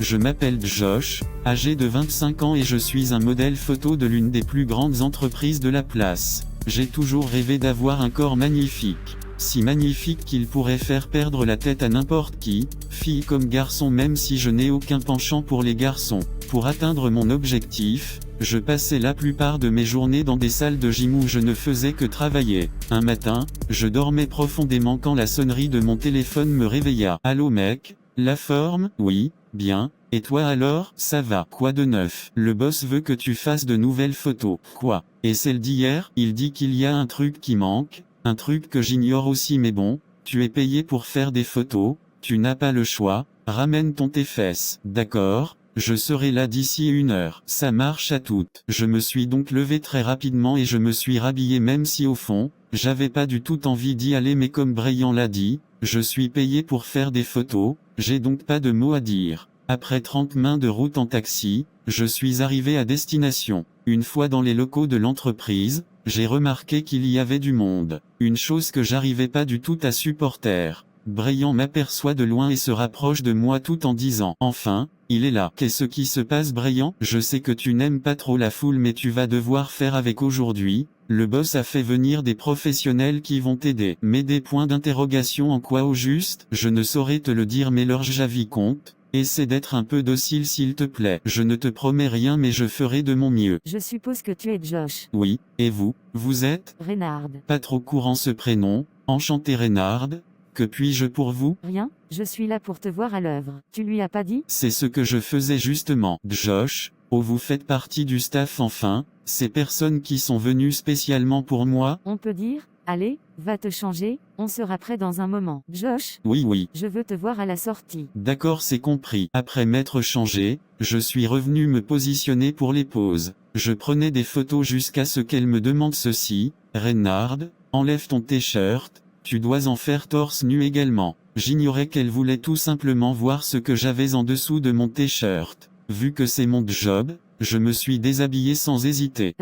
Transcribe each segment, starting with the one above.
Je m'appelle Josh, âgé de 25 ans et je suis un modèle photo de l'une des plus grandes entreprises de la place. J'ai toujours rêvé d'avoir un corps magnifique. Si magnifique qu'il pourrait faire perdre la tête à n'importe qui, fille comme garçon, même si je n'ai aucun penchant pour les garçons. Pour atteindre mon objectif, je passais la plupart de mes journées dans des salles de gym où je ne faisais que travailler. Un matin, je dormais profondément quand la sonnerie de mon téléphone me réveilla. Allô mec, la forme? Oui, bien. Et toi alors? Ça va. Quoi de neuf? Le boss veut que tu fasses de nouvelles photos. Quoi? Et celle d'hier? Il dit qu'il y a un truc qui manque. Un truc que j'ignore aussi, mais bon, tu es payé pour faire des photos, tu n'as pas le choix, ramène tes fesses. D'accord, je serai là d'ici 1 heure. Ça marche à toutes. Je me suis donc levé très rapidement et je me suis rhabillé, même si au fond, j'avais pas du tout envie d'y aller, mais comme Brian l'a dit, je suis payé pour faire des photos, j'ai donc pas de mots à dire. Après 30 mains de route en taxi, je suis arrivé à destination. Une fois dans les locaux de l'entreprise, j'ai remarqué qu'il y avait du monde. Une chose que j'arrivais pas du tout à supporter. Brian m'aperçoit de loin et se rapproche de moi tout en disant « Enfin, il est là. » Qu'est-ce qui se passe Brian? Je sais que tu n'aimes pas trop la foule, mais tu vas devoir faire avec aujourd'hui. Le boss a fait venir des professionnels qui vont t'aider. Mais des points d'interrogation en quoi au juste? Je ne saurais te le dire, mais leur j'avis compte. Essaie d'être un peu docile s'il te plaît. Je ne te promets rien, mais je ferai de mon mieux. Je suppose que tu es Josh. Oui, et vous, vous êtes? Reynard. Pas trop courant ce prénom. Enchanté Reynard. Que puis-je pour vous? Rien, je suis là pour te voir à l'œuvre. Tu lui as pas dit? C'est ce que je faisais justement. Josh, oh, vous faites partie du staff enfin, ces personnes qui sont venues spécialement pour moi? On peut dire, allez, va te changer, on sera prêt dans un moment. Josh? Oui. Je veux te voir à la sortie. D'accord, c'est compris. Après m'être changé, je suis revenu me positionner pour les poses. Je prenais des photos jusqu'à ce qu'elle me demande ceci. Reynard, enlève ton t-shirt, tu dois en faire torse nu également. J'ignorais qu'elle voulait tout simplement voir ce que j'avais en dessous de mon t-shirt. Vu que c'est mon job, je me suis déshabillé sans hésiter.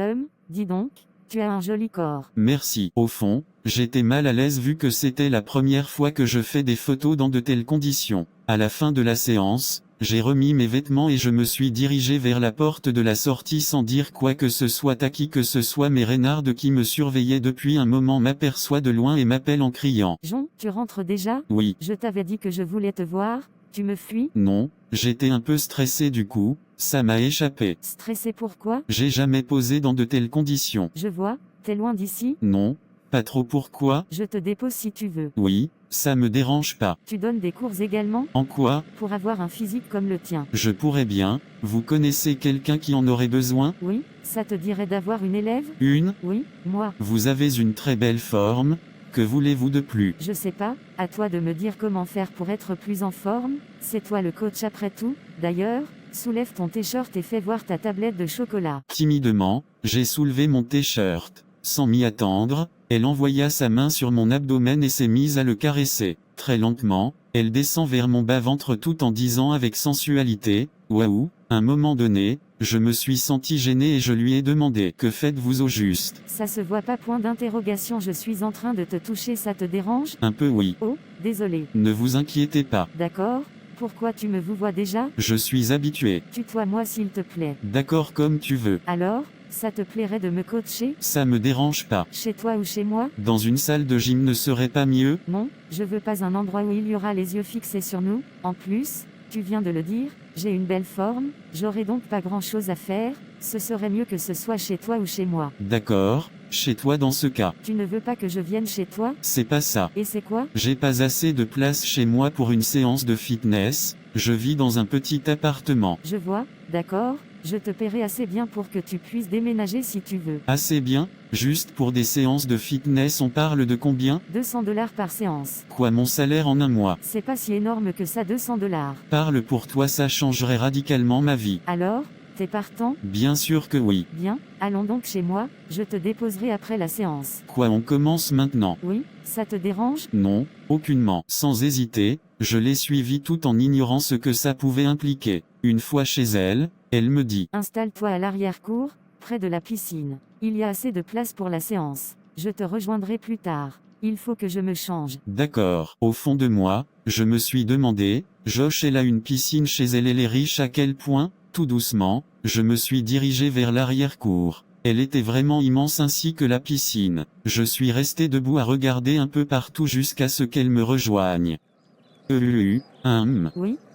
Dis donc, tu as un joli corps. Merci. Au fond, j'étais mal à l'aise vu que c'était la première fois que je fais des photos dans de telles conditions. À la fin de la séance, j'ai remis mes vêtements et je me suis dirigé vers la porte de la sortie sans dire quoi que ce soit à qui que ce soit, mais Reynard qui me surveillait depuis un moment m'aperçoit de loin et m'appelle en criant. John, tu rentres déjà? Oui. Je t'avais dit que je voulais te voir, tu me fuis? Non, j'étais un peu stressé du coup, ça m'a échappé. Stressé pourquoi? J'ai jamais posé dans de telles conditions. Je vois, t'es loin d'ici? Non, pas trop. Pourquoi? Je te dépose si tu veux. Oui, ça me dérange pas. Tu donnes des cours également? En quoi? Pour avoir un physique comme le tien. Je pourrais bien. Vous connaissez quelqu'un qui en aurait besoin? Oui, ça te dirait d'avoir une élève? Une? Oui, moi. Vous avez une très belle forme. Que voulez-vous de plus? Je sais pas, à toi de me dire comment faire pour être plus en forme, c'est toi le coach après tout. D'ailleurs, soulève ton t-shirt et fais voir ta tablette de chocolat. Timidement, j'ai soulevé mon t-shirt. Sans m'y attendre, elle envoya sa main sur mon abdomen et s'est mise à le caresser. Très lentement, elle descend vers mon bas-ventre tout en disant avec sensualité, « Waouh !» À un moment donné, je me suis senti gêné et je lui ai demandé, « Que faites-vous au juste ?» Ça se voit pas, point d'interrogation, je suis en train de te toucher, ça te dérange? Un peu oui. Oh, désolé. Ne vous inquiétez pas. D'accord, pourquoi tu me vous vois déjà? Je suis habitué. Tutoie-moi s'il te plaît. D'accord, comme tu veux. Alors, ça te plairait de me coacher? Ça me dérange pas. Chez toi ou chez moi? Dans une salle de gym ne serait pas mieux? Non, je veux pas un endroit où il y aura les yeux fixés sur nous. En plus, tu viens de le dire, j'ai une belle forme, j'aurai donc pas grand chose à faire, ce serait mieux que ce soit chez toi ou chez moi. D'accord, chez toi dans ce cas. Tu ne veux pas que je vienne chez toi? C'est pas ça. Et c'est quoi? J'ai pas assez de place chez moi pour une séance de fitness, je vis dans un petit appartement. Je vois, d'accord, je te paierai assez bien pour que tu puisses déménager si tu veux. Assez bien, juste pour des séances de fitness on parle de combien? 200$ par séance. Quoi, mon salaire en un mois? C'est pas si énorme que ça, 200$. Parle pour toi, ça changerait radicalement ma vie. Alors, t'es partant? Bien sûr que oui. Bien, allons donc chez moi, je te déposerai après la séance. Quoi, on commence maintenant? Oui, ça te dérange? Non, aucunement. Sans hésiter, je l'ai suivie tout en ignorant ce que ça pouvait impliquer. Une fois chez elle, elle me dit: Installe-toi à l'arrière-cour, près de la piscine. Il y a assez de place pour la séance. Je te rejoindrai plus tard. il faut que je me change. D'accord. Au fond de moi, je me suis demandé, Josh elle a une piscine chez elle, elle est riche à quel point? Tout doucement, je me suis dirigé vers l'arrière-cour. Elle était vraiment immense ainsi que la piscine. Je suis resté debout à regarder un peu partout jusqu'à ce qu'elle me rejoigne. Oui,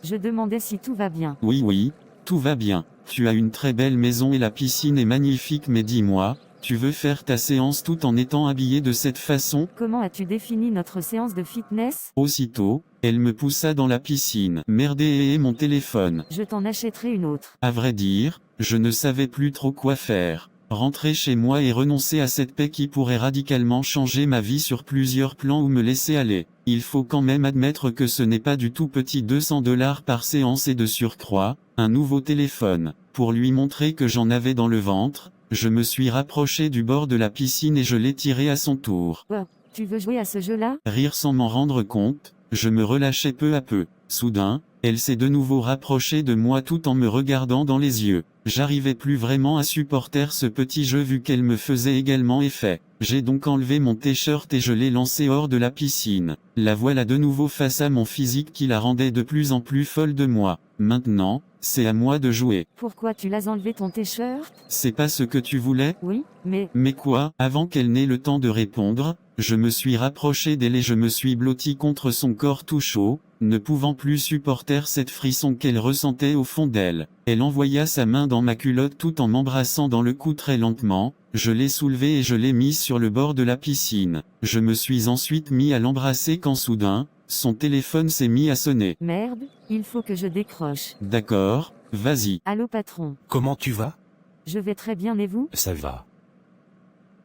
je demandais si tout va bien. Oui, tout va bien. Tu as une très belle maison et la piscine est magnifique, mais dis-moi, tu veux faire ta séance tout en étant habillé de cette façon? Comment as-tu défini notre séance de fitness? Aussitôt, elle me poussa dans la piscine. Merde, et mon téléphone. Je t'en achèterai une autre. À vrai dire, je ne savais plus trop quoi faire. Rentrer chez moi et renoncer à cette paix qui pourrait radicalement changer ma vie sur plusieurs plans ou me laisser aller. Il faut quand même admettre que ce n'est pas du tout petit, 200$ par séance et de surcroît, un nouveau téléphone. Pour lui montrer que j'en avais dans le ventre, je me suis rapproché du bord de la piscine et je l'ai tiré à son tour. Oh, tu veux jouer à ce jeu-là? Rire sans m'en rendre compte, je me relâchais peu à peu. Soudain, elle s'est de nouveau rapprochée de moi tout en me regardant dans les yeux. J'arrivais plus vraiment à supporter ce petit jeu vu qu'elle me faisait également effet. J'ai donc enlevé mon t-shirt et je l'ai lancé hors de la piscine. La voilà de nouveau face à mon physique qui la rendait de plus en plus folle de moi. Maintenant, c'est à moi de jouer. Pourquoi tu l'as enlevé ton t-shirt? C'est pas ce que tu voulais? Oui, mais... Mais quoi? Avant qu'elle n'ait le temps de répondre, je me suis rapproché d'elle et je me suis blotti contre son corps tout chaud, ne pouvant plus supporter cette frisson qu'elle ressentait au fond d'elle. Elle envoya sa main dans ma culotte tout en m'embrassant dans le cou très lentement, je l'ai soulevée et je l'ai mise sur le bord de la piscine. Je me suis ensuite mis à l'embrasser quand soudain, son téléphone s'est mis à sonner. Merde, il faut que je décroche. D'accord, vas-y. Allô patron. Comment tu vas? Je vais très bien et vous? Ça va.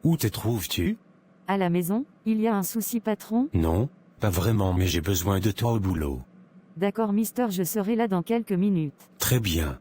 Où te trouves-tu? À la maison, il y a un souci patron? Non, pas vraiment, mais j'ai besoin de toi au boulot. D'accord mister, je serai là dans quelques minutes. Très bien.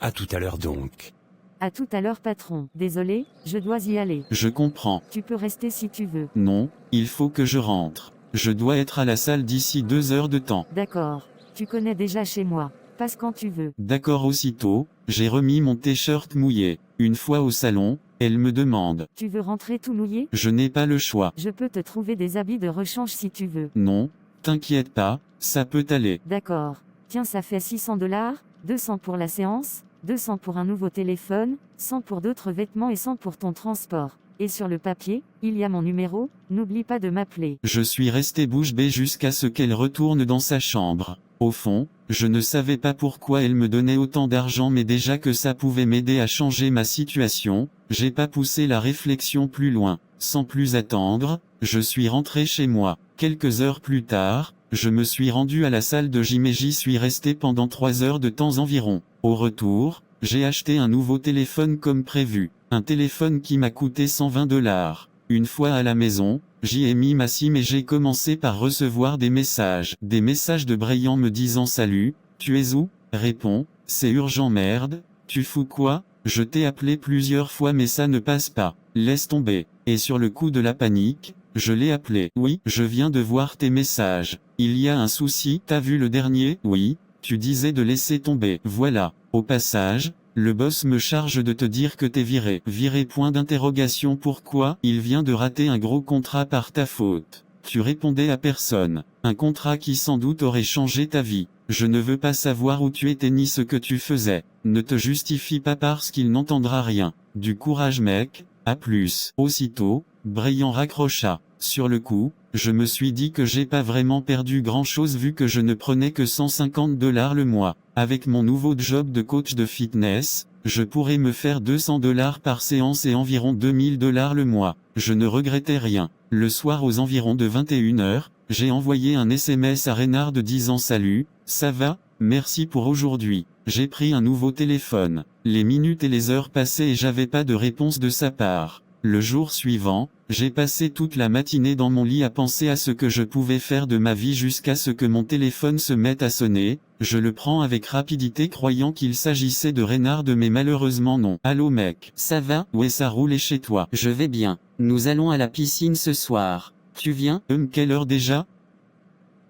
À tout à l'heure donc. À tout à l'heure patron. Désolé, je dois y aller. Je comprends. Tu peux rester si tu veux. Non, il faut que je rentre. Je dois être à la salle d'ici 2 heures de temps. D'accord. Tu connais déjà chez moi. Passe quand tu veux. D'accord. Aussitôt, j'ai remis mon t-shirt mouillé. Une fois au salon, elle me demande. Tu veux rentrer tout mouillé? Je n'ai pas le choix. Je peux te trouver des habits de rechange si tu veux. Non, t'inquiète pas, ça peut aller. D'accord. Tiens, ça fait 600$, 200 pour la séance, 200 pour un nouveau téléphone, 100 pour d'autres vêtements et 100 pour ton transport. Et sur le papier, il y a mon numéro, n'oublie pas de m'appeler. Je suis resté bouche bée jusqu'à ce qu'elle retourne dans sa chambre. Au fond, je ne savais pas pourquoi elle me donnait autant d'argent, mais déjà que ça pouvait m'aider à changer ma situation, j'ai pas poussé la réflexion plus loin. Sans plus attendre, je suis rentré chez moi. Quelques heures plus tard, je me suis rendu à la salle de gym et j'y suis resté pendant 3 heures de temps environ. Au retour, j'ai acheté un nouveau téléphone comme prévu. Un téléphone qui m'a coûté 120$. Une fois à la maison, j'y ai mis ma SIM et j'ai commencé par recevoir des messages. Des messages de Brayan me disant « Salut, tu es où? Réponds, c'est urgent merde, tu fous quoi? Je t'ai appelé plusieurs fois mais ça ne passe pas. Laisse tomber. » Et sur le coup de la panique, je l'ai appelé. « Oui, je viens de voir tes messages. Il y a un souci, t'as vu le dernier? Oui, tu disais de laisser tomber. Voilà. Au passage, le boss me charge de te dire que t'es viré. Viré point d'interrogation. Pourquoi? Il vient de rater un gros contrat par ta faute. Tu répondais à personne. Un contrat qui sans doute aurait changé ta vie. Je ne veux pas savoir où tu étais ni ce que tu faisais. Ne te justifie pas parce qu'il n'entendra rien. Du courage mec, à plus. Aussitôt, Brayan raccrocha. Sur le coup, je me suis dit que j'ai pas vraiment perdu grand chose vu que je ne prenais que 150$ le mois. Avec mon nouveau job de coach de fitness, je pourrais me faire 200$ par séance et environ 2000$ le mois. Je ne regrettais rien. Le soir aux environs de 21h, j'ai envoyé un SMS à Reynard disant « Salut, ça va? Merci pour aujourd'hui. » J'ai pris un nouveau téléphone. Les minutes et les heures passaient et j'avais pas de réponse de sa part. Le jour suivant, j'ai passé toute la matinée dans mon lit à penser à ce que je pouvais faire de ma vie jusqu'à ce que mon téléphone se mette à sonner. Je le prends avec rapidité croyant qu'il s'agissait de Reynard mais malheureusement non. Allô mec. Ça va? Ouais ça roule et chez toi? Je vais bien. Nous allons à la piscine ce soir. Tu viens? Quelle heure déjà?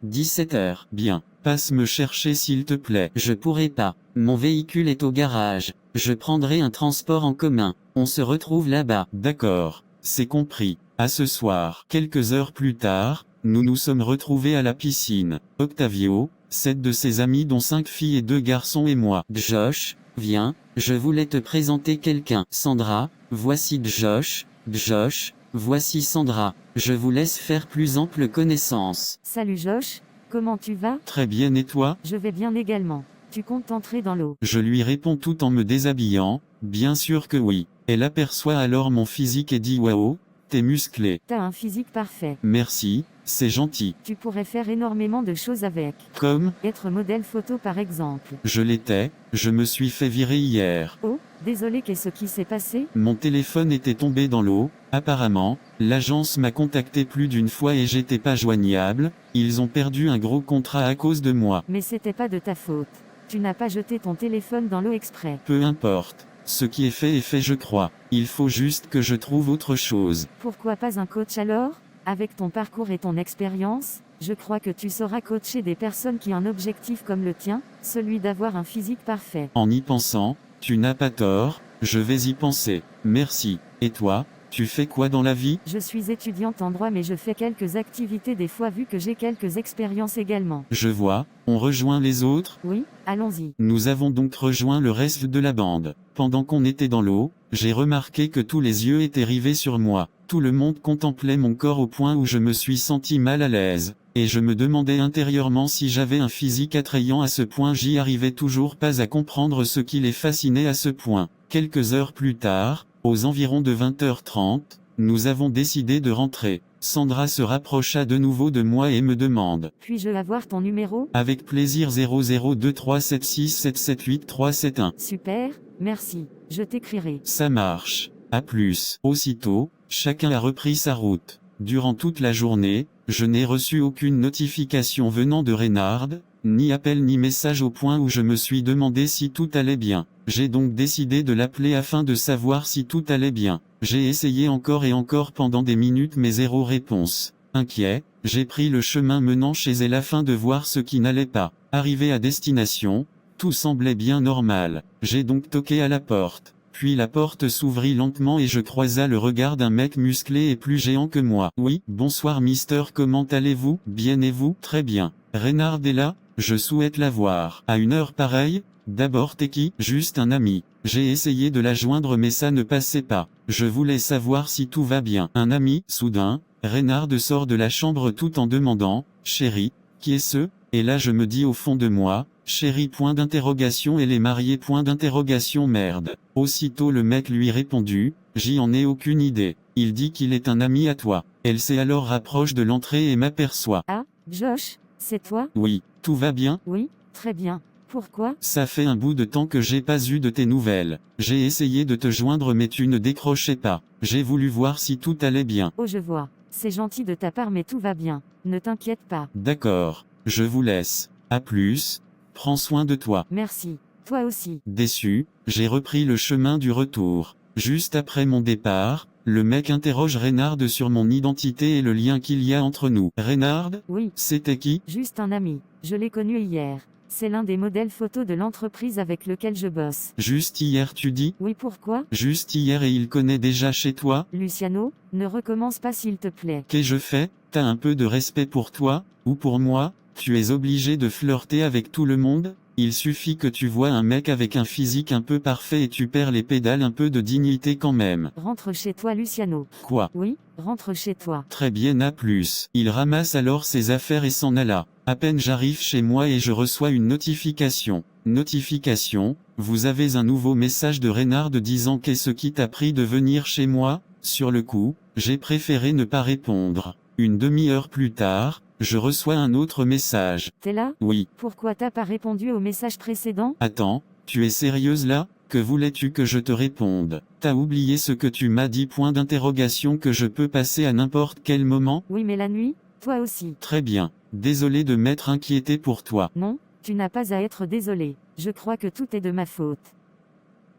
17h. Bien. Passe me chercher s'il te plaît. Je pourrai pas. Mon véhicule est au garage. Je prendrai un transport en commun. On se retrouve là-bas. D'accord. C'est compris. À ce soir. Quelques heures plus tard, nous nous sommes retrouvés à la piscine. Octavio, 7 de ses amis dont 5 filles et 2 garçons et moi. Josh, viens, je voulais te présenter quelqu'un. Sandra, voici Josh. Josh, voici Sandra. Je vous laisse faire plus ample connaissance. Salut Josh, comment tu vas? Très bien et toi? Je vais bien également. Tu comptes entrer dans l'eau? Je lui réponds tout en me déshabillant. Bien sûr que oui. Elle aperçoit alors mon physique et dit waouh, t'es musclé. T'as un physique parfait. Merci, c'est gentil. Tu pourrais faire énormément de choses avec. Comme, Être modèle photo par exemple. je l'étais, je me suis fait virer hier. Oh, désolé, qu'est-ce qui s'est passé? Mon téléphone était tombé dans l'eau. Apparemment, l'agence m'a contacté plus d'une fois et j'étais pas joignable. Ils ont perdu un gros contrat à cause de moi. Mais c'était pas de ta faute. Tu n'as pas jeté ton téléphone dans l'eau exprès. Peu importe. Ce qui est fait, je crois. Il faut juste que je trouve autre chose. Pourquoi pas un coach alors? Avec ton parcours et ton expérience, je crois que tu sauras coacher des personnes qui ont un objectif comme le tien, celui d'avoir un physique parfait. En y pensant, tu n'as pas tort, je vais y penser. Merci. Et toi, tu fais quoi dans la vie? Je suis étudiante en droit mais je fais quelques activités des fois vu que j'ai quelques expériences également. Je vois, on rejoint les autres? Oui, allons-y. Nous avons donc rejoint le reste de la bande. Pendant qu'on était dans l'eau, j'ai remarqué que tous les yeux étaient rivés sur moi. Tout le monde contemplait mon corps au point où je me suis senti mal à l'aise. Et je me demandais intérieurement si j'avais un physique attrayant à ce point. J'y arrivais toujours pas à comprendre ce qui les fascinait à ce point. Quelques heures plus tard, aux environs de 20h30, nous avons décidé de rentrer. Sandra se rapprocha de nouveau de moi et me demande. Puis-je avoir ton numéro? Avec plaisir 002376778371. Super, merci. Je t'écrirai. Ça marche. À plus. Aussitôt, chacun a repris sa route. Durant toute la journée, je n'ai reçu aucune notification venant de Reynard, ni appel ni message au point où je me suis demandé si tout allait bien. J'ai donc décidé de l'appeler afin de savoir si tout allait bien. J'ai essayé encore et encore pendant des minutes mais zéro réponse. Inquiet, j'ai pris le chemin menant chez elle afin de voir ce qui n'allait pas. Arrivé à destination, tout semblait bien normal. J'ai donc toqué à la porte. Puis la porte s'ouvrit lentement et je croisa le regard d'un mec musclé et plus géant que moi. Oui, bonsoir mister, comment allez-vous? Bien et vous? Très bien. Reynard est là? Je souhaite la voir. À une heure pareille? D'abord t'es qui? Juste un ami. J'ai essayé de la joindre mais ça ne passait pas. Je voulais savoir si tout va bien. Un ami? Soudain, Reynard sort de la chambre tout en demandant, chérie, qui est ce? Et là je me dis au fond de moi, chérie point d'interrogation, elle est mariée point d'interrogation, merde. Aussitôt le mec lui répondit, j'y en ai aucune idée. Il dit qu'il est un ami à toi. Elle s'est alors rapproche de l'entrée et m'aperçoit. Ah, Josh, c'est toi? Oui, tout va bien? Oui, très bien. Pourquoi? Ça fait un bout de temps que j'ai pas eu de tes nouvelles. J'ai essayé de te joindre mais tu ne décrochais pas. J'ai voulu voir si tout allait bien. Oh, je vois. C'est gentil de ta part mais tout va bien. Ne t'inquiète pas. D'accord, je vous laisse. À plus. Prends soin de toi. Merci. Toi aussi. Déçu, j'ai repris le chemin du retour. Juste après mon départ, le mec interroge Reynard sur mon identité et le lien qu'il y a entre nous. Reynard? Oui. C'était qui? Juste un ami. Je l'ai connu hier. C'est l'un des modèles photos de l'entreprise avec lequel je bosse. Juste hier tu dis? Oui, pourquoi? Juste hier et il connaît déjà chez toi? Luciano, ne recommence pas s'il te plaît. Qu'ai-je fait? T'as un peu de respect pour toi, ou pour moi? Tu es obligé de flirter avec tout le monde? Il suffit que tu vois un mec avec un physique un peu parfait et tu perds les pédales, un peu de dignité quand même. Rentre chez toi, Luciano. Quoi? Oui, rentre chez toi. Très bien, à plus. Il ramasse alors ses affaires et s'en alla. À peine j'arrive chez moi et je reçois une notification. Notification, vous avez un nouveau message de Reynard disant qu'est-ce qui t'a pris de venir chez moi? Sur le coup, j'ai préféré ne pas répondre. Une demi-heure plus tard, je reçois un autre message. T'es là? Oui. Pourquoi t'as pas répondu au message précédent? Attends, tu es sérieuse là? Que voulais-tu que je te réponde? T'as oublié ce que tu m'as dit? Point d'interrogation, que je peux passer à n'importe quel moment? Oui, mais la nuit, toi aussi. Très bien. Désolé de m'être inquiété pour toi. Non, tu n'as pas à être désolé. Je crois que tout est de ma faute.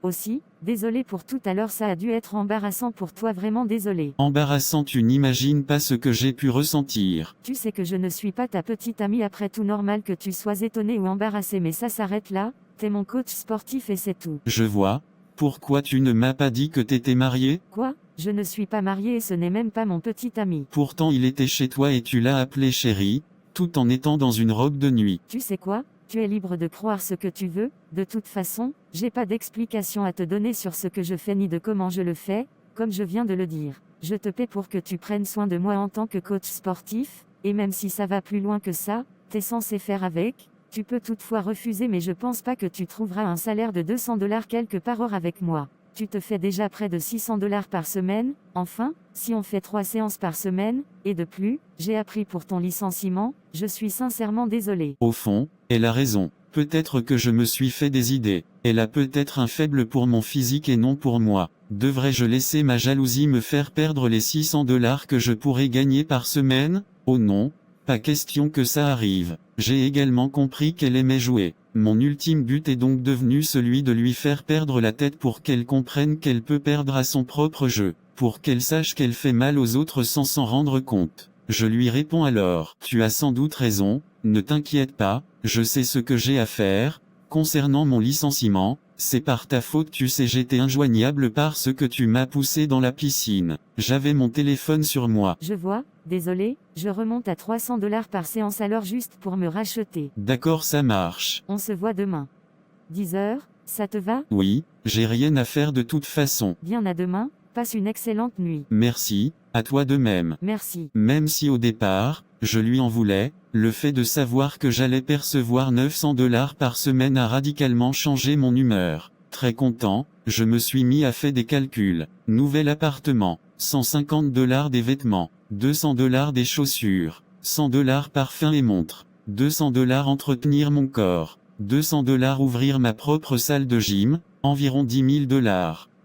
Aussi, désolé pour tout à l'heure, ça a dû être embarrassant pour toi, vraiment désolé. Embarrassant, tu n'imagines pas ce que j'ai pu ressentir. Tu sais que je ne suis pas ta petite amie, après tout normal que tu sois étonné ou embarrassé, mais ça s'arrête là, t'es mon coach sportif et c'est tout. Je vois. Pourquoi tu ne m'as pas dit que t'étais marié? Quoi? Je ne suis pas mariée et ce n'est même pas mon petit ami. Pourtant il était chez toi et tu l'as appelé chéri, tout en étant dans une robe de nuit. Tu sais quoi? Tu es libre de croire ce que tu veux, de toute façon, j'ai pas d'explication à te donner sur ce que je fais ni de comment je le fais, comme je viens de le dire. Je te paie pour que tu prennes soin de moi en tant que coach sportif, et même si ça va plus loin que ça, t'es censé faire avec. Tu peux toutefois refuser mais je pense pas que tu trouveras un salaire de $200 quelque part hors avec moi. Tu te fais déjà près de $600 par semaine, enfin, si on fait 3 séances par semaine, et de plus, j'ai appris pour ton licenciement, je suis sincèrement désolé. Au fond, elle a raison. Peut-être que je me suis fait des idées. Elle a peut-être un faible pour mon physique et non pour moi. Devrais-je laisser ma jalousie me faire perdre les $600 que je pourrais gagner par semaine? Oh non, pas question que ça arrive. J'ai également compris qu'elle aimait jouer. Mon ultime but est donc devenu celui de lui faire perdre la tête pour qu'elle comprenne qu'elle peut perdre à son propre jeu, pour qu'elle sache qu'elle fait mal aux autres sans s'en rendre compte. Je lui réponds alors, tu as sans doute raison, ne t'inquiète pas, je sais ce que j'ai à faire. Concernant mon licenciement, c'est par ta faute, tu sais, j'étais injoignable parce que tu m'as poussé dans la piscine. J'avais mon téléphone sur moi. Je vois, désolé, je remonte à $300 par séance alors juste pour me racheter. D'accord, ça marche. On se voit demain. 10 heures, ça te va? Oui, j'ai rien à faire de toute façon. Bien à demain, passe une excellente nuit. Merci, à toi de même. Merci. Même si au départ, je lui en voulais, le fait de savoir que j'allais percevoir $900 par semaine a radicalement changé mon humeur. Très content, je me suis mis à faire des calculs. Nouvel appartement, $150 des vêtements, $200 des chaussures, $100 parfum et montre, $200 entretenir mon corps, $200 ouvrir ma propre salle de gym, environ $10 000.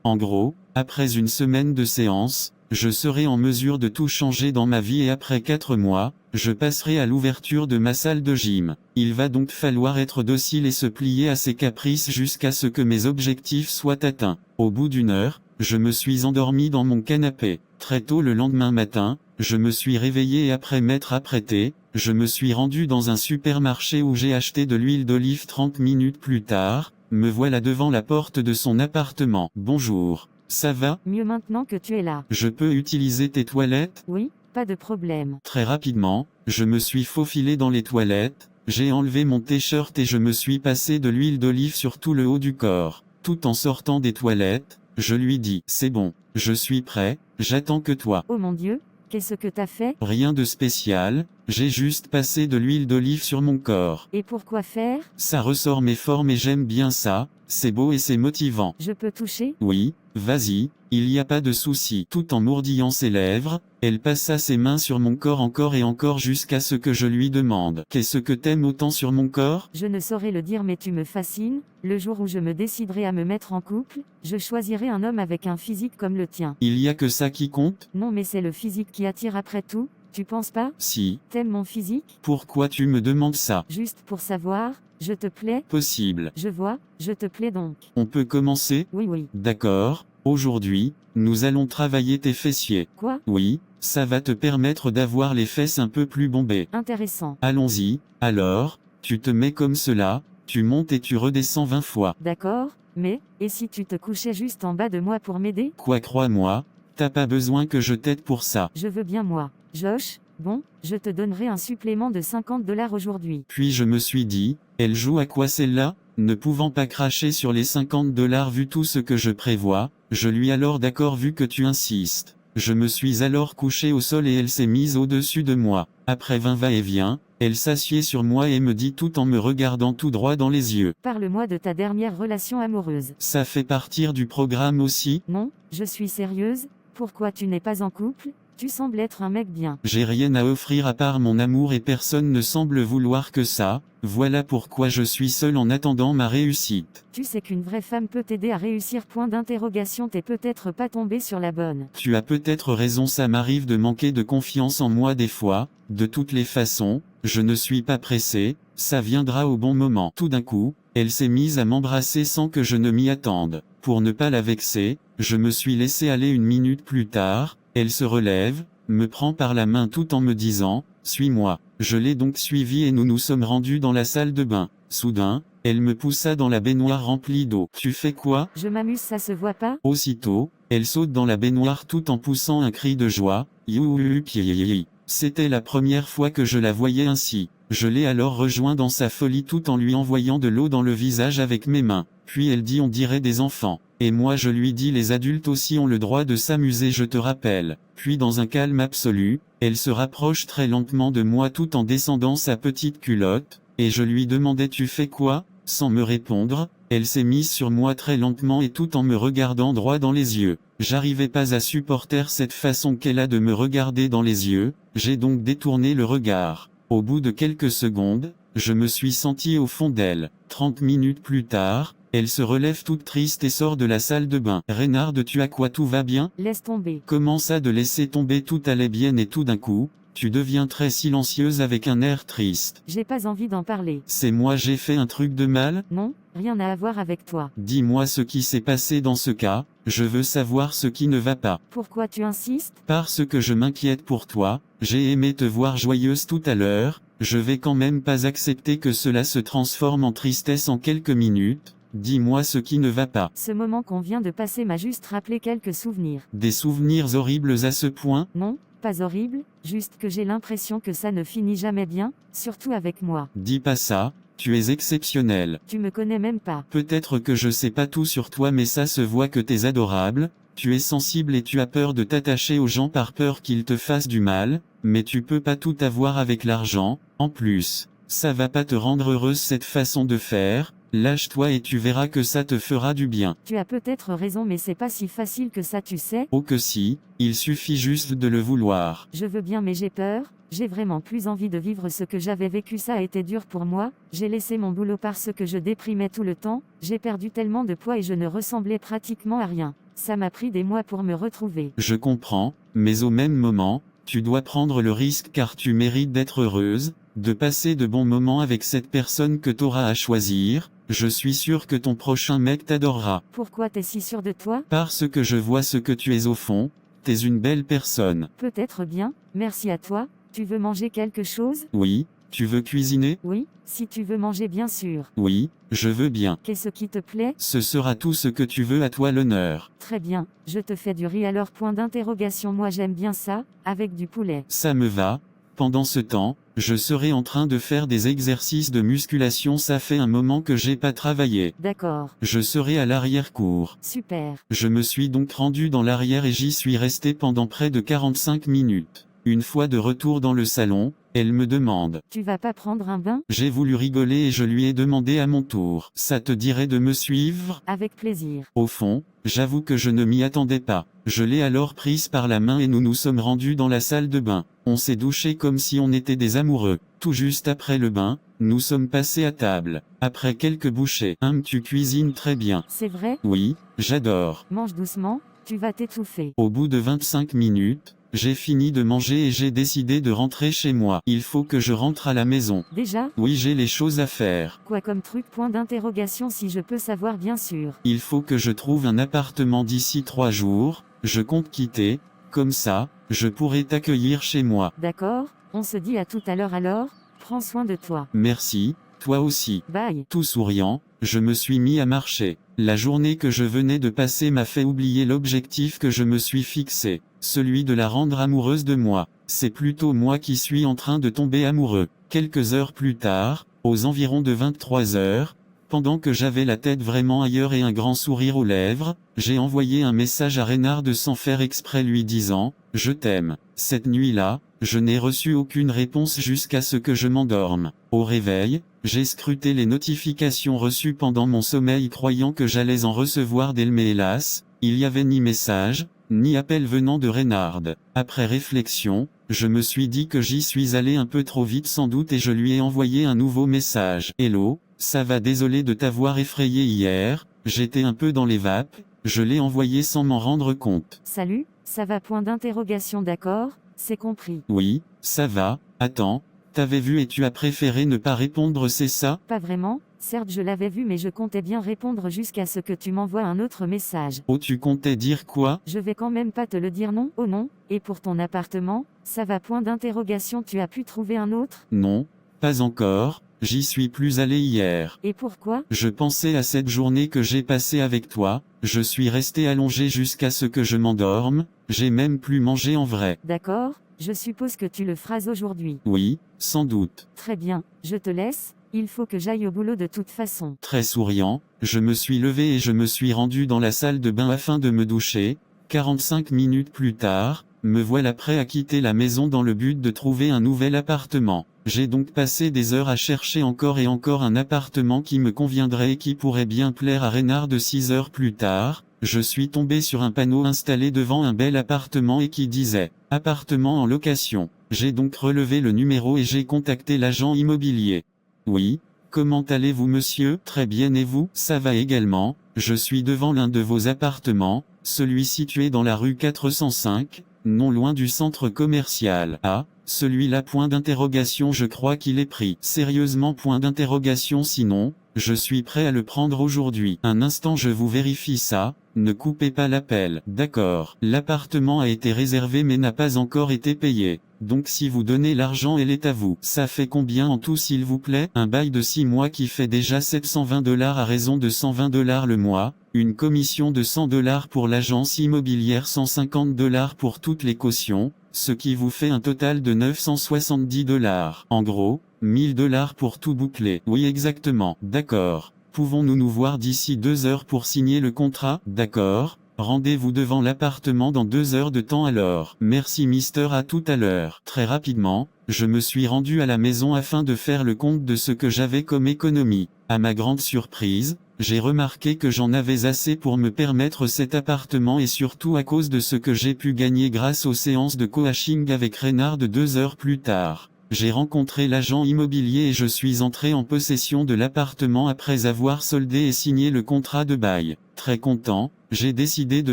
En gros, après une semaine de séance, je serai en mesure de tout changer dans ma vie et après 4 mois, je passerai à l'ouverture de ma salle de gym. Il va donc falloir être docile et se plier à ses caprices jusqu'à ce que mes objectifs soient atteints. Au bout d'une heure, je me suis endormi dans mon canapé. Très tôt le lendemain matin, je me suis réveillé et après m'être apprêté, je me suis rendu dans un supermarché où j'ai acheté de l'huile d'olive 30 minutes plus tard. Me voilà devant la porte de son appartement. Bonjour. Ça va? Mieux maintenant que tu es là. Je peux utiliser tes toilettes? Oui, pas de problème. Très rapidement, je me suis faufilé dans les toilettes, j'ai enlevé mon t-shirt et je me suis passé de l'huile d'olive sur tout le haut du corps. Tout en sortant des toilettes, je lui dis, c'est bon, je suis prêt, j'attends que toi. Oh mon Dieu, qu'est-ce que t'as fait? Rien de spécial, j'ai juste passé de l'huile d'olive sur mon corps. Et pourquoi faire? Ça ressort mes formes et j'aime bien ça, c'est beau et c'est motivant. Je peux toucher? Oui, vas-y, il n'y a pas de souci. Tout en mordillant ses lèvres, elle passa ses mains sur mon corps encore et encore jusqu'à ce que je lui demande. Qu'est-ce que t'aimes autant sur mon corps? Je ne saurais le dire mais tu me fascines. Le jour où je me déciderai à me mettre en couple, je choisirai un homme avec un physique comme le tien. Il y a que ça qui compte? Non mais c'est le physique qui attire après tout, tu penses pas? Si. T'aimes mon physique? Pourquoi tu me demandes ça? Juste pour savoir, je te plais? Possible. Je vois, je te plais donc. On peut commencer? Oui. D'accord, aujourd'hui, nous allons travailler tes fessiers. Quoi? Oui, ça va te permettre d'avoir les fesses un peu plus bombées. Intéressant. Allons-y, alors, tu te mets comme cela, tu montes et tu redescends 20 fois. D'accord, mais, et si tu te couchais juste en bas de moi pour m'aider? Quoi, crois-moi, t'as pas besoin que je t'aide pour ça. Je veux bien moi. Josh, bon, je te donnerai un supplément de $50 aujourd'hui. Puis je me suis dit, elle joue à quoi celle-là? Ne pouvant pas cracher sur les $50 vu tout ce que je prévois, je lui alors d'accord vu que tu insistes. Je me suis alors couché au sol et elle s'est mise au-dessus de moi. Après 20 va-et-vient, elle s'assied sur moi et me dit tout en me regardant tout droit dans les yeux. Parle-moi de ta dernière relation amoureuse. Ça fait partir du programme aussi? Non, je suis sérieuse. Pourquoi tu n'es pas en couple? Tu sembles être un mec bien. J'ai rien à offrir à part mon amour et personne ne semble vouloir que ça. Voilà pourquoi je suis seul en attendant ma réussite. Tu sais qu'une vraie femme peut t'aider à réussir, point d'interrogation, t'es peut-être pas tombé sur la bonne. Tu as peut-être raison, ça m'arrive de manquer de confiance en moi des fois. De toutes les façons, je ne suis pas pressé, ça viendra au bon moment. Tout d'un coup, elle s'est mise à m'embrasser sans que je ne m'y attende. Pour ne pas la vexer, je me suis laissé aller 1 minute plus tard, elle se relève, me prend par la main tout en me disant « Suis-moi ». Je l'ai donc suivie et nous nous sommes rendus dans la salle de bain. Soudain, elle me poussa dans la baignoire remplie d'eau. « Tu fais quoi ?» Je m'amuse, ça se voit pas? Aussitôt, Elle saute dans la baignoire tout en poussant un cri de joie. Youpi. C'était la première fois que je la voyais ainsi. Je l'ai alors rejoint dans sa folie tout en lui envoyant de l'eau dans le visage avec mes mains. Puis elle dit on dirait des enfants. Et moi je lui dis les adultes aussi ont le droit de s'amuser je te rappelle. Puis dans un calme absolu, elle se rapproche très lentement de moi tout en descendant sa petite culotte, et je lui demandais tu fais quoi? Sans me répondre, elle s'est mise sur moi très lentement et tout en me regardant droit dans les yeux. J'arrivais pas à supporter cette façon qu'elle a de me regarder dans les yeux, j'ai donc détourné le regard. Au bout de quelques secondes, je me suis senti au fond d'elle. 30 minutes plus tard, elle se relève toute triste et sort de la salle de bain. Reynard, tu as quoi? Tout va bien? Laisse tomber. Comment ça de laisser tomber? Tout allait bien et tout d'un coup, tu deviens très silencieuse avec un air triste. J'ai pas envie d'en parler. C'est moi j'ai fait un truc de mal? Non, rien à voir avec toi. Dis-moi ce qui s'est passé dans ce cas, je veux savoir ce qui ne va pas. Pourquoi tu insistes? Parce que je m'inquiète pour toi, j'ai aimé te voir joyeuse tout à l'heure, je vais quand même pas accepter que cela se transforme en tristesse en quelques minutes. Dis-moi ce qui ne va pas. Ce moment qu'on vient de passer m'a juste rappelé quelques souvenirs. Des souvenirs horribles à ce point? Non, pas horrible, juste que j'ai l'impression que ça ne finit jamais bien, surtout avec moi. Dis pas ça, tu es exceptionnel. Tu me connais même pas. Peut-être que je sais pas tout sur toi mais ça se voit que t'es adorable, tu es sensible et tu as peur de t'attacher aux gens par peur qu'ils te fassent du mal, mais tu peux pas tout avoir avec l'argent, en plus, ça va pas te rendre heureuse cette façon de faire. Lâche-toi et tu verras que ça te fera du bien. Tu as peut-être raison mais c'est pas si facile que ça tu sais. Oh que si, il suffit juste de le vouloir. Je veux bien mais j'ai peur, j'ai vraiment plus envie de vivre ce que j'avais vécu, ça a été dur pour moi, j'ai laissé mon boulot parce que je déprimais tout le temps, j'ai perdu tellement de poids et je ne ressemblais pratiquement à rien. Ça m'a pris des mois pour me retrouver. Je comprends, mais au même moment, tu dois prendre le risque car tu mérites d'être heureuse, de passer de bons moments avec cette personne que t'auras à choisir. Je suis sûr que ton prochain mec t'adorera. Pourquoi t'es si sûr de toi? Parce que je vois ce que tu es au fond, t'es une belle personne. Peut-être bien, merci à toi. Tu veux manger quelque chose? Oui, tu veux cuisiner? Oui, si tu veux manger bien sûr. Oui, je veux bien. Qu'est-ce qui te plaît? Ce sera tout ce que tu veux, à toi l'honneur. Très bien, je te fais du riz alors point d'interrogation, moi j'aime bien ça, avec du poulet. Ça me va. Pendant ce temps, je serai en train de faire des exercices de musculation, ça fait un moment que j'ai pas travaillé. D'accord. Je serai à l'arrière-cour. Super. Je me suis donc rendu dans l'arrière et j'y suis resté pendant près de 45 minutes. Une fois de retour dans le salon, elle me demande. Tu vas pas prendre un bain? J'ai voulu rigoler et je lui ai demandé à mon tour. Ça te dirait de me suivre? Avec plaisir. Au fond, j'avoue que je ne m'y attendais pas. Je l'ai alors prise par la main et nous nous sommes rendus dans la salle de bain. On s'est douché comme si on était des amoureux. Tout juste après le bain, nous sommes passés à table. Après quelques bouchées. Tu cuisines très bien. C'est vrai? Oui, j'adore. Mange doucement, tu vas t'étouffer. Au bout de 25 minutes, j'ai fini de manger et j'ai décidé de rentrer chez moi. Il faut que je rentre à la maison. Déjà? Oui, j'ai les choses à faire. Quoi comme truc? Point d'interrogation, si je peux savoir bien sûr. Il faut que je trouve un appartement d'ici 3 jours. Je compte quitter. Comme ça, je pourrai t'accueillir chez moi. D'accord, on se dit à tout à l'heure alors, prends soin de toi. Merci, toi aussi. Bye. Tout souriant, je me suis mis à marcher. La journée que je venais de passer m'a fait oublier l'objectif que je me suis fixé, celui de la rendre amoureuse de moi. C'est plutôt moi qui suis en train de tomber amoureux. Quelques heures plus tard, aux environs de 23 heures, pendant que j'avais la tête vraiment ailleurs et un grand sourire aux lèvres, j'ai envoyé un message à Reynard sans faire exprès lui disant « Je t'aime ». Cette nuit-là, je n'ai reçu aucune réponse jusqu'à ce que je m'endorme. Au réveil, j'ai scruté les notifications reçues pendant mon sommeil croyant que j'allais en recevoir d'elle mais hélas, il n'y avait ni message, ni appel venant de Reynard. Après réflexion, je me suis dit que j'y suis allé un peu trop vite sans doute et je lui ai envoyé un nouveau message. « Hello, ça va, désolé de t'avoir effrayé hier, j'étais un peu dans les vapes, je l'ai envoyé sans m'en rendre compte. » Salut, ça va? Point d'interrogation. D'accord, c'est compris. Oui, ça va, attends, t'avais vu et tu as préféré ne pas répondre, c'est ça? Pas vraiment, certes je l'avais vu mais je comptais bien répondre jusqu'à ce que tu m'envoies un autre message. Oh, tu comptais dire quoi? Je vais quand même pas te le dire, non? Oh non, et pour ton appartement, ça va? Point d'interrogation. Tu as pu trouver un autre? Non, pas encore, j'y suis plus allé hier. Et pourquoi? Je pensais à cette journée que j'ai passée avec toi, je suis resté allongé jusqu'à ce que je m'endorme, j'ai même plus mangé en vrai. D'accord, je suppose que tu le feras aujourd'hui. Oui, sans doute. Très bien, je te laisse, il faut que j'aille au boulot de toute façon. Très souriant, je me suis levé et je me suis rendu dans la salle de bain afin de me doucher. 45 minutes plus tard, me voilà prêt à quitter la maison dans le but de trouver un nouvel appartement. J'ai donc passé des heures à chercher encore et encore un appartement qui me conviendrait et qui pourrait bien plaire à Reynard. 6 heures plus tard, je suis tombé sur un panneau installé devant un bel appartement et qui disait « Appartement en location ». J'ai donc relevé le numéro et j'ai contacté l'agent immobilier. « Oui, comment allez-vous monsieur ? Très bien et vous ? Ça va également, je suis devant l'un de vos appartements, celui situé dans la rue 405, non loin du centre commercial. Ah, celui-là point d'interrogation, je crois qu'il est pris. Sérieusement point d'interrogation, sinon, je suis prêt à le prendre aujourd'hui. Un instant, je vous vérifie ça, ne coupez pas l'appel. D'accord, l'appartement a été réservé mais n'a pas encore été payé. Donc si vous donnez l'argent, elle est à vous. Ça fait combien en tout s'il vous plaît? Un bail de 6 mois qui fait déjà $720 à raison de $120 le mois, une commission de $100 pour l'agence immobilière, $150 pour toutes les cautions, ce qui vous fait un total de $970. En gros, $1000 pour tout boucler. Oui exactement. D'accord. Pouvons-nous nous voir d'ici 2 heures pour signer le contrat? D'accord. Rendez-vous devant l'appartement dans 2 heures de temps alors. Merci mister, à tout à l'heure. Très rapidement, je me suis rendu à la maison afin de faire le compte de ce que j'avais comme économie. À ma grande surprise, j'ai remarqué que j'en avais assez pour me permettre cet appartement et surtout à cause de ce que j'ai pu gagner grâce aux séances de coaching avec Reynard. 2 heures plus tard, j'ai rencontré l'agent immobilier et je suis entré en possession de l'appartement après avoir soldé et signé le contrat de bail. Très content, j'ai décidé de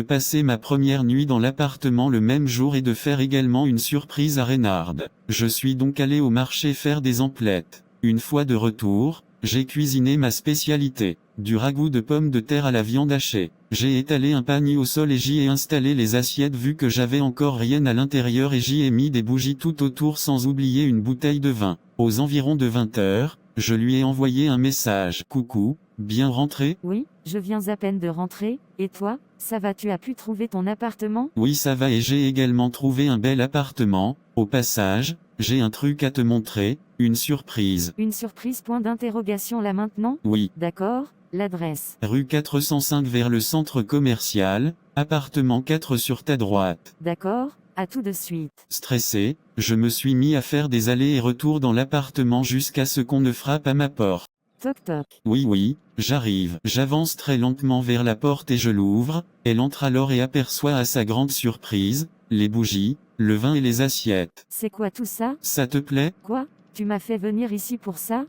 passer ma première nuit dans l'appartement le même jour et de faire également une surprise à Reynard. Je suis donc allé au marché faire des emplettes. Une fois de retour, j'ai cuisiné ma spécialité, du ragoût de pommes de terre à la viande hachée. J'ai étalé un panier au sol et j'y ai installé les assiettes vu que j'avais encore rien à l'intérieur et j'y ai mis des bougies tout autour sans oublier une bouteille de vin. Aux environs de 20 heures, je lui ai envoyé un message. Coucou, bien rentré? Oui, je viens à peine de rentrer, et toi, ça va, tu as pu trouver ton appartement? Oui ça va et j'ai également trouvé un bel appartement. Au passage, j'ai un truc à te montrer, une surprise. Une surprise point d'interrogation là maintenant? Oui. D'accord, l'adresse. Rue 405 vers le centre commercial, appartement 4 sur ta droite. D'accord, à tout de suite. Stressé, je me suis mis à faire des allers et retours dans l'appartement jusqu'à ce qu'on ne frappe à ma porte. Toc toc. Oui, j'arrive. J'avance très lentement vers la porte et je l'ouvre. Elle entre alors et aperçoit à sa grande surprise, les bougies, le vin et les assiettes. C'est quoi tout ça? Ça te plaît? Quoi? Tu m'as fait venir ici pour ça?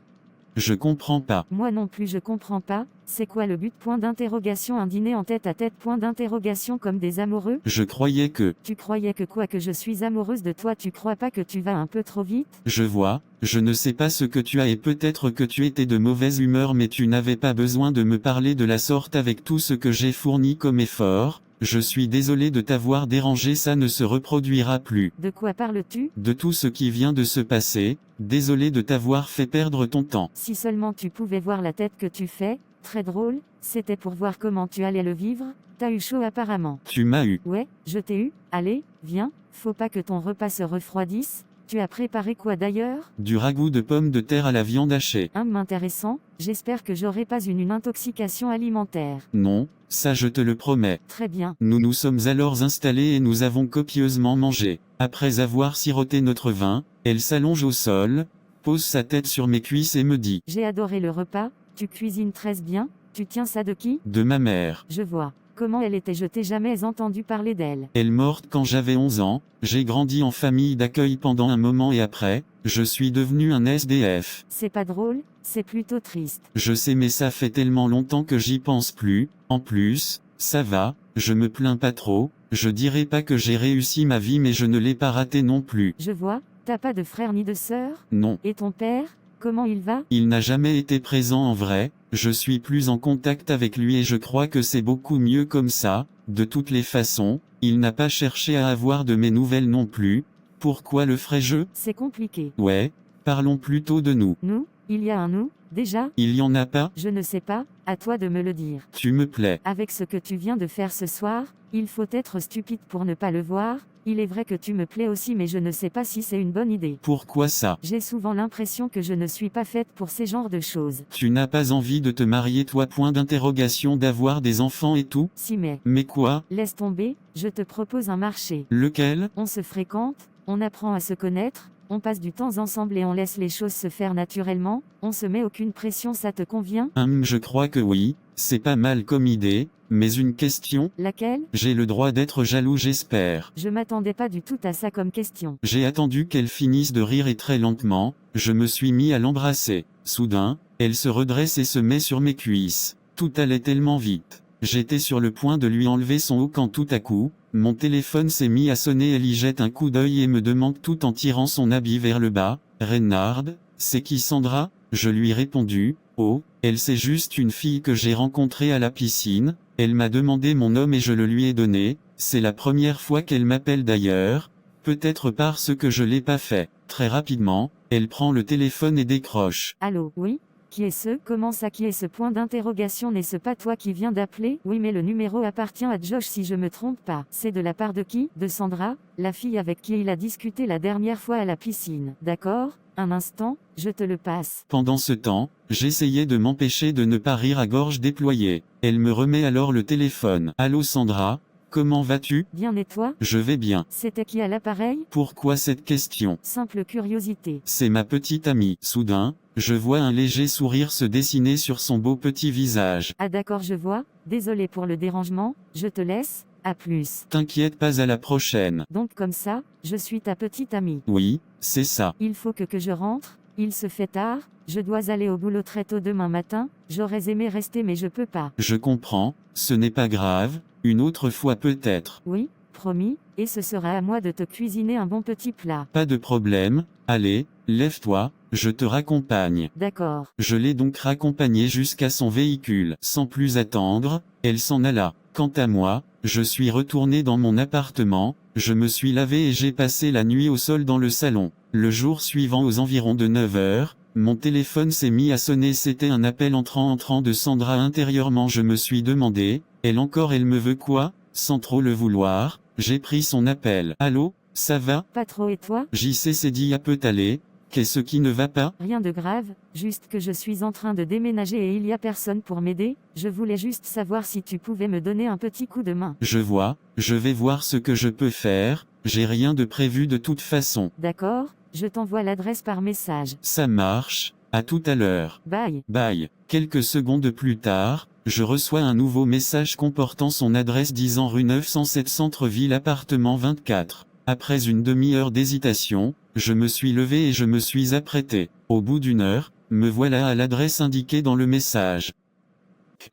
Je comprends pas. Moi non plus je comprends pas, c'est quoi le but? Point d'interrogation. Un dîner en tête à tête point d'interrogation comme des amoureux? Je croyais que... Tu croyais que quoi? Que je suis amoureuse de toi? Tu crois pas que tu vas un peu trop vite? Je vois, je ne sais pas ce que tu as et peut-être que tu étais de mauvaise humeur mais tu n'avais pas besoin de me parler de la sorte avec tout ce que j'ai fourni comme effort. Je suis désolé de t'avoir dérangé, ça ne se reproduira plus. De quoi parles-tu? De tout ce qui vient de se passer, désolé de t'avoir fait perdre ton temps. Si seulement tu pouvais voir la tête que tu fais, très drôle, c'était pour voir comment tu allais le vivre, t'as eu chaud apparemment. Tu m'as eu. Ouais, je t'ai eu, allez, viens, faut pas que ton repas se refroidisse. Tu as préparé quoi d'ailleurs? Du ragoût de pommes de terre à la viande hachée. Intéressant, j'espère que j'aurai pas une intoxication alimentaire. Non, ça je te le promets. Très bien. Nous nous sommes alors installés et nous avons copieusement mangé. Après avoir siroté notre vin, elle s'allonge au sol, pose sa tête sur mes cuisses et me dit « J'ai adoré le repas, tu cuisines très bien, tu tiens ça de qui? De ma mère. Je vois. Comment elle était? Je t'ai jamais entendu parler d'elle. Elle morte quand j'avais 11 ans, j'ai grandi en famille d'accueil pendant un moment et après, je suis devenu un SDF. C'est pas drôle, c'est plutôt triste. Je sais mais ça fait tellement longtemps que j'y pense plus, en plus, ça va, je me plains pas trop, je dirais pas que j'ai réussi ma vie mais je ne l'ai pas raté non plus. Je vois, t'as pas de frère ni de sœur? Non. Et ton père, comment il va? Il n'a jamais été présent en vrai, je suis plus en contact avec lui et je crois que c'est beaucoup mieux comme ça. De toutes les façons, il n'a pas cherché à avoir de mes nouvelles non plus. Pourquoi le ferais-je? C'est compliqué. Ouais, parlons plutôt de nous. Nous? Il y a un nous, déjà? Il y en a pas? Je ne sais pas, à toi de me le dire. Tu me plais. Avec ce que tu viens de faire ce soir, il faut être stupide pour ne pas le voir. Il est vrai que tu me plais aussi, mais je ne sais pas si c'est une bonne idée. Pourquoi ça? J'ai souvent l'impression que je ne suis pas faite pour ces genres de choses. Tu n'as pas envie de te marier toi? Point d'interrogation, d'avoir des enfants et tout? Si mais, Mais quoi? laisse tomber, je te propose un marché. Lequel? On se fréquente, on apprend à se connaître, on passe du temps ensemble et on laisse les choses se faire naturellement, on se met aucune pression, ça te convient? Je crois que oui, c'est pas mal comme idée, mais une question? Laquelle? J'ai le droit d'être jaloux, j'espère. Je m'attendais pas du tout à ça comme question. J'ai attendu qu'elle finisse de rire et très lentement, je me suis mis à l'embrasser. Soudain, elle se redresse et se met sur mes cuisses. Tout allait tellement vite. J'étais sur le point de lui enlever son haut quand tout à coup, mon téléphone s'est mis à sonner. Elle y jette un coup d'œil et me demande tout en tirant son habit vers le bas. « Reynard, c'est qui Sandra ?» Je lui ai répondu. « Oh, elle c'est juste une fille que j'ai rencontrée à la piscine. Elle m'a demandé mon nom et je le lui ai donné. C'est la première fois qu'elle m'appelle d'ailleurs. Peut-être parce que je l'ai pas fait. » Très rapidement, elle prend le téléphone et décroche. Allô, oui? Qui est ce? Comment ça, qui est ce? Point d'interrogation. N'est-ce pas toi qui viens d'appeler? Oui, mais le numéro appartient à Josh si je me trompe pas. C'est de la part de qui? De Sandra, la fille avec qui il a discuté la dernière fois à la piscine. D'accord? Un instant, je te le passe. Pendant ce temps, j'essayais de m'empêcher de ne pas rire à gorge déployée. Elle me remet alors le téléphone. Allô Sandra, comment vas-tu? Bien et toi? Je vais bien. C'était qui à l'appareil? Pourquoi cette question? Simple curiosité. C'est ma petite amie. Soudain, je vois un léger sourire se dessiner sur son beau petit visage. Ah d'accord, je vois. Désolé pour le dérangement, je te laisse. À plus. T'inquiète pas, à la prochaine. Donc comme ça, je suis ta petite amie. Oui, c'est ça. Il faut que je rentre. Il se fait tard. Je dois aller au boulot très tôt demain matin. J'aurais aimé rester mais je peux pas. Je comprends, ce n'est pas grave, une autre fois peut-être. Oui, promis, et ce sera à moi de te cuisiner un bon petit plat. Pas de problème, allez, lève-toi, je te raccompagne. D'accord. Je l'ai donc raccompagnée jusqu'à son véhicule. Sans plus attendre, elle s'en alla. Quant à moi, je suis retourné dans mon appartement, je me suis lavé et j'ai passé la nuit au sol dans le salon. Le jour suivant aux environs de 9 heures, mon téléphone s'est mis à sonner, c'était un appel entrant de Sandra. Intérieurement je me suis demandé, elle me veut quoi? Sans trop le vouloir, j'ai pris son appel. Allô, ça va? Pas trop et toi? JC s'est dit à peu aller. Qu'est-ce qui ne va pas? Rien de grave, juste que je suis en train de déménager et il y a personne pour m'aider. Je voulais juste savoir si tu pouvais me donner un petit coup de main. Je vois, je vais voir ce que je peux faire, j'ai rien de prévu de toute façon. D'accord, je t'envoie l'adresse par message. Ça marche, à tout à l'heure. Bye. Bye. Quelques secondes plus tard, je reçois un nouveau message comportant son adresse disant rue 907 Centre-Ville appartement 24. Après une demi-heure d'hésitation, je me suis levé et je me suis apprêté. Au bout d'une heure, me voilà à l'adresse indiquée dans le message.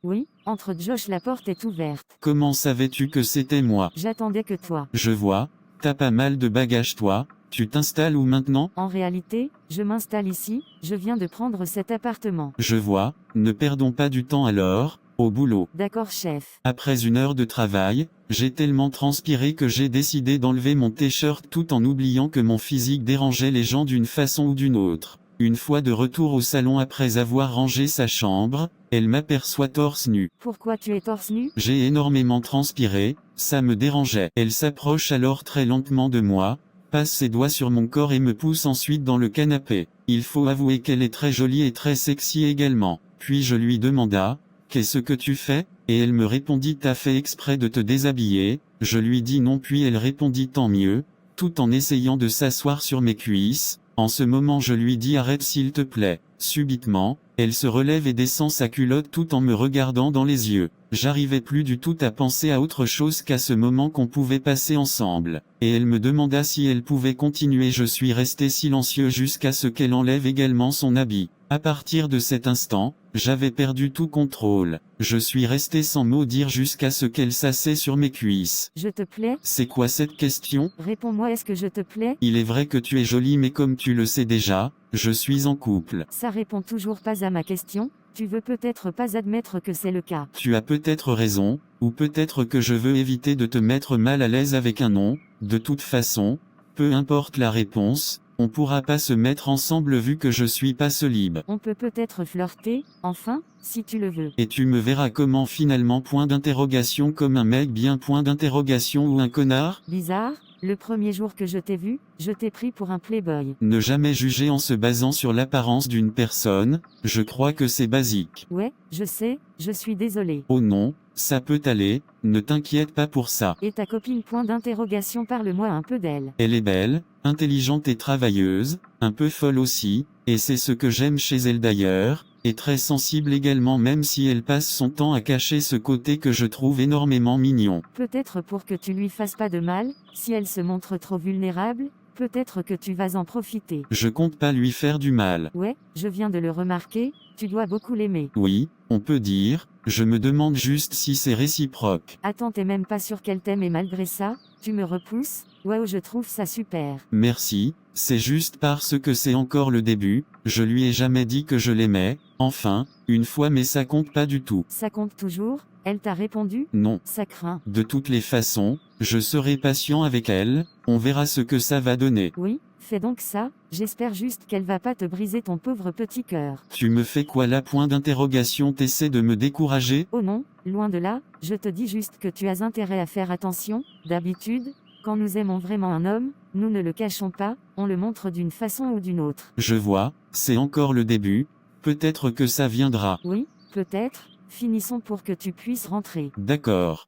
Oui, entre Josh, la porte est ouverte. Comment savais-tu que c'était moi? J'attendais que toi. Je vois, t'as pas mal de bagages toi, tu t'installes où maintenant? En réalité, je m'installe ici, je viens de prendre cet appartement. Je vois, ne perdons pas du temps alors, au boulot. D'accord chef. Après une heure de travail, j'ai tellement transpiré que j'ai décidé d'enlever mon t-shirt tout en oubliant que mon physique dérangeait les gens d'une façon ou d'une autre. Une fois de retour au salon après avoir rangé sa chambre, elle m'aperçoit torse nu. Pourquoi tu es torse nu? J'ai énormément transpiré, ça me dérangeait. Elle s'approche alors très lentement de moi, passe ses doigts sur mon corps et me pousse ensuite dans le canapé. Il faut avouer qu'elle est très jolie et très sexy également. Puis je lui demanda, « Qu'est-ce que tu fais ?» Et elle me répondit, « T'as fait exprès de te déshabiller ?» Je lui dis non puis elle répondit, « Tant mieux », tout en essayant de s'asseoir sur mes cuisses. En ce moment je lui dis, « Arrête s'il te plaît ». Subitement, elle se relève et descend sa culotte tout en me regardant dans les yeux. J'arrivais plus du tout à penser à autre chose qu'à ce moment qu'on pouvait passer ensemble. Et elle me demanda si elle pouvait continuer. Je suis resté silencieux jusqu'à ce qu'elle enlève également son habit. À partir de cet instant, j'avais perdu tout contrôle. Je suis resté sans mot dire jusqu'à ce qu'elle s'asseye sur mes cuisses. Je te plais? C'est quoi cette question? Réponds-moi, est-ce que je te plais? Il est vrai que tu es jolie mais comme tu le sais déjà, je suis en couple. Ça répond toujours pas à ma question. Tu veux peut-être pas admettre que c'est le cas. Tu as peut-être raison, ou peut-être que je veux éviter de te mettre mal à l'aise avec un non. De toute façon, peu importe la réponse, On pourra pas se mettre ensemble vu que je suis pas solide. On peut peut-être flirter, enfin, si tu le veux. Et tu me verras comment finalement point d'interrogation comme un mec bien point d'interrogation ou un connard? Bizarre, le premier jour que je t'ai vu, je t'ai pris pour un playboy. Ne jamais juger en se basant sur l'apparence d'une personne, je crois que c'est basique. Ouais, je sais, je suis désolée. Oh non, ça peut aller, ne t'inquiète pas pour ça. Et ta copine point d'interrogation, parle-moi un peu d'elle. Elle est belle, intelligente et travailleuse, un peu folle aussi, et c'est ce que j'aime chez elle d'ailleurs, et très sensible également même si elle passe son temps à cacher ce côté que je trouve énormément mignon. Peut-être pour que tu lui fasses pas de mal, si elle se montre trop vulnérable, peut-être que tu vas en profiter. Je compte pas lui faire du mal. Ouais, je viens de le remarquer, tu dois beaucoup l'aimer. Oui, on peut dire, je me demande juste si c'est réciproque. Attends, t'es même pas sûr qu'elle t'aime et malgré ça, tu me repousses? Waouh, je trouve ça super. Merci, c'est juste parce que c'est encore le début, je lui ai jamais dit que je l'aimais, enfin, une fois mais ça compte pas du tout. Ça compte toujours? Elle t'a répondu? Non. Ça craint. De toutes les façons, je serai patient avec elle, on verra ce que ça va donner. Oui, fais donc ça, j'espère juste qu'elle va pas te briser ton pauvre petit cœur. Tu me fais quoi là? Point d'interrogation, t'essaies de me décourager? Oh non, loin de là, je te dis juste que tu as intérêt à faire attention, d'habitude, quand nous aimons vraiment un homme, nous ne le cachons pas, on le montre d'une façon ou d'une autre. Je vois, c'est encore le début, peut-être que ça viendra. Oui, peut-être, finissons pour que tu puisses rentrer. D'accord,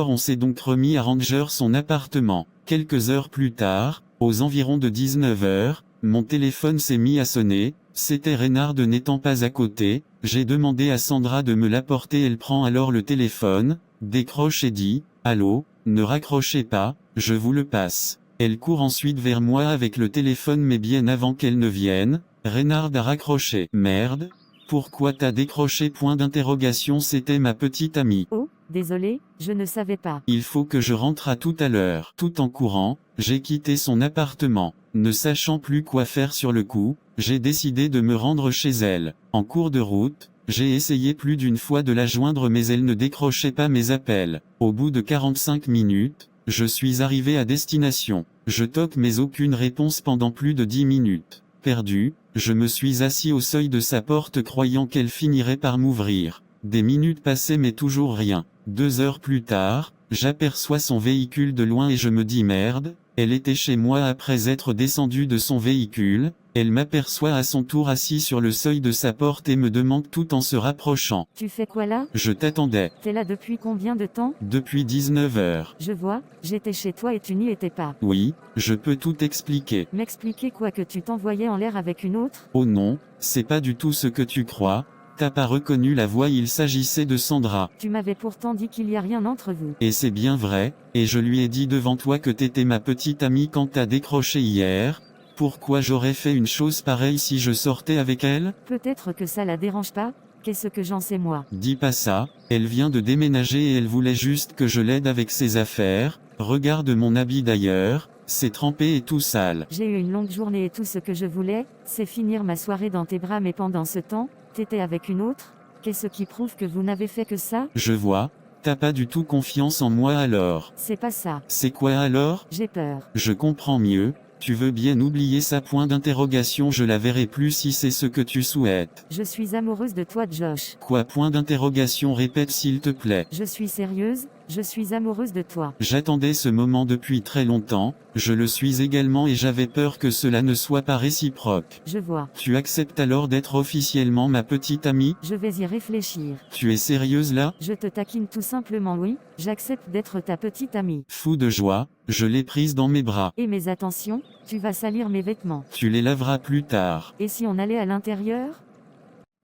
on s'est donc remis à ranger son appartement. Quelques heures plus tard, aux environs de 19h, mon téléphone s'est mis à sonner, c'était Reynard n'étant pas à côté, j'ai demandé à Sandra de me l'apporter, elle prend alors le téléphone, décroche et dit, « Allô, ne raccrochez pas, je vous le passe ». Elle court ensuite vers moi avec le téléphone mais bien avant qu'elle ne vienne, Reynard a raccroché. Merde, pourquoi t'as décroché? Point d'interrogation, c'était ma petite amie. Oh, désolé, je ne savais pas. Il faut que je rentre à tout à l'heure. Tout en courant, j'ai quitté son appartement. Ne sachant plus quoi faire sur le coup, j'ai décidé de me rendre chez elle. En cours de route, j'ai essayé plus d'une fois de la joindre mais elle ne décrochait pas mes appels. Au bout de 45 minutes, je suis arrivé à destination. Je toque mais aucune réponse pendant plus de 10 minutes. Perdu, je me suis assis au seuil de sa porte croyant qu'elle finirait par m'ouvrir. Des minutes passaient mais toujours rien. 2 heures plus tard, j'aperçois son véhicule de loin et je me dis merde, elle était chez moi après être descendue de son véhicule, elle m'aperçoit à son tour assis sur le seuil de sa porte et me demande tout en se rapprochant. Tu fais quoi là? Je t'attendais. T'es là depuis combien de temps? Depuis 19h. Je vois, j'étais chez toi et tu n'y étais pas. Oui, je peux tout expliquer. M'expliquer quoi, que tu t'envoyais en l'air avec une autre? Oh non, c'est pas du tout ce que tu crois. T'as pas reconnu la voix, il s'agissait de Sandra. Tu m'avais pourtant dit qu'il y a rien entre vous. Et c'est bien vrai, et je lui ai dit devant toi que t'étais ma petite amie quand t'as décroché hier. Pourquoi j'aurais fait une chose pareille si je sortais avec elle? Peut-être que ça la dérange pas, qu'est-ce que j'en sais moi? Dis pas ça, elle vient de déménager et elle voulait juste que je l'aide avec ses affaires. Regarde mon habit d'ailleurs, c'est trempé et tout sale. J'ai eu une longue journée et tout ce que je voulais, c'est finir ma soirée dans tes bras, mais pendant ce temps, t'étais avec une autre? Qu'est-ce qui prouve que vous n'avez fait que ça? Je vois, t'as pas du tout confiance en moi alors. C'est pas ça. C'est quoi alors? J'ai peur. Je comprends mieux. Tu veux bien oublier ça? Point d'interrogation, je la verrai plus si c'est ce que tu souhaites. Je suis amoureuse de toi, Josh. Quoi? Point d'interrogation, répète s'il te plaît. Je suis sérieuse, je suis amoureuse de toi. J'attendais ce moment depuis très longtemps, je le suis également et j'avais peur que cela ne soit pas réciproque. Je vois. Tu acceptes alors d'être officiellement ma petite amie? Je vais y réfléchir. Tu es sérieuse là? Je te taquine tout simplement, oui, j'accepte d'être ta petite amie. Fou de joie, je l'ai prise dans mes bras. Et mes attentions, tu vas salir mes vêtements. Tu les laveras plus tard. Et si on allait à l'intérieur?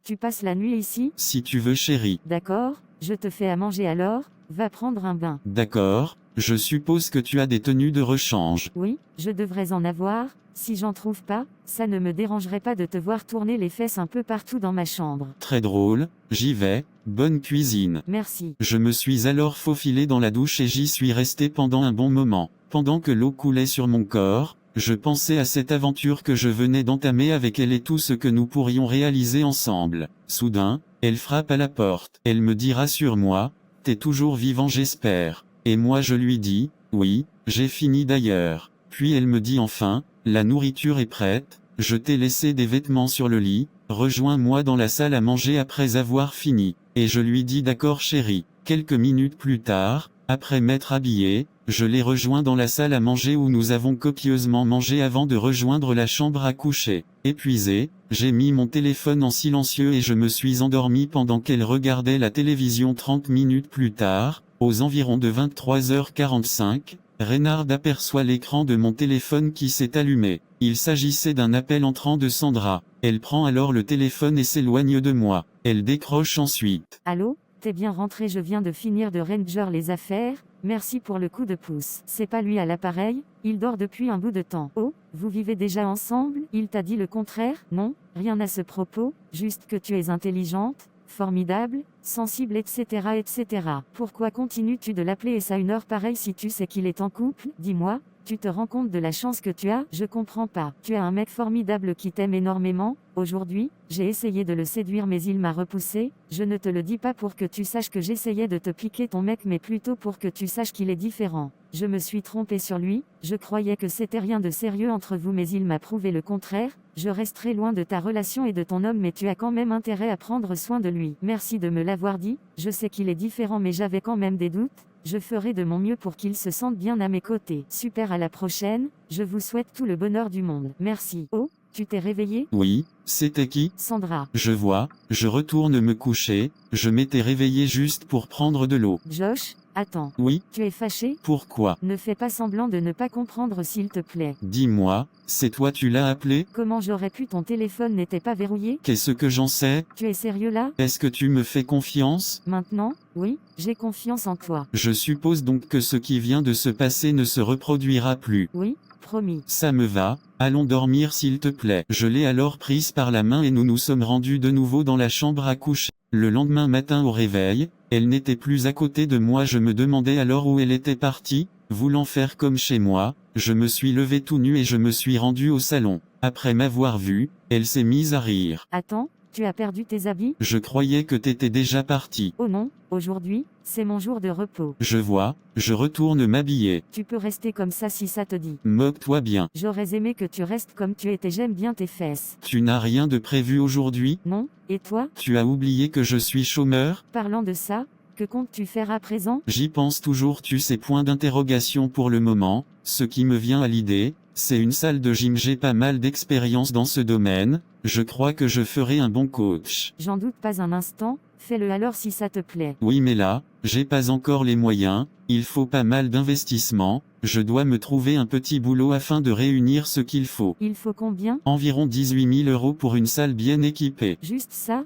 Tu passes la nuit ici? Si tu veux chérie. D'accord, je te fais à manger alors, va prendre un bain. D'accord, je suppose que tu as des tenues de rechange. Oui, je devrais en avoir, si j'en trouve pas, ça ne me dérangerait pas de te voir tourner les fesses un peu partout dans ma chambre. Très drôle, j'y vais, bonne cuisine. Merci. Je me suis alors faufilé dans la douche et j'y suis resté pendant un bon moment. Pendant que l'eau coulait sur mon corps, je pensais à cette aventure que je venais d'entamer avec elle et tout ce que nous pourrions réaliser ensemble. Soudain, elle frappe à la porte. Elle me dit rassure-moi, t'es toujours vivant j'espère. Et moi je lui dis, oui, j'ai fini d'ailleurs. Puis elle me dit enfin, la nourriture est prête, je t'ai laissé des vêtements sur le lit, rejoins-moi dans la salle à manger après avoir fini. Et je lui dis d'accord chérie. Quelques minutes plus tard, après m'être habillé, je l'ai rejoint dans la salle à manger où nous avons copieusement mangé avant de rejoindre la chambre à coucher. Épuisé, j'ai mis mon téléphone en silencieux et je me suis endormi pendant qu'elle regardait la télévision. 30 minutes plus tard, aux environs de 23h45, Reynard aperçoit l'écran de mon téléphone qui s'est allumé. Il s'agissait d'un appel entrant de Sandra. Elle prend alors le téléphone et s'éloigne de moi. Elle décroche ensuite. Allô? T'es bien rentré, je viens de finir de ranger les affaires, merci pour le coup de pouce. C'est pas lui à l'appareil, il dort depuis un bout de temps. Oh, vous vivez déjà ensemble? Il t'a dit le contraire? Non, rien à ce propos, juste que tu es intelligente, formidable, sensible etc. etc. Pourquoi continues-tu de l'appeler et ça une heure pareille si tu sais qu'il est en couple? Dis-moi, tu te rends compte de la chance que tu as? Je comprends pas. Tu as un mec formidable qui t'aime énormément. Aujourd'hui, j'ai essayé de le séduire mais il m'a repoussé. Je ne te le dis pas pour que tu saches que j'essayais de te piquer ton mec mais plutôt pour que tu saches qu'il est différent. Je me suis trompée sur lui, je croyais que c'était rien de sérieux entre vous mais il m'a prouvé le contraire. Je resterai loin de ta relation et de ton homme mais tu as quand même intérêt à prendre soin de lui. Merci de me l'avoir dit, je sais qu'il est différent mais j'avais quand même des doutes. Je ferai de mon mieux pour qu'il se sente bien à mes côtés. Super, à la prochaine, je vous souhaite tout le bonheur du monde. Merci. Oh, tu t'es réveillé? Oui, c'était qui? Sandra. Je vois, je retourne me coucher, je m'étais réveillé juste pour prendre de l'eau. Josh, attends. Oui? Tu es fâché? Pourquoi? Ne fais pas semblant de ne pas comprendre s'il te plaît. Dis-moi, c'est toi tu l'as appelé? Comment j'aurais pu? Ton téléphone n'était pas verrouillé? Qu'est-ce que j'en sais? Tu es sérieux là? Est-ce que tu me fais confiance? Maintenant? Oui, j'ai confiance en toi. Je suppose donc que ce qui vient de se passer ne se reproduira plus. Oui, promis. Ça me va, allons dormir s'il te plaît. Je l'ai alors prise par la main et nous nous sommes rendus de nouveau dans la chambre à coucher. Le lendemain matin au réveil, elle n'était plus à côté de moi. Je me demandais alors où elle était partie. Voulant faire comme chez moi, je me suis levé tout nu et je me suis rendu au salon. Après m'avoir vu, elle s'est mise à rire. Attends, tu as perdu tes habits? Je croyais que t'étais déjà parti. Oh non, aujourd'hui, c'est mon jour de repos. Je vois, je retourne m'habiller. Tu peux rester comme ça si ça te dit. Moque-toi bien. J'aurais aimé que tu restes comme tu étais, j'aime bien tes fesses. Tu n'as rien de prévu aujourd'hui? Non, et toi? Tu as oublié que je suis chômeur? Parlant de ça, que comptes-tu faire à présent? J'y pense toujours, tu sais, point d'interrogation pour le moment. Ce qui me vient à l'idée, c'est une salle de gym. J'ai pas mal d'expérience dans ce domaine. Je crois que je ferai un bon coach. J'en doute pas un instant, fais-le alors si ça te plaît. Oui mais là, j'ai pas encore les moyens, il faut pas mal d'investissement, je dois me trouver un petit boulot afin de réunir ce qu'il faut. Il faut combien? Environ 18 000 € pour une salle bien équipée. Juste ça?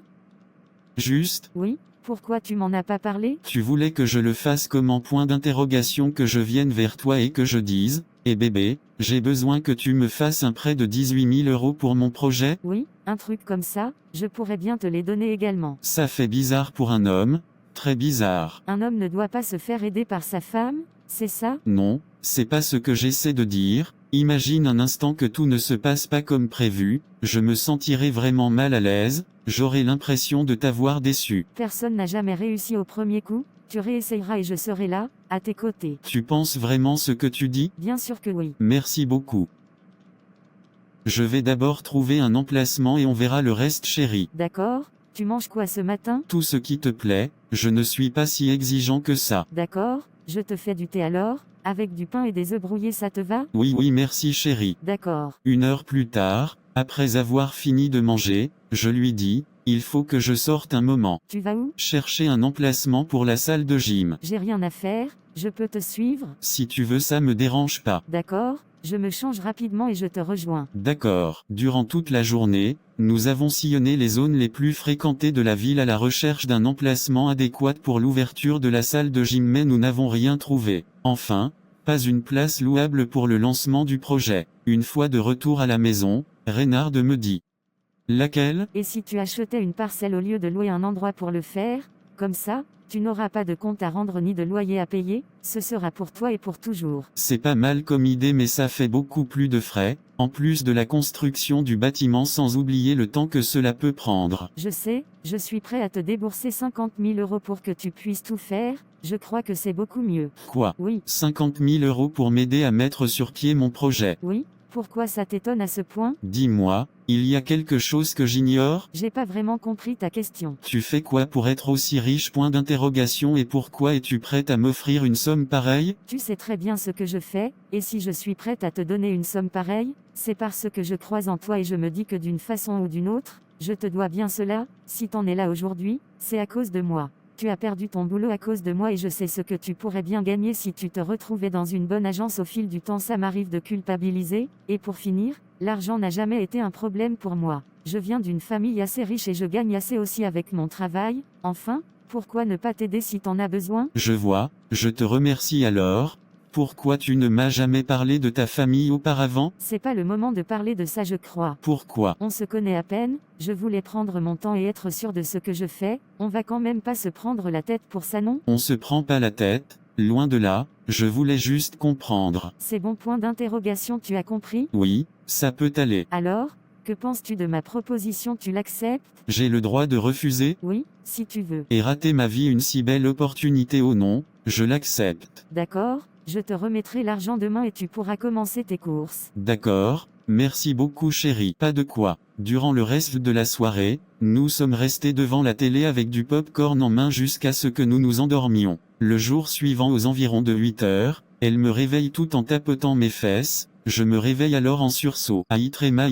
Juste? Oui, pourquoi tu m'en as pas parlé? Tu voulais que je le fasse comment? Point d'interrogation. Que je vienne vers toi et que je dise, eh bébé, j'ai besoin que tu me fasses un prêt de 18 000 € pour mon projet? Oui, un truc comme ça, je pourrais bien te les donner également. Ça fait bizarre pour un homme, très bizarre. Un homme ne doit pas se faire aider par sa femme, c'est ça? Non, c'est pas ce que j'essaie de dire. Imagine un instant que tout ne se passe pas comme prévu, je me sentirais vraiment mal à l'aise, j'aurais l'impression de t'avoir déçu. Personne n'a jamais réussi au premier coup, tu réessayeras et je serai là, à tes côtés. Tu penses vraiment ce que tu dis? Bien sûr que oui. Merci beaucoup. Je vais d'abord trouver un emplacement et on verra le reste chérie. D'accord, tu manges quoi ce matin? Tout ce qui te plaît, je ne suis pas si exigeant que ça. D'accord, je te fais du thé alors, avec du pain et des œufs brouillés, ça te va? Oui oui merci chérie. D'accord. Une heure plus tard, après avoir fini de manger, je lui dis, il faut que je sorte un moment. Tu vas où? Chercher un emplacement pour la salle de gym. J'ai rien à faire, je peux te suivre? Si tu veux, ça me dérange pas. D'accord, je me change rapidement et je te rejoins. D'accord. Durant toute la journée, nous avons sillonné les zones les plus fréquentées de la ville à la recherche d'un emplacement adéquat pour l'ouverture de la salle de gym mais nous n'avons rien trouvé. Enfin, pas une place louable pour le lancement du projet. Une fois de retour à la maison, Reynard me dit. Laquelle? Et si tu achetais une parcelle au lieu de louer un endroit pour le faire? Comme ça, tu n'auras pas de compte à rendre ni de loyer à payer, ce sera pour toi et pour toujours. C'est pas mal comme idée mais ça fait beaucoup plus de frais, en plus de la construction du bâtiment sans oublier le temps que cela peut prendre. Je sais, je suis prêt à te débourser 50 000 € pour que tu puisses tout faire, je crois que c'est beaucoup mieux. Quoi? Oui, 50 000 € pour m'aider à mettre sur pied mon projet? oui, Pourquoi ça t'étonne à ce point? Dis-moi, il y a quelque chose que j'ignore? J'ai pas vraiment compris ta question. Tu fais quoi pour être aussi riche? Point d'interrogation. Et pourquoi es-tu prête à m'offrir une somme pareille? Tu sais très bien ce que je fais, et si je suis prête à te donner une somme pareille, c'est parce que je crois en toi et je me dis que d'une façon ou d'une autre, je te dois bien cela. Si t'en es là aujourd'hui, c'est à cause de moi. Tu as perdu ton boulot à cause de moi et je sais ce que tu pourrais bien gagner si tu te retrouvais dans une bonne agence au fil du temps. Ça m'arrive de culpabiliser, et pour finir, l'argent n'a jamais été un problème pour moi. Je viens d'une famille assez riche et je gagne assez aussi avec mon travail. Enfin, pourquoi ne pas t'aider si t'en as besoin? Je vois, je te remercie alors. Pourquoi tu ne m'as jamais parlé de ta famille auparavant? C'est pas le moment de parler de ça, je crois. Pourquoi? On se connaît à peine, je voulais prendre mon temps et être sûr de ce que je fais. On va quand même pas se prendre la tête pour ça, non? On se prend pas la tête, loin de là, je voulais juste comprendre. C'est bon, point d'interrogation, tu as compris? Oui, ça peut aller. Alors, que penses-tu de ma proposition? Tu l'acceptes? J'ai le droit de refuser? Oui, si tu veux. Et rater ma vie une si belle opportunité? Oh non, je l'accepte. D'accord, je te remettrai l'argent demain et tu pourras commencer tes courses. D'accord, merci beaucoup chérie. Pas de quoi. Durant le reste de la soirée, nous sommes restés devant la télé avec du pop-corn en main jusqu'à ce que nous nous endormions. Le jour suivant aux environs de 8 heures, elle me réveille tout en tapotant mes fesses. Je me réveille alors en sursaut. Ah, Itrema,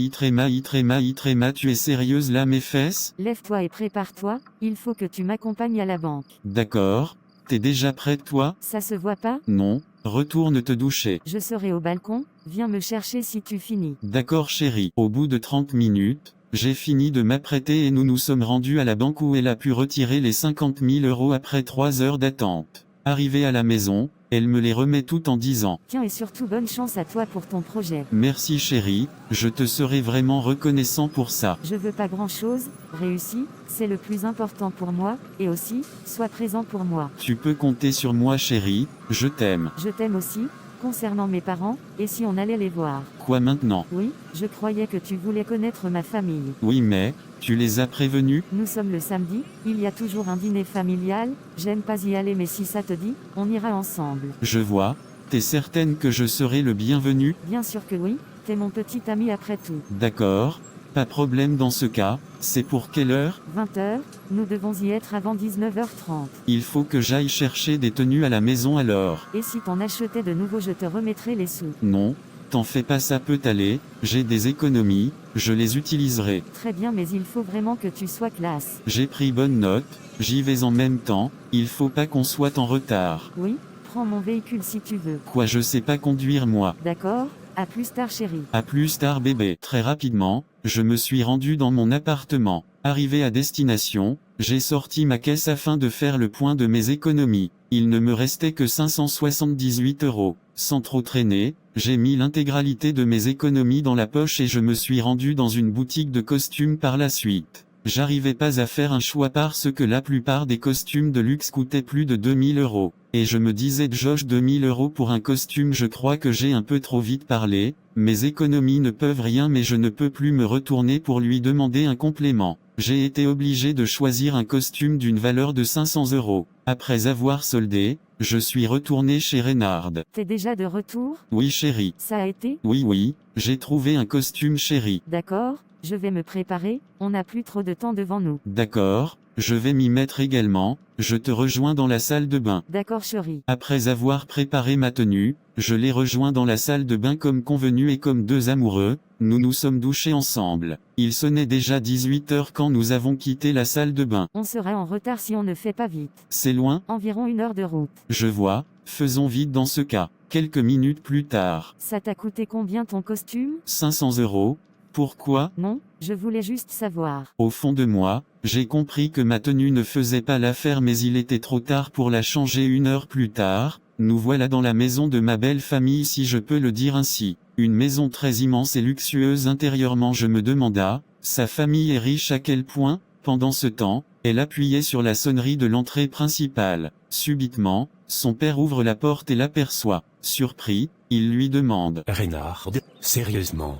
tu es sérieuse là mes fesses? Lève-toi et prépare-toi, il faut que tu m'accompagnes à la banque. D'accord. T'es déjà prête toi? Ça se voit pas? Non. Retourne te doucher. Je serai au balcon, viens me chercher si tu finis. D'accord chérie. Au bout de 30 minutes, j'ai fini de m'apprêter et nous nous sommes rendus à la banque où elle a pu retirer les 50 000 € après 3 heures d'attente. Arrivée à la maison, elle me les remet tout en disant « Tiens et surtout bonne chance à toi pour ton projet. Merci chérie, je te serai vraiment reconnaissant pour ça. Je veux pas grand-chose, réussis, c'est le plus important pour moi, et aussi, sois présent pour moi. Tu peux compter sur moi chérie, je t'aime. Je t'aime aussi, concernant mes parents, et si on allait les voir? Quoi maintenant? Oui, je croyais que tu voulais connaître ma famille. Oui mais, tu les as prévenus? Nous sommes le samedi, il y a toujours un dîner familial, j'aime pas y aller mais si ça te dit, on ira ensemble. Je vois, t'es certaine que je serai le bienvenu? Bien sûr que oui, t'es mon petit ami après tout. D'accord, pas problème dans ce cas, c'est pour quelle heure? 20h, nous devons y être avant 19h30. Il faut que j'aille chercher des tenues à la maison alors. Et si t'en achetais de nouveau je te remettrai les sous. Non, t'en fais pas, ça peut aller, j'ai des économies, je les utiliserai. Très bien mais il faut vraiment que tu sois classe. J'ai pris bonne note, j'y vais en même temps, il faut pas qu'on soit en retard. Oui, prends mon véhicule si tu veux. Quoi, je sais pas conduire moi. D'accord, à plus tard chérie. À plus tard bébé. Très rapidement, je me suis rendu dans mon appartement. Arrivé à destination, j'ai sorti ma caisse afin de faire le point de mes économies. Il ne me restait que 578 €. Sans trop traîner, j'ai mis l'intégralité de mes économies dans la poche et je me suis rendu dans une boutique de costumes par la suite. J'arrivais pas à faire un choix parce que la plupart des costumes de luxe coûtaient plus de 2000 €. Et je me disais Josh, 2000 € pour un costume, je crois que j'ai un peu trop vite parlé. Mes économies ne peuvent rien mais je ne peux plus me retourner pour lui demander un complément. J'ai été obligé de choisir un costume d'une valeur de 500 €. Après avoir soldé, je suis retourné chez Reynard. T'es déjà de retour? Oui chérie. Ça a été? Oui, j'ai trouvé un costume chérie. D'accord, je vais me préparer, on n'a plus trop de temps devant nous. D'accord, je vais m'y mettre également, je te rejoins dans la salle de bain. D'accord chérie. Après avoir préparé ma tenue, je l'ai rejoint dans la salle de bain comme convenu et comme deux amoureux, nous nous sommes douchés ensemble. Il sonnait déjà 18 h quand nous avons quitté la salle de bain. On sera en retard si on ne fait pas vite. C'est loin? Environ 1 heure de route. Je vois, faisons vite dans ce cas. Quelques minutes plus tard. Ça t'a coûté combien ton costume? 500 €. Pourquoi? Non, je voulais juste savoir. Au fond de moi, j'ai compris que ma tenue ne faisait pas l'affaire mais il était trop tard pour la changer 1 heure plus tard. Nous voilà dans la maison de ma belle famille si je peux le dire ainsi. Une maison très immense et luxueuse intérieurement. Je me demanda, sa famille est riche à quel point? Pendant ce temps, elle appuyait sur la sonnerie de l'entrée principale. Subitement, son père ouvre la porte et l'aperçoit. Surpris, il lui demande. Reynard, sérieusement?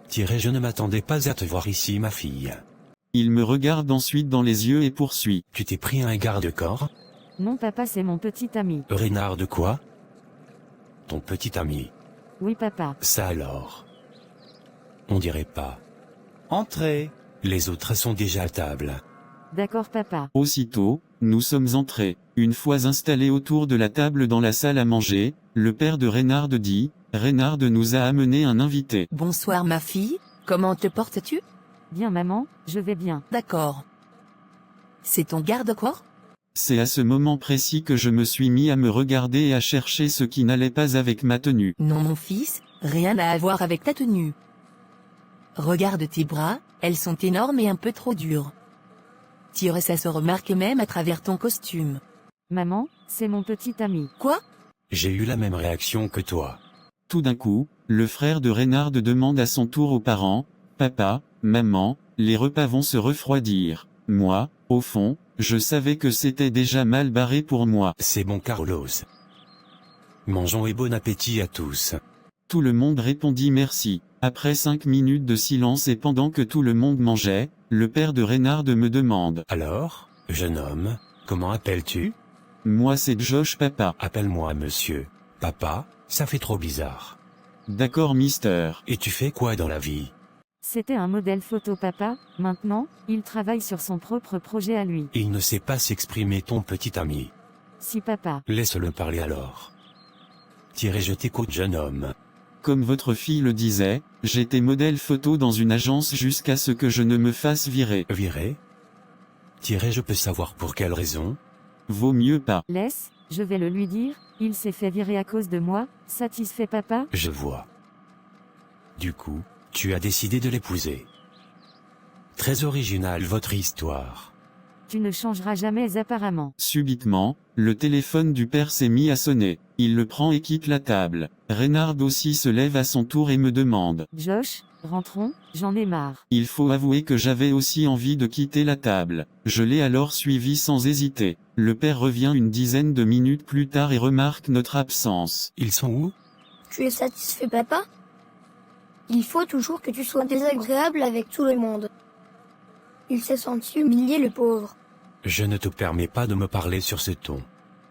Thierry, je ne m'attendais pas à te voir ici, ma fille. Il me regarde ensuite dans les yeux et poursuit. Tu t'es pris un garde-corps? Non papa, c'est mon petit ami. Reynard de quoi? Ton petit ami. Oui papa. Ça alors. On dirait pas. Entrez. Les autres sont déjà à table. D'accord papa. Aussitôt, nous sommes entrés. Une fois installés autour de la table dans la salle à manger, le père de Reynard dit, Reynard nous a amené un invité. Bonsoir ma fille, comment te portes-tu? Bien maman, je vais bien. D'accord. C'est ton garde-corps? C'est à ce moment précis que je me suis mis à me regarder et à chercher ce qui n'allait pas avec ma tenue. Non mon fils, rien à voir avec ta tenue. Regarde tes bras, elles sont énormes et un peu trop dures. Tire, ça se remarque même à travers ton costume. Maman, c'est mon petit ami. Quoi? J'ai eu la même réaction que toi. Tout d'un coup, le frère de Reynard demande à son tour aux parents, Papa, maman, les repas vont se refroidir. Moi, au fond, je savais que c'était déjà mal barré pour moi. C'est bon Carlos. Mangeons et bon appétit à tous. Tout le monde répondit merci. Après 5 minutes de silence et pendant que tout le monde mangeait, le père de Reynard me demande. Alors, jeune homme, comment appelles-tu? Moi c'est Josh papa. Appelle-moi monsieur. Papa, ça fait trop bizarre. D'accord mister. Et tu fais quoi dans la vie? C'était un modèle photo papa, maintenant, il travaille sur son propre projet à lui. Il ne sait pas s'exprimer ton petit ami. Si papa. Laisse-le parler alors. Thierry, je t'écoute jeune homme. Comme votre fille le disait, j'étais modèle photo dans une agence jusqu'à ce que je ne me fasse virer. Viré? Thierry, je peux savoir pour quelle raison? Vaut mieux pas. Laisse, je vais le lui dire, il s'est fait virer à cause de moi, satisfait papa? Je vois. Du coup, tu as décidé de l'épouser. Très originale votre histoire. Tu ne changeras jamais apparemment. Subitement, le téléphone du père s'est mis à sonner. Il le prend et quitte la table. Reynard aussi se lève à son tour et me demande. Josh, rentrons, j'en ai marre. Il faut avouer que j'avais aussi envie de quitter la table. Je l'ai alors suivi sans hésiter. Le père revient une dizaine de minutes plus tard et remarque notre absence. Ils sont où? Tu es satisfait, papa? Il faut toujours que tu sois désagréable avec tout le monde. Il s'est senti humilié, le pauvre. Je ne te permets pas de me parler sur ce ton.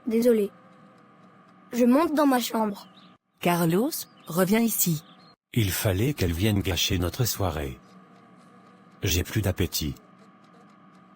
Désolé. Je monte dans ma chambre. Carlos, reviens ici. Il fallait qu'elle vienne gâcher notre soirée. J'ai plus d'appétit.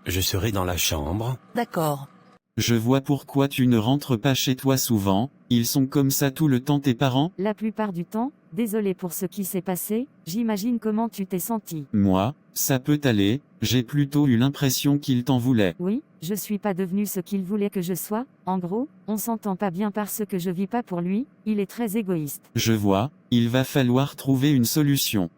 Je serai dans la chambre. D'accord. Je vois pourquoi tu ne rentres pas chez toi souvent. Ils sont comme ça tout le temps tes parents? La plupart du temps, désolé pour ce qui s'est passé, j'imagine comment tu t'es senti. Moi, ça peut aller, j'ai plutôt eu l'impression qu'il t'en voulait. Oui, je suis pas devenu ce qu'il voulait que je sois, en gros, on s'entend pas bien parce que je vis pas pour lui, il est très égoïste. Je vois, il va falloir trouver une solution.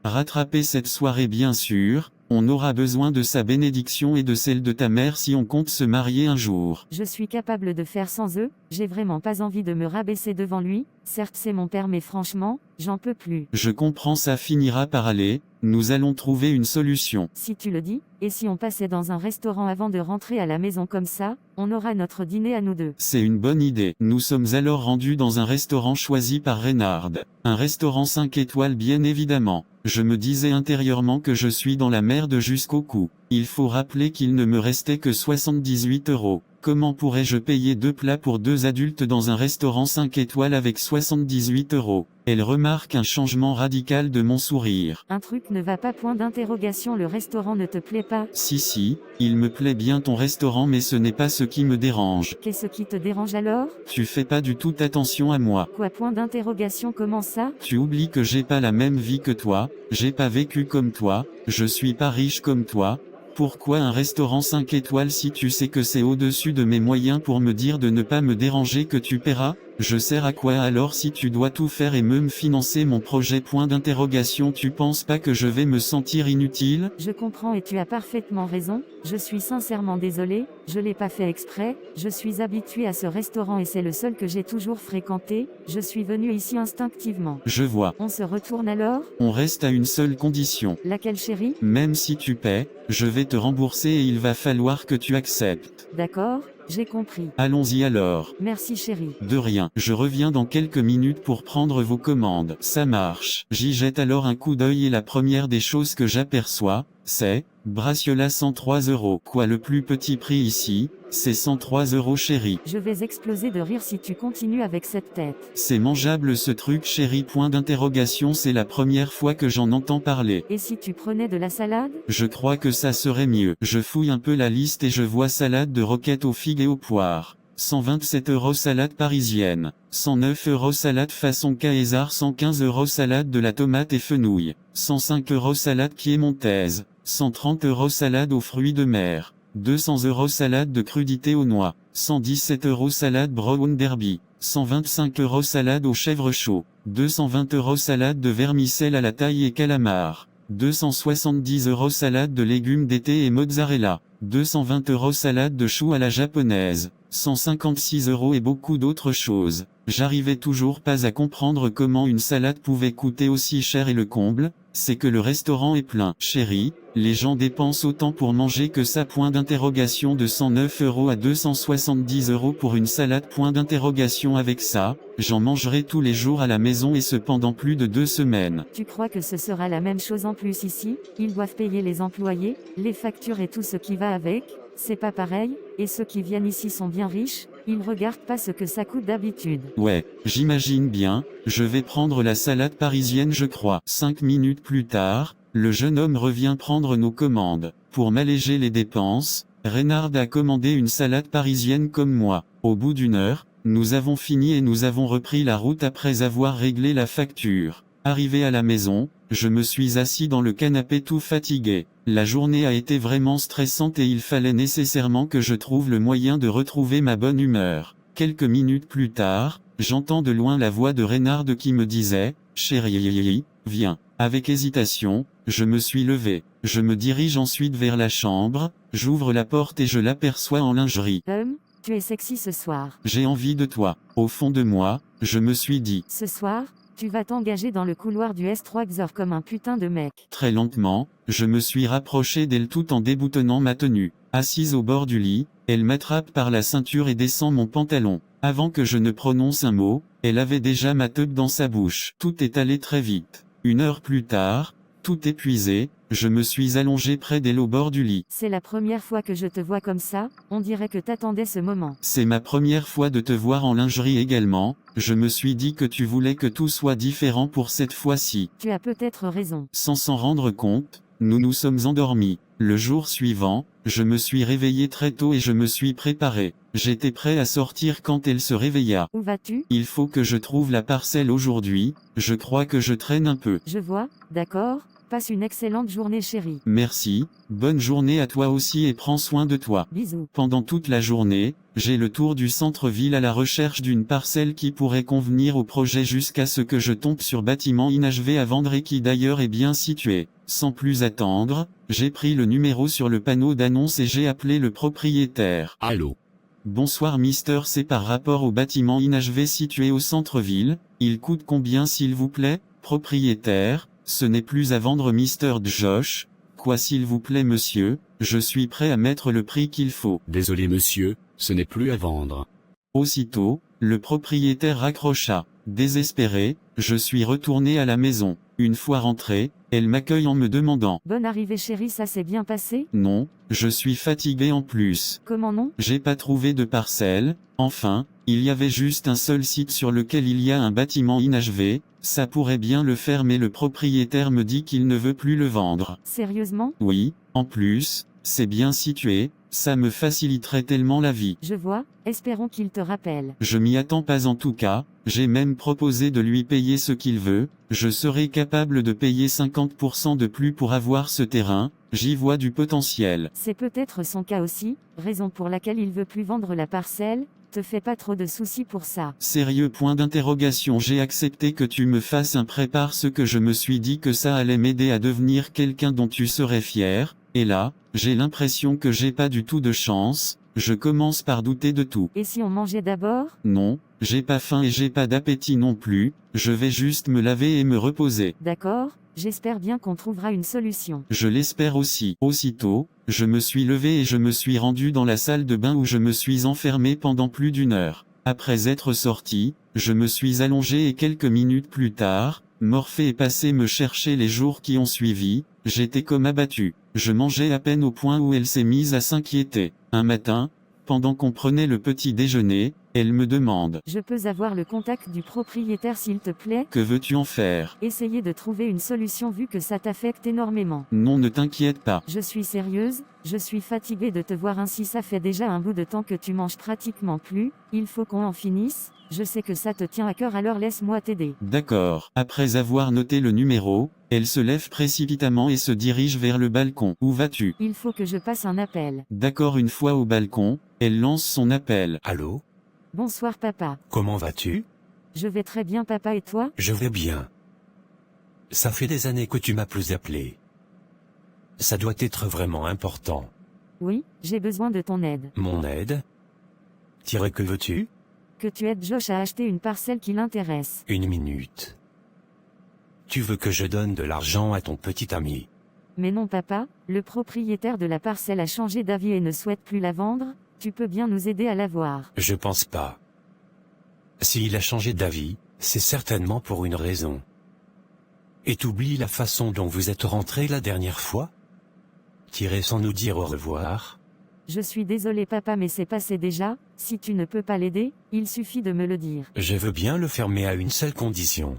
Rattraper cette soirée bien sûr, on aura besoin de sa bénédiction et de celle de ta mère si on compte se marier un jour. Je suis capable de faire sans eux, j'ai vraiment pas envie de me rabaisser devant lui, certes c'est mon père mais franchement, j'en peux plus. Je comprends, ça finira par aller, nous allons trouver une solution. Si tu le dis, et si on passait dans un restaurant avant de rentrer à la maison comme ça, on aura notre dîner à nous deux. C'est une bonne idée. Nous sommes alors rendus dans un restaurant choisi par Reynard. Un restaurant 5 étoiles bien évidemment. Je me disais intérieurement que je suis dans la merde jusqu'au cou. Il faut rappeler qu'il ne me restait que 78 €. Comment pourrais-je payer 2 plats pour 2 adultes dans un restaurant 5 étoiles avec 78 €? Elle remarque un changement radical de mon sourire. Un truc ne va pas, point d'interrogation, le restaurant ne te plaît pas? Si, il me plaît bien ton restaurant mais ce n'est pas ce qui me dérange. Qu'est-ce qui te dérange alors? Tu fais pas du tout attention à moi. Quoi, point d'interrogation, comment ça? Tu oublies que j'ai pas la même vie que toi, j'ai pas vécu comme toi, je suis pas riche comme toi. Pourquoi un restaurant 5 étoiles si tu sais que c'est au-dessus de mes moyens pour me dire de ne pas me déranger que tu paieras? Je sers à quoi alors si tu dois tout faire et me financer mon projet? Point d'interrogation. Tu penses pas que je vais me sentir inutile? Je comprends et tu as parfaitement raison, je suis sincèrement désolé, je l'ai pas fait exprès, je suis habitué à ce restaurant et c'est le seul que j'ai toujours fréquenté, je suis venu ici instinctivement. Je vois. On se retourne alors? On reste à une seule condition. Laquelle chérie? Même si tu paies, je vais te rembourser et il va falloir que tu acceptes. D'accord, j'ai compris. Allons-y alors. Merci chérie. De rien, je reviens dans quelques minutes pour prendre vos commandes. Ça marche. J'y jette alors un coup d'œil et la première des choses que j'aperçois, C'est, Braciola 103 €. Quoi, le plus petit prix ici, c'est 103 € chérie. Je vais exploser de rire si tu continues avec cette tête. C'est mangeable ce truc chérie, point d'interrogation, c'est la première fois que j'en entends parler. Et si tu prenais de la salade? Je crois que ça serait mieux. Je fouille un peu la liste et je vois salade de roquettes aux figues et aux poires. 127 € salade parisienne. 109 € salade façon Caesar. 115 € salade de la tomate et fenouil. 105 € salade piémontaise. 130 € salade aux fruits de mer. 200 € salade de crudité aux noix. 117 € salade brown derby. 125 € salade aux chèvres chauds. 220 € salade de vermicelle à la taille et calamar. 270 € salade de légumes d'été et mozzarella. 220 € salade de choux à la japonaise. 156 € et beaucoup d'autres choses. J'arrivais toujours pas à comprendre comment une salade pouvait coûter aussi cher et le comble, c'est que le restaurant est plein. Chérie, les gens dépensent autant pour manger que ça, point d'interrogation, de 109 € à 270 € pour une salade, point d'interrogation. Avec ça, j'en mangerai tous les jours à la maison et ce pendant plus de 2 semaines. Tu crois que ce sera la même chose en plus ici? Ils doivent payer les employés, les factures et tout ce qui va avec? C'est pas pareil, et ceux qui viennent ici sont bien riches, ils regardent pas ce que ça coûte d'habitude. Ouais, j'imagine bien, je vais prendre la salade parisienne je crois. 5 minutes plus tard, le jeune homme revient prendre nos commandes. Pour m'alléger les dépenses, Reynard a commandé une salade parisienne comme moi. Au bout d'une heure, nous avons fini et nous avons repris la route après avoir réglé la facture. Arrivé à la maison, je me suis assis dans le canapé tout fatigué. La journée a été vraiment stressante et il fallait nécessairement que je trouve le moyen de retrouver ma bonne humeur. Quelques minutes plus tard, j'entends de loin la voix de Reynard qui me disait « Chérie, viens ». Avec hésitation, je me suis levé. Je me dirige ensuite vers la chambre, j'ouvre la porte et je l'aperçois en lingerie. Tu es sexy ce soir. J'ai envie de toi. Au fond de moi, je me suis dit. Ce soir, tu vas t'engager dans le couloir du S3 XOR comme un putain de mec. Très lentement, je me suis rapproché d'elle tout en déboutonnant ma tenue. Assise au bord du lit, elle m'attrape par la ceinture et descend mon pantalon. Avant que je ne prononce un mot, elle avait déjà ma teub dans sa bouche. Tout est allé très vite. 1 heure plus tard, tout épuisé, je me suis allongé près d'elle au bord du lit. C'est la première fois que je te vois comme ça, on dirait que t'attendais ce moment. C'est ma première fois de te voir en lingerie également, je me suis dit que tu voulais que tout soit différent pour cette fois-ci. Tu as peut-être raison. Sans s'en rendre compte, nous nous sommes endormis. Le jour suivant, je me suis réveillé très tôt et je me suis préparé. J'étais prêt à sortir quand elle se réveilla. Où vas-tu? Il faut que je trouve la parcelle aujourd'hui, je crois que je traîne un peu. Je vois, d'accord. Passe une excellente journée chérie. Merci, bonne journée à toi aussi et prends soin de toi. Bisous. Pendant toute la journée, j'ai le tour du centre-ville à la recherche d'une parcelle qui pourrait convenir au projet jusqu'à ce que je tombe sur bâtiment inachevé à vendre et qui d'ailleurs est bien situé. Sans plus attendre, j'ai pris le numéro sur le panneau d'annonce et j'ai appelé le propriétaire. Allô? Bonsoir Mister, c'est par rapport au bâtiment inachevé situé au centre-ville. Il coûte combien s'il vous plaît? Propriétaire. Ce n'est plus à vendre Mr. Josh. Quoi s'il vous plaît monsieur, je suis prêt à mettre le prix qu'il faut. Désolé monsieur, ce n'est plus à vendre. Aussitôt, le propriétaire raccrocha. Désespéré, je suis retourné à la maison. Une fois rentré, elle m'accueille en me demandant. Bonne arrivée chérie, ça s'est bien passé? Non, je suis fatigué en plus. Comment non? J'ai pas trouvé de parcelle. Enfin, il y avait juste un seul site sur lequel il y a un bâtiment inachevé. Ça pourrait bien le faire mais le propriétaire me dit qu'il ne veut plus le vendre. Sérieusement? Oui, en plus, c'est bien situé, ça me faciliterait tellement la vie. Je vois, espérons qu'il te rappelle. Je m'y attends pas en tout cas, j'ai même proposé de lui payer ce qu'il veut, je serai capable de payer 50% de plus pour avoir ce terrain, j'y vois du potentiel. C'est peut-être son cas aussi, raison pour laquelle il veut plus vendre la parcelle. Te fais pas trop de soucis pour ça. Sérieux, point d'interrogation, j'ai accepté que tu me fasses un prêt parce que je me suis dit que ça allait m'aider à devenir quelqu'un dont tu serais fier, et là, j'ai l'impression que j'ai pas du tout de chance, je commence par douter de tout. Et si on mangeait d'abord? Non, j'ai pas faim et j'ai pas d'appétit non plus, je vais juste me laver et me reposer. D'accord, j'espère bien qu'on trouvera une solution. Je l'espère aussi. Aussitôt, je me suis levé et je me suis rendu dans la salle de bain où je me suis enfermé pendant plus d'1 heure. Après être sorti, je me suis allongé et quelques minutes plus tard, Morphée est passé me chercher les jours qui ont suivi, j'étais comme abattu. Je mangeais à peine au point où elle s'est mise à s'inquiéter. Un matin, pendant qu'on prenait le petit déjeuner, elle me demande Je peux avoir le contact du propriétaire s'il te plaît? « Que veux-tu en faire ?» Essayez de trouver une solution vu que ça t'affecte énormément. Non, ne t'inquiète pas. Je suis sérieuse, je suis fatiguée de te voir ainsi, ça fait déjà un bout de temps que tu manges pratiquement plus, il faut qu'on en finisse, je sais que ça te tient à cœur alors laisse-moi t'aider. D'accord. Après avoir noté le numéro, elle se lève précipitamment et se dirige vers le balcon. Où vas-tu? Il faut que je passe un appel. D'accord, une fois au balcon, elle lance son appel. Allô? Bonsoir papa. Comment vas-tu? Je vais très bien papa et toi? Je vais bien. Ça fait des années que tu m'as plus appelé. Ça doit être vraiment important. Oui, j'ai besoin de ton aide. Mon aide? Que veux-tu? Que tu aides Josh à acheter une parcelle qui l'intéresse. Une minute. Tu veux que je donne de l'argent à ton petit ami? Mais non papa, le propriétaire de la parcelle a changé d'avis et ne souhaite plus la vendre, tu peux bien nous aider à la voir. Je pense pas. S'il a changé d'avis, c'est certainement pour une raison. Et t'oublies la façon dont vous êtes rentrés la dernière fois? Tirer sans nous dire au revoir? Je suis désolé papa mais c'est passé déjà, si tu ne peux pas l'aider, il suffit de me le dire. Je veux bien le faire mais à une seule condition.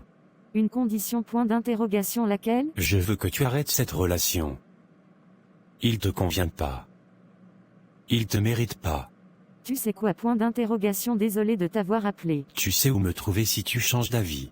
Une condition point d'interrogation laquelle? Je veux que tu arrêtes cette relation. Il te convient pas. Il te mérite pas. Tu sais quoi point d'interrogation désolé de t'avoir appelé. Tu sais où me trouver si tu changes d'avis.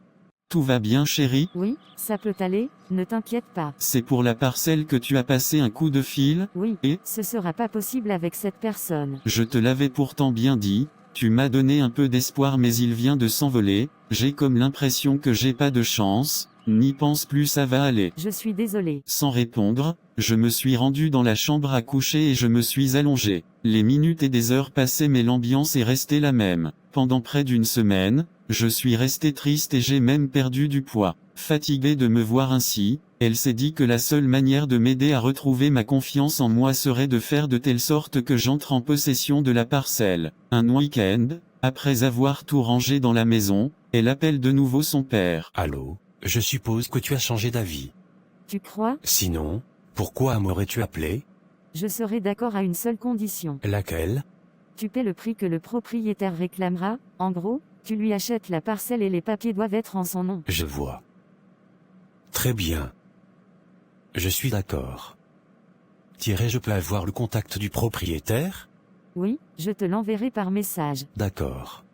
Tout va bien chérie? Oui, ça peut aller, ne t'inquiète pas. C'est pour la parcelle que tu as passé un coup de fil? Oui, Et ce sera pas possible avec cette personne. Je te l'avais pourtant bien dit, tu m'as donné un peu d'espoir mais il vient de s'envoler, j'ai comme l'impression que j'ai pas de chance, n'y pense plus ça va aller. Je suis désolé. Sans répondre, je me suis rendu dans la chambre à coucher et je me suis allongé. Les minutes et des heures passaient mais l'ambiance est restée la même. Pendant près d'une semaine, je suis resté triste et j'ai même perdu du poids. Fatiguée de me voir ainsi, elle s'est dit que la seule manière de m'aider à retrouver ma confiance en moi serait de faire de telle sorte que j'entre en possession de la parcelle. Un week-end, après avoir tout rangé dans la maison, elle appelle de nouveau son père. Allô? Je suppose que tu as changé d'avis. Tu crois? Sinon, pourquoi m'aurais-tu appelé? Je serai d'accord à une seule condition. Laquelle? Tu paies le prix que le propriétaire réclamera, en gros, tu lui achètes la parcelle et les papiers doivent être en son nom. Je vois. Très bien. Je suis d'accord. Je peux avoir le contact du propriétaire? Oui, je te l'enverrai par message. D'accord.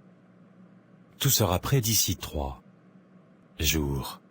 Tout sera prêt d'ici 3 jours.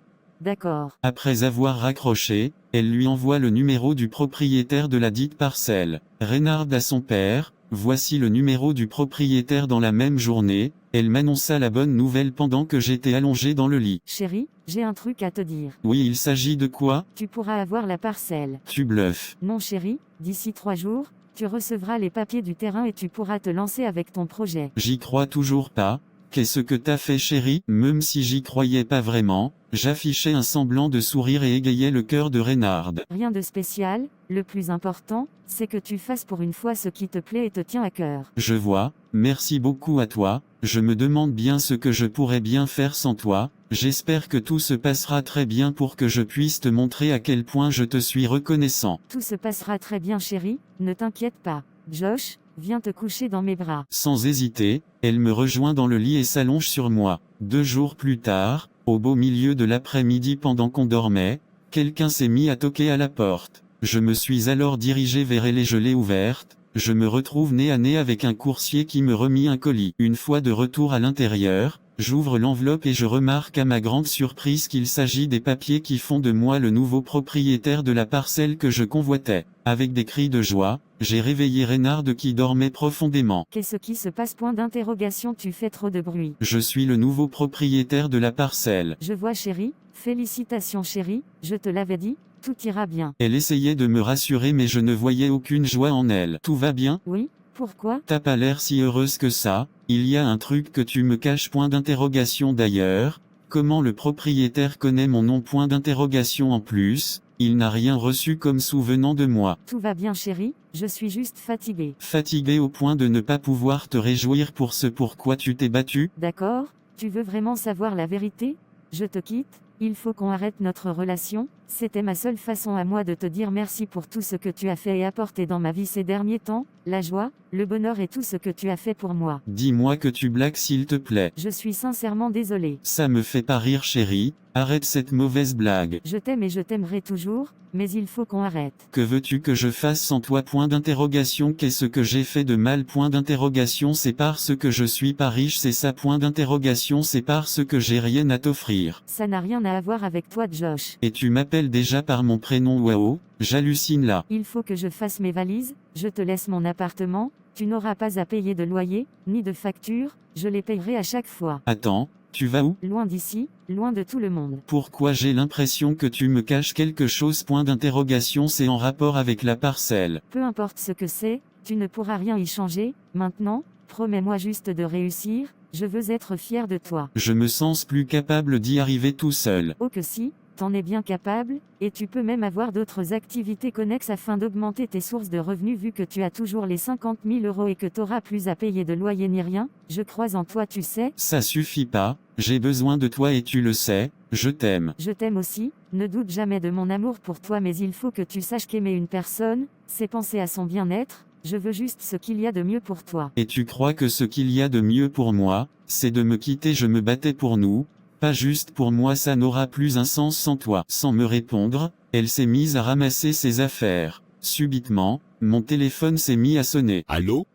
D'accord. Après avoir raccroché, elle lui envoie le numéro du propriétaire de la dite parcelle. Reynard à son père, voici le numéro du propriétaire dans la même journée, elle m'annonça la bonne nouvelle pendant que j'étais allongé dans le lit. Chérie, j'ai un truc à te dire. Oui, il s'agit de quoi? Tu pourras avoir la parcelle. Tu bluffes. Non chérie, d'ici 3 jours, tu recevras les papiers du terrain et tu pourras te lancer avec ton projet. J'y crois toujours pas. Qu'est-ce que t'as fait chérie? Même si j'y croyais pas vraiment, j'affichais un semblant de sourire et égayais le cœur de Reynard. Rien de spécial, le plus important, c'est que tu fasses pour une fois ce qui te plaît et te tient à cœur. Je vois, merci beaucoup à toi, je me demande bien ce que je pourrais bien faire sans toi, j'espère que tout se passera très bien pour que je puisse te montrer à quel point je te suis reconnaissant. Tout se passera très bien chérie, ne t'inquiète pas. Josh, viens te coucher dans mes bras. Sans hésiter, elle me rejoint dans le lit et s'allonge sur moi. 2 jours plus tard, au beau milieu de l'après-midi pendant qu'on dormait, quelqu'un s'est mis à toquer à la porte. Je me suis alors dirigé vers elle et je l'ai ouverte. Je me retrouve nez à nez avec un coursier qui me remit un colis. Une fois de retour à l'intérieur, j'ouvre l'enveloppe et je remarque à ma grande surprise qu'il s'agit des papiers qui font de moi le nouveau propriétaire de la parcelle que je convoitais. Avec des cris de joie, j'ai réveillé Reynard qui dormait profondément. Qu'est-ce qui se passe point d'interrogation, tu fais trop de bruit. Je suis le nouveau propriétaire de la parcelle. Je vois chérie, félicitations chérie, je te l'avais dit, tout ira bien. Elle essayait de me rassurer mais je ne voyais aucune joie en elle. Tout va bien? Oui, pourquoi? T'as pas l'air si heureuse que ça, il y a un truc que tu me caches point d'interrogation d'ailleurs. Comment le propriétaire connaît mon nom point d'interrogation en plus? Il n'a rien reçu comme souvenant de moi. Tout va bien chérie, je suis juste fatiguée. Fatigué au point de ne pas pouvoir te réjouir pour ce pourquoi tu t'es battu? D'accord, tu veux vraiment savoir la vérité? Je te quitte, il faut qu'on arrête notre relation, C'était ma seule façon à moi de te dire merci pour tout ce que tu as fait et apporté dans ma vie ces derniers temps, la joie, le bonheur et tout ce que tu as fait pour moi. Dis-moi que tu blagues s'il te plaît. Je suis sincèrement désolée. Ça me fait pas rire chérie, arrête cette mauvaise blague. Je t'aime et je t'aimerai toujours, mais il faut qu'on arrête. Que veux-tu que je fasse sans toi? Point d'interrogation. Qu'est-ce que j'ai fait de mal? Point d'interrogation. C'est parce que je suis pas riche, c'est ça. Point d'interrogation. C'est parce que j'ai rien à t'offrir. Ça n'a rien à voir avec toi, Josh. Et tu m'appelles déjà par mon prénom? Waouh, j'hallucine là. Il faut que je fasse mes valises, je te laisse mon appartement, tu n'auras pas à payer de loyer, ni de facture, je les payerai à chaque fois. Attends, tu vas où? Loin d'ici, loin de tout le monde. Pourquoi j'ai l'impression que tu me caches quelque chose? Point d'interrogation. C'est en rapport avec la parcelle. Peu importe ce que c'est, tu ne pourras rien y changer, maintenant, promets-moi juste de réussir, je veux être fier de toi. Je me sens plus capable d'y arriver tout seul. Oh que si, t'en es bien capable, et tu peux même avoir d'autres activités connexes afin d'augmenter tes sources de revenus vu que tu as toujours les 50 000 € et que t'auras plus à payer de loyer ni rien, je crois en toi tu sais. Ça suffit pas, j'ai besoin de toi et tu le sais, je t'aime. Je t'aime aussi, ne doute jamais de mon amour pour toi mais il faut que tu saches qu'aimer une personne, c'est penser à son bien-être, je veux juste ce qu'il y a de mieux pour toi. Et tu crois que ce qu'il y a de mieux pour moi, c'est de me quitter? Je me battais pour nous. Pas juste pour moi, ça n'aura plus un sens sans toi. Sans me répondre, elle s'est mise à ramasser ses affaires. Subitement, mon téléphone s'est mis à sonner. Allô?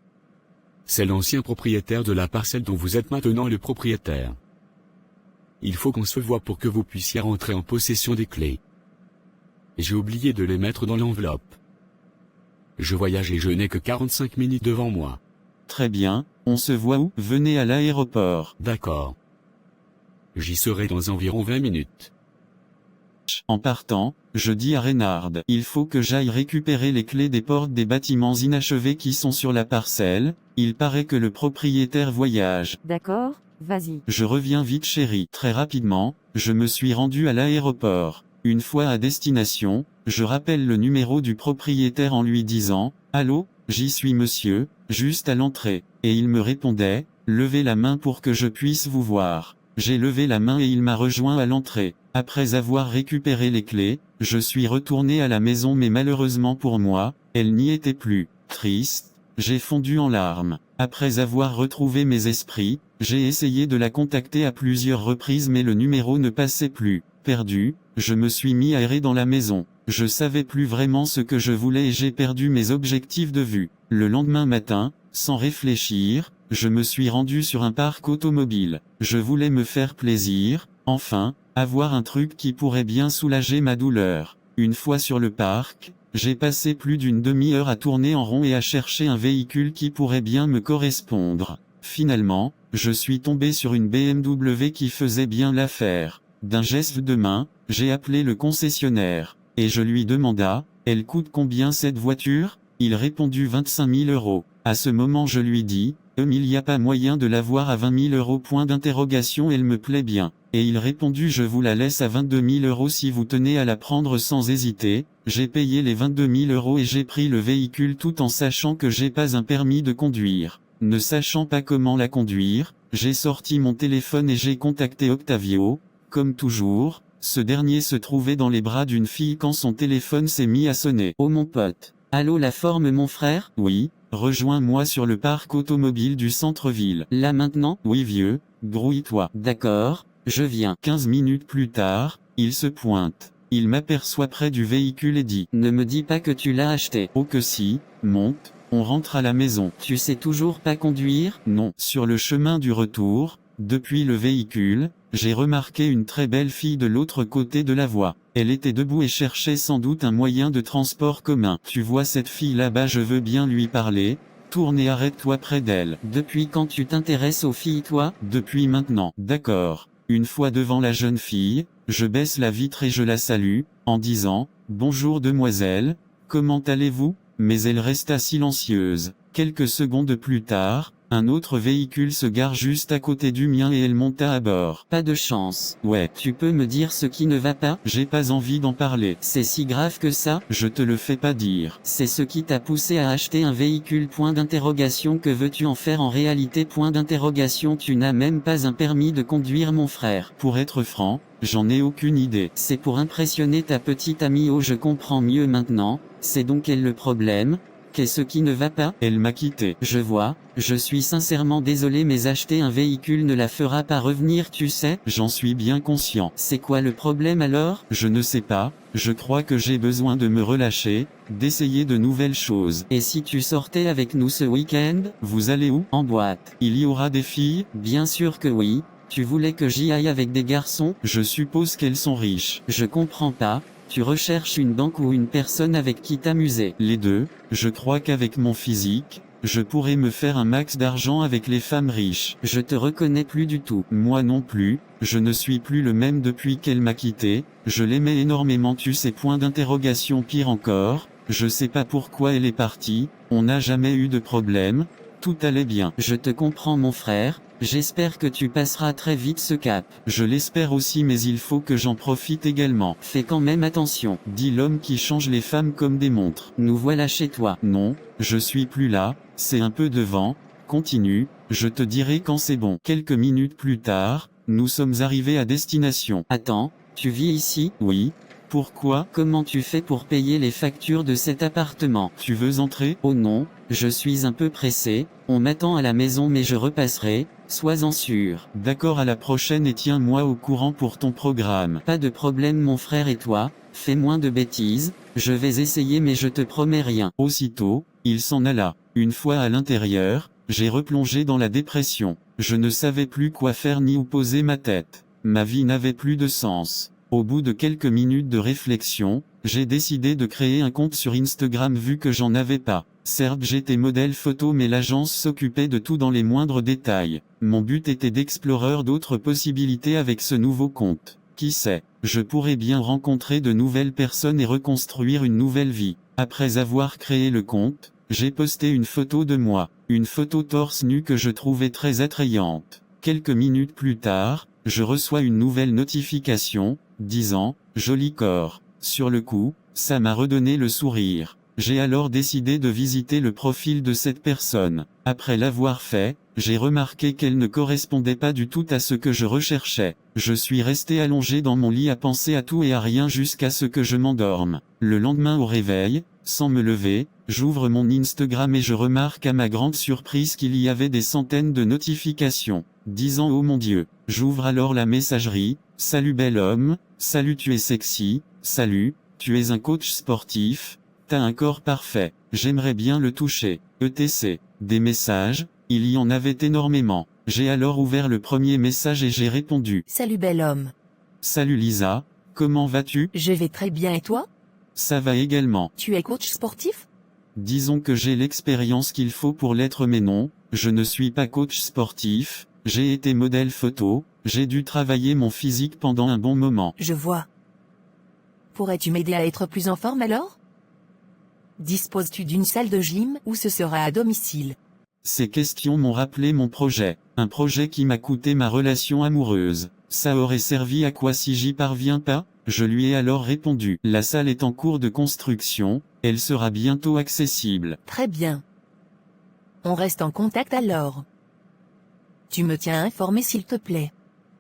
C'est l'ancien propriétaire de la parcelle dont vous êtes maintenant le propriétaire. Il faut qu'on se voie pour que vous puissiez rentrer en possession des clés. J'ai oublié de les mettre dans l'enveloppe. Je voyage et je n'ai que 45 minutes devant moi. Très bien, on se voit où? Venez à l'aéroport. D'accord. J'y serai dans environ 20 minutes. En partant, je dis à Reynard, il faut que j'aille récupérer les clés des portes des bâtiments inachevés qui sont sur la parcelle, il paraît que le propriétaire voyage. D'accord, vas-y. Je reviens vite chérie. Très rapidement, je me suis rendu à l'aéroport. Une fois à destination, je rappelle le numéro du propriétaire en lui disant, allô, j'y suis monsieur, juste à l'entrée. Et il me répondait, levez la main pour que je puisse vous voir. J'ai levé la main et il m'a rejoint à l'entrée. Après avoir récupéré les clés, je suis retourné à la maison mais malheureusement pour moi, elle n'y était plus. Triste, j'ai fondu en larmes. Après avoir retrouvé mes esprits, j'ai essayé de la contacter à plusieurs reprises mais le numéro ne passait plus. Perdu, je me suis mis à errer dans la maison. Je savais plus vraiment ce que je voulais et j'ai perdu mes objectifs de vue. Le lendemain matin, sans réfléchir, je me suis rendu sur un parc automobile. Je voulais me faire plaisir, enfin, avoir un truc qui pourrait bien soulager ma douleur. Une fois sur le parc, j'ai passé plus d'une demi-heure à tourner en rond et à chercher un véhicule qui pourrait bien me correspondre. Finalement, je suis tombé sur une BMW qui faisait bien l'affaire. D'un geste de main, j'ai appelé le concessionnaire, et je lui demanda, elle coûte combien cette voiture? Il répondit 25 000 €. À ce moment je lui dis, il n'y a pas moyen de l'avoir à 20 000 €? Point d'interrogation. Elle me plaît bien. Et il répondit, je vous la laisse à 22 000 € si vous tenez à la prendre sans hésiter. J'ai payé les 22 000 € et j'ai pris le véhicule tout en sachant que j'ai pas un permis de conduire. Ne sachant pas comment la conduire, j'ai sorti mon téléphone et j'ai contacté Octavio. Comme toujours, ce dernier se trouvait dans les bras d'une fille quand son téléphone s'est mis à sonner. Oh mon pote. Allô, la forme mon frère? Oui, rejoins-moi sur le parc automobile du centre-ville. Là maintenant? Oui vieux, grouille-toi. D'accord, je viens. 15 minutes plus tard, il se pointe. Il m'aperçoit près du véhicule et dit, Ne me dis pas que tu l'as acheté. oh que si, monte, on rentre à la maison. Tu sais toujours pas conduire? Non. Sur le chemin du retour, depuis le véhicule, j'ai remarqué une très belle fille de l'autre côté de la voie. Elle était debout et cherchait sans doute un moyen de transport commun. Tu vois cette fille là-bas, je veux bien lui parler. Tourne et arrête-toi près d'elle. Depuis quand tu t'intéresses aux filles toi? Depuis maintenant. D'accord. Une fois devant la jeune fille, je baisse la vitre et je la salue, en disant, bonjour demoiselle, comment allez-vous? Mais elle resta silencieuse. Quelques secondes plus tard, Un autre véhicule se gare juste à côté du mien et elle monta à bord. Pas de chance. Ouais, Tu peux me dire ce qui ne va pas? j'ai pas envie d'en parler. C'est si grave que ça? Je te le fais pas dire. C'est ce qui t'a poussé à acheter un véhicule? Point d'interrogation. Que veux-tu en faire en réalité? Point d'interrogation. Tu n'as même pas un permis de conduire, mon frère. Pour être franc, j'en ai aucune idée. C'est pour impressionner ta petite amie. Oh, je comprends mieux maintenant. C'est donc elle le problème? Qu'est-ce qui ne va pas? Elle m'a quitté. Je vois, je suis sincèrement désolé mais acheter un véhicule ne la fera pas revenir, tu sais? J'en suis bien conscient. C'est quoi le problème alors? Je ne sais pas, je crois que j'ai besoin de me relâcher, d'essayer de nouvelles choses. Et si tu sortais avec nous ce week-end? Vous allez où? En boîte. Il y aura des filles? Bien sûr que oui. Tu voulais que j'y aille avec des garçons? Je suppose qu'elles sont riches. Je comprends pas. Tu recherches une banque ou une personne avec qui t'amuser? Les deux, je crois qu'avec mon physique, je pourrais me faire un max d'argent avec les femmes riches. Je te reconnais plus du tout. Moi non plus, je ne suis plus le même depuis qu'elle m'a quitté, je l'aimais énormément, tu sais, point d'interrogation. Pire encore, je sais pas pourquoi elle est partie, on n'a jamais eu de problème, tout allait bien. Je te comprends mon frère, j'espère que tu passeras très vite ce cap. Je l'espère aussi, mais il faut que j'en profite également. Fais quand même attention. Dit l'homme qui change les femmes comme des montres. Nous voilà chez toi. Non, je suis plus là, c'est un peu devant, continue, je te dirai quand c'est bon. Quelques minutes plus tard, nous sommes arrivés à destination. Attends, tu vis ici? Oui. Pourquoi? Comment tu fais pour payer les factures de cet appartement? Tu veux entrer? Oh non, je suis un peu pressé, on m'attend à la maison mais je repasserai, sois-en sûr. D'accord, à la prochaine et tiens-moi au courant pour ton programme. Pas de problème mon frère, et toi, fais moins de bêtises, je vais essayer mais je te promets rien. Aussitôt, il s'en alla. Une fois à l'intérieur, j'ai replongé dans la dépression. Je ne savais plus quoi faire ni où poser ma tête. Ma vie n'avait plus de sens. Au bout de quelques minutes de réflexion, j'ai décidé de créer un compte sur Instagram vu que j'en avais pas. Certes, j'étais modèle photo mais l'agence s'occupait de tout dans les moindres détails. Mon but était d'explorer d'autres possibilités avec ce nouveau compte. Qui sait, je pourrais bien rencontrer de nouvelles personnes et reconstruire une nouvelle vie. Après avoir créé le compte, j'ai posté une photo de moi, une photo torse nu que je trouvais très attrayante. Quelques minutes plus tard, je reçois une nouvelle notification, disant « Joli corps ». Sur le coup, ça m'a redonné le sourire. J'ai alors décidé de visiter le profil de cette personne. Après l'avoir fait, j'ai remarqué qu'elle ne correspondait pas du tout à ce que je recherchais. Je suis resté allongé dans mon lit à penser à tout et à rien jusqu'à ce que je m'endorme. Le lendemain au réveil, sans me lever, j'ouvre mon Instagram et je remarque à ma grande surprise qu'il y avait des centaines de notifications, disant « Oh mon Dieu ». J'ouvre alors la messagerie, « Salut bel homme, salut tu es sexy, salut, tu es un coach sportif, t'as un corps parfait, j'aimerais bien le toucher, etc. » Des messages, il y en avait énormément. J'ai alors ouvert le premier message et j'ai répondu « Salut bel homme. Salut Lisa, comment vas-tu? Je vais très bien et toi? Ça va également. Tu es coach sportif? Disons que j'ai l'expérience qu'il faut pour l'être mais non, je ne suis pas coach sportif, j'ai été modèle photo, j'ai dû travailler mon physique pendant un bon moment. Je vois. Pourrais-tu m'aider à être plus en forme alors? Disposes-tu d'une salle de gym ou ce sera à domicile? Ces questions m'ont rappelé mon projet, un projet qui m'a coûté ma relation amoureuse. Ça aurait servi à quoi si j'y parviens pas? Je lui ai alors répondu, la salle est en cours de construction, elle sera bientôt accessible. Très bien. On reste en contact alors. Tu me tiens informé s'il te plaît.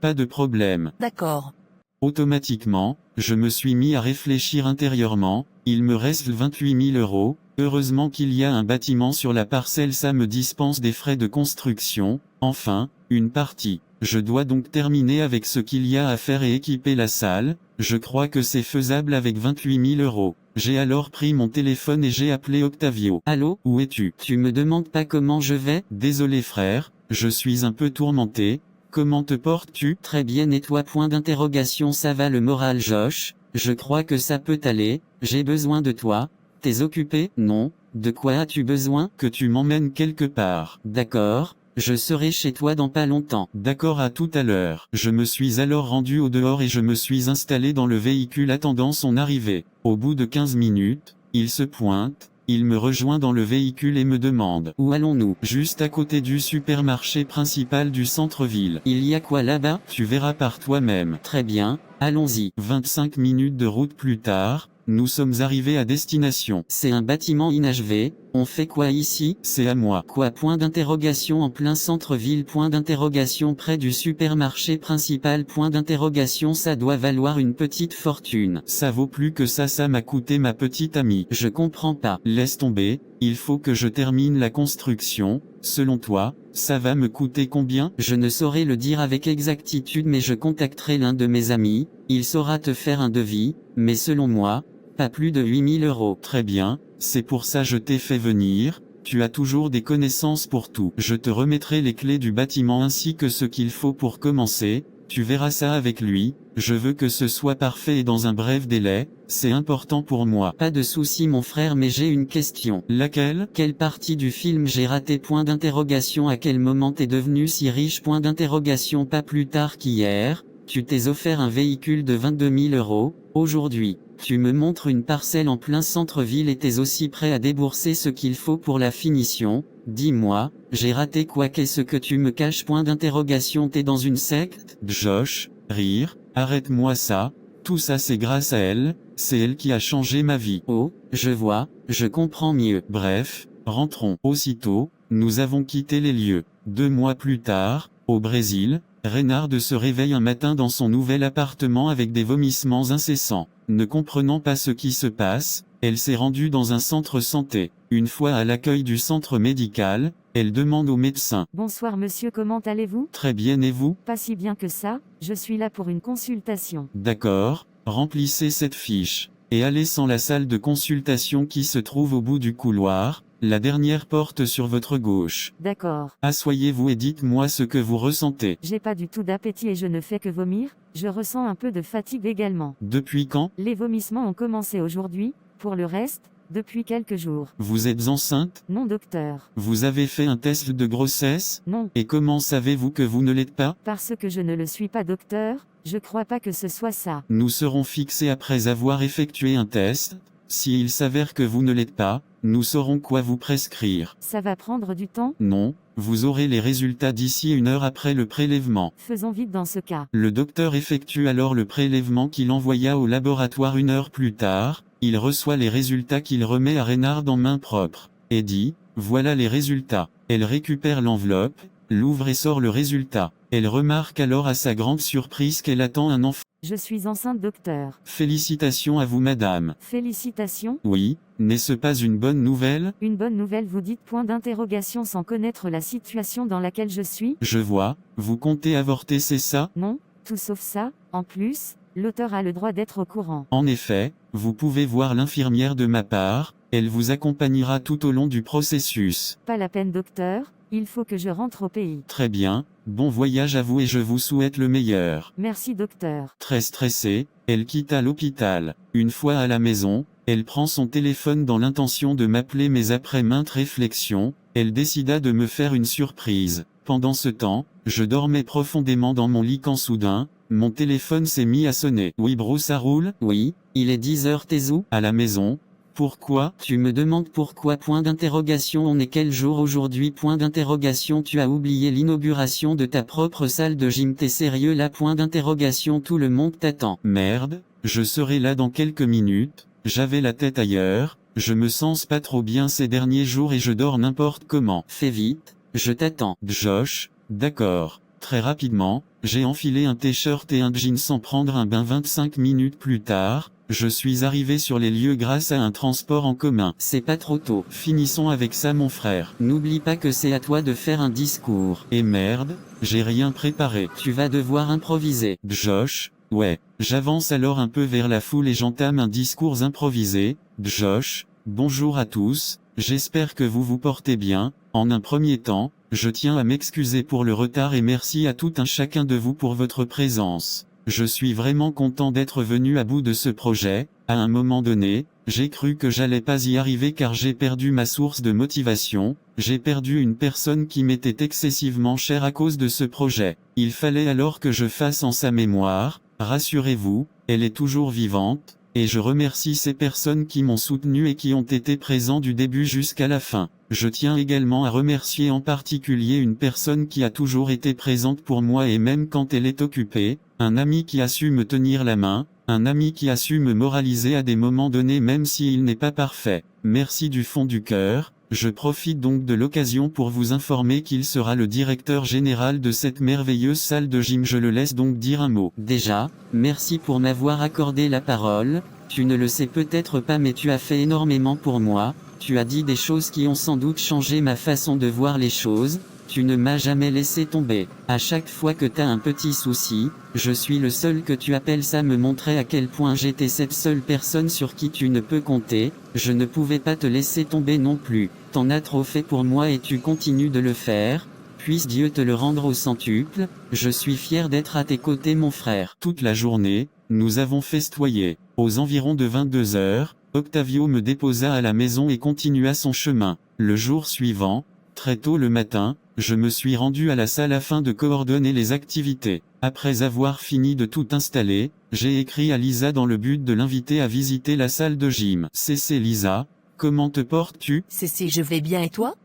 Pas de problème. D'accord. Automatiquement, je me suis mis à réfléchir intérieurement, il me reste 28 000 €, heureusement qu'il y a un bâtiment sur la parcelle, ça me dispense des frais de construction, enfin, une partie. Je dois donc terminer avec ce qu'il y a à faire et équiper la salle, je crois que c'est faisable avec 28 000 €. J'ai alors pris mon téléphone et j'ai appelé Octavio. Allô? Où es-tu? Tu me demandes pas comment je vais? Désolé frère, je suis un peu tourmenté, comment te portes-tu? Très bien, et toi? Point d'interrogation. Ça va le moral Josh? Je crois que ça peut aller, j'ai besoin de toi. T'es occupé? Non. De quoi as-tu besoin? Que tu m'emmènes quelque part. D'accord, je serai chez toi dans pas longtemps. D'accord, à tout à l'heure. Je me suis alors rendu au dehors et je me suis installé dans le véhicule attendant son arrivée. Au bout de 15 minutes, il se pointe, Il me rejoint dans le véhicule et me demande. Où allons-nous? Juste à côté du supermarché principal du centre-ville. Il y a quoi là-bas? Tu verras par toi-même. Très bien, allons-y. 25 minutes de route plus tard, nous sommes arrivés à destination. C'est un bâtiment inachevé, on fait quoi ici? C'est à moi. Quoi? Point d'interrogation en plein centre-ville. Point d'interrogation près du supermarché principal. Point d'interrogation. Ça doit valoir une petite fortune. Ça vaut plus que ça m'a coûté ma petite amie. Je comprends pas. Laisse tomber, il faut que je termine la construction. Selon toi, ça va me coûter combien? Je ne saurais le dire avec exactitude mais je contacterai l'un de mes amis, il saura te faire un devis, mais selon moi, pas plus de 8 000 €. Très bien, c'est pour ça je t'ai fait venir, tu as toujours des connaissances pour tout. Je te remettrai les clés du bâtiment ainsi que ce qu'il faut pour commencer, tu verras ça avec lui, je veux que ce soit parfait et dans un bref délai, c'est important pour moi. Pas de souci mon frère mais j'ai une question. Laquelle? Quelle partie du film j'ai raté? Point d'interrogation. À quel moment t'es devenu si riche? Point d'interrogation. Pas plus tard qu'hier, tu t'es offert un véhicule de 22 000 €, aujourd'hui. Tu me montres une parcelle en plein centre-ville et t'es aussi prêt à débourser ce qu'il faut pour la finition. Dis-moi, j'ai raté quoi? Qu'est-ce que tu me caches? Point d'interrogation. T'es dans une secte? Josh, rire, arrête-moi ça, tout ça c'est grâce à elle, c'est elle qui a changé ma vie. Oh, je vois, je comprends mieux. Bref, rentrons. Aussitôt, nous avons quitté les lieux. 2 mois plus tard, au Brésil, Reynard se réveille un matin dans son nouvel appartement avec des vomissements incessants. Ne comprenant pas ce qui se passe, elle s'est rendue dans un centre santé. Une fois à l'accueil du centre médical, elle demande au médecin. Bonsoir monsieur, comment allez-vous? Très bien et vous? Pas si bien que ça, je suis là pour une consultation. D'accord, remplissez cette fiche. Et allez sans la salle de consultation qui se trouve au bout du couloir, la dernière porte sur votre gauche. D'accord. Asseyez-vous et dites-moi ce que vous ressentez. J'ai pas du tout d'appétit et je ne fais que vomir, je ressens un peu de fatigue également. Depuis quand? Les vomissements ont commencé aujourd'hui, pour le reste, depuis quelques jours. Vous êtes enceinte? Non docteur. Vous avez fait un test de grossesse? Non. Et comment savez-vous que vous ne l'êtes pas? Parce que je ne le suis pas docteur, je crois pas que ce soit ça. Nous serons fixés après avoir effectué un test. S'il s'avère que vous ne l'êtes pas, nous saurons quoi vous prescrire. Ça va prendre du temps? Non, vous aurez les résultats d'ici 1 heure après le prélèvement. Faisons vite dans ce cas. Le docteur effectue alors le prélèvement qu'il envoya au laboratoire 1 heure plus tard. Il reçoit les résultats qu'il remet à Reynard en main propre. Et dit, voilà les résultats. Elle récupère l'enveloppe, l'ouvre et sort le résultat. Elle remarque alors à sa grande surprise qu'elle attend un enfant. Je suis enceinte docteur. Félicitations à vous madame. Félicitations? Oui, n'est-ce pas une bonne nouvelle? Une bonne nouvelle vous dites? Point d'interrogation sans connaître la situation dans laquelle je suis? Je vois, vous comptez avorter c'est ça? Non, tout sauf ça, en plus, l'auteur a le droit d'être au courant. En effet, vous pouvez voir l'infirmière de ma part, elle vous accompagnera tout au long du processus. Pas la peine docteur, il faut que je rentre au pays. Très bien, bon voyage à vous et je vous souhaite le meilleur. Merci docteur. Très stressée, elle quitta l'hôpital. Une fois à la maison, elle prend son téléphone dans l'intention de m'appeler mais après maintes réflexions, elle décida de me faire une surprise. Pendant ce temps, je dormais profondément dans mon lit quand soudain, mon téléphone s'est mis à sonner. Oui bro ça roule? Oui, il est 10 h. T'es où? À la maison. Pourquoi? Tu me demandes pourquoi? Point d'interrogation. On est quel jour aujourd'hui? Point d'interrogation. Tu as oublié l'inauguration de ta propre salle de gym. T'es sérieux là? Point d'interrogation. Tout le monde t'attend. Merde, je serai là dans quelques minutes, j'avais la tête ailleurs, je me sens pas trop bien ces derniers jours et je dors n'importe comment. Fais vite, je t'attends. Josh, d'accord. Très rapidement, j'ai enfilé un t-shirt et un jean sans prendre un bain. 25 minutes plus tard, je suis arrivé sur les lieux grâce à un transport en commun. C'est pas trop tôt. Finissons avec ça mon frère. N'oublie pas que c'est à toi de faire un discours. Et merde, j'ai rien préparé. Tu vas devoir improviser. Josh, ouais. J'avance alors un peu vers la foule et j'entame un discours improvisé. Josh, bonjour à tous, j'espère que vous vous portez bien. En un premier temps, je tiens à m'excuser pour le retard et merci à tout un chacun de vous pour votre présence. Je suis vraiment content d'être venu à bout de ce projet. À un moment donné, j'ai cru que j'allais pas y arriver car j'ai perdu ma source de motivation, j'ai perdu une personne qui m'était excessivement chère à cause de ce projet. Il fallait alors que je fasse en sa mémoire. Rassurez-vous, elle est toujours vivante, Et je remercie ces personnes qui m'ont soutenu et qui ont été présents du début jusqu'à la fin. Je tiens également à remercier en particulier une personne qui a toujours été présente pour moi et même quand elle est occupée, un ami qui a su me tenir la main, un ami qui a su me moraliser à des moments donnés même s'il n'est pas parfait. Merci du fond du cœur. Je profite donc de l'occasion pour vous informer qu'il sera le directeur général de cette merveilleuse salle de gym. Je le laisse donc dire un mot. Déjà, merci pour m'avoir accordé la parole. Tu ne le sais peut-être pas mais tu as fait énormément pour moi. Tu as dit des choses qui ont sans doute changé ma façon de voir les choses. Tu ne m'as jamais laissé tomber. À chaque fois que t'as un petit souci, je suis le seul que tu appelles. Ça me montrait à quel point j'étais cette seule personne sur qui tu ne peux compter. Je ne pouvais pas te laisser tomber non plus. T'en as trop fait pour moi et tu continues de le faire. Puisse Dieu te le rendre au centuple. Je suis fier d'être à tes côtés mon frère. Toute la journée, nous avons festoyé. Aux environs de 22 heures, Octavio me déposa à la maison et continua son chemin. Le jour suivant, très tôt le matin, je me suis rendu à la salle afin de coordonner les activités. Après avoir fini de tout installer, j'ai écrit à Lisa dans le but de l'inviter à visiter la salle de gym. C'est Lisa, comment te portes-tu? C'est je vais bien et toi?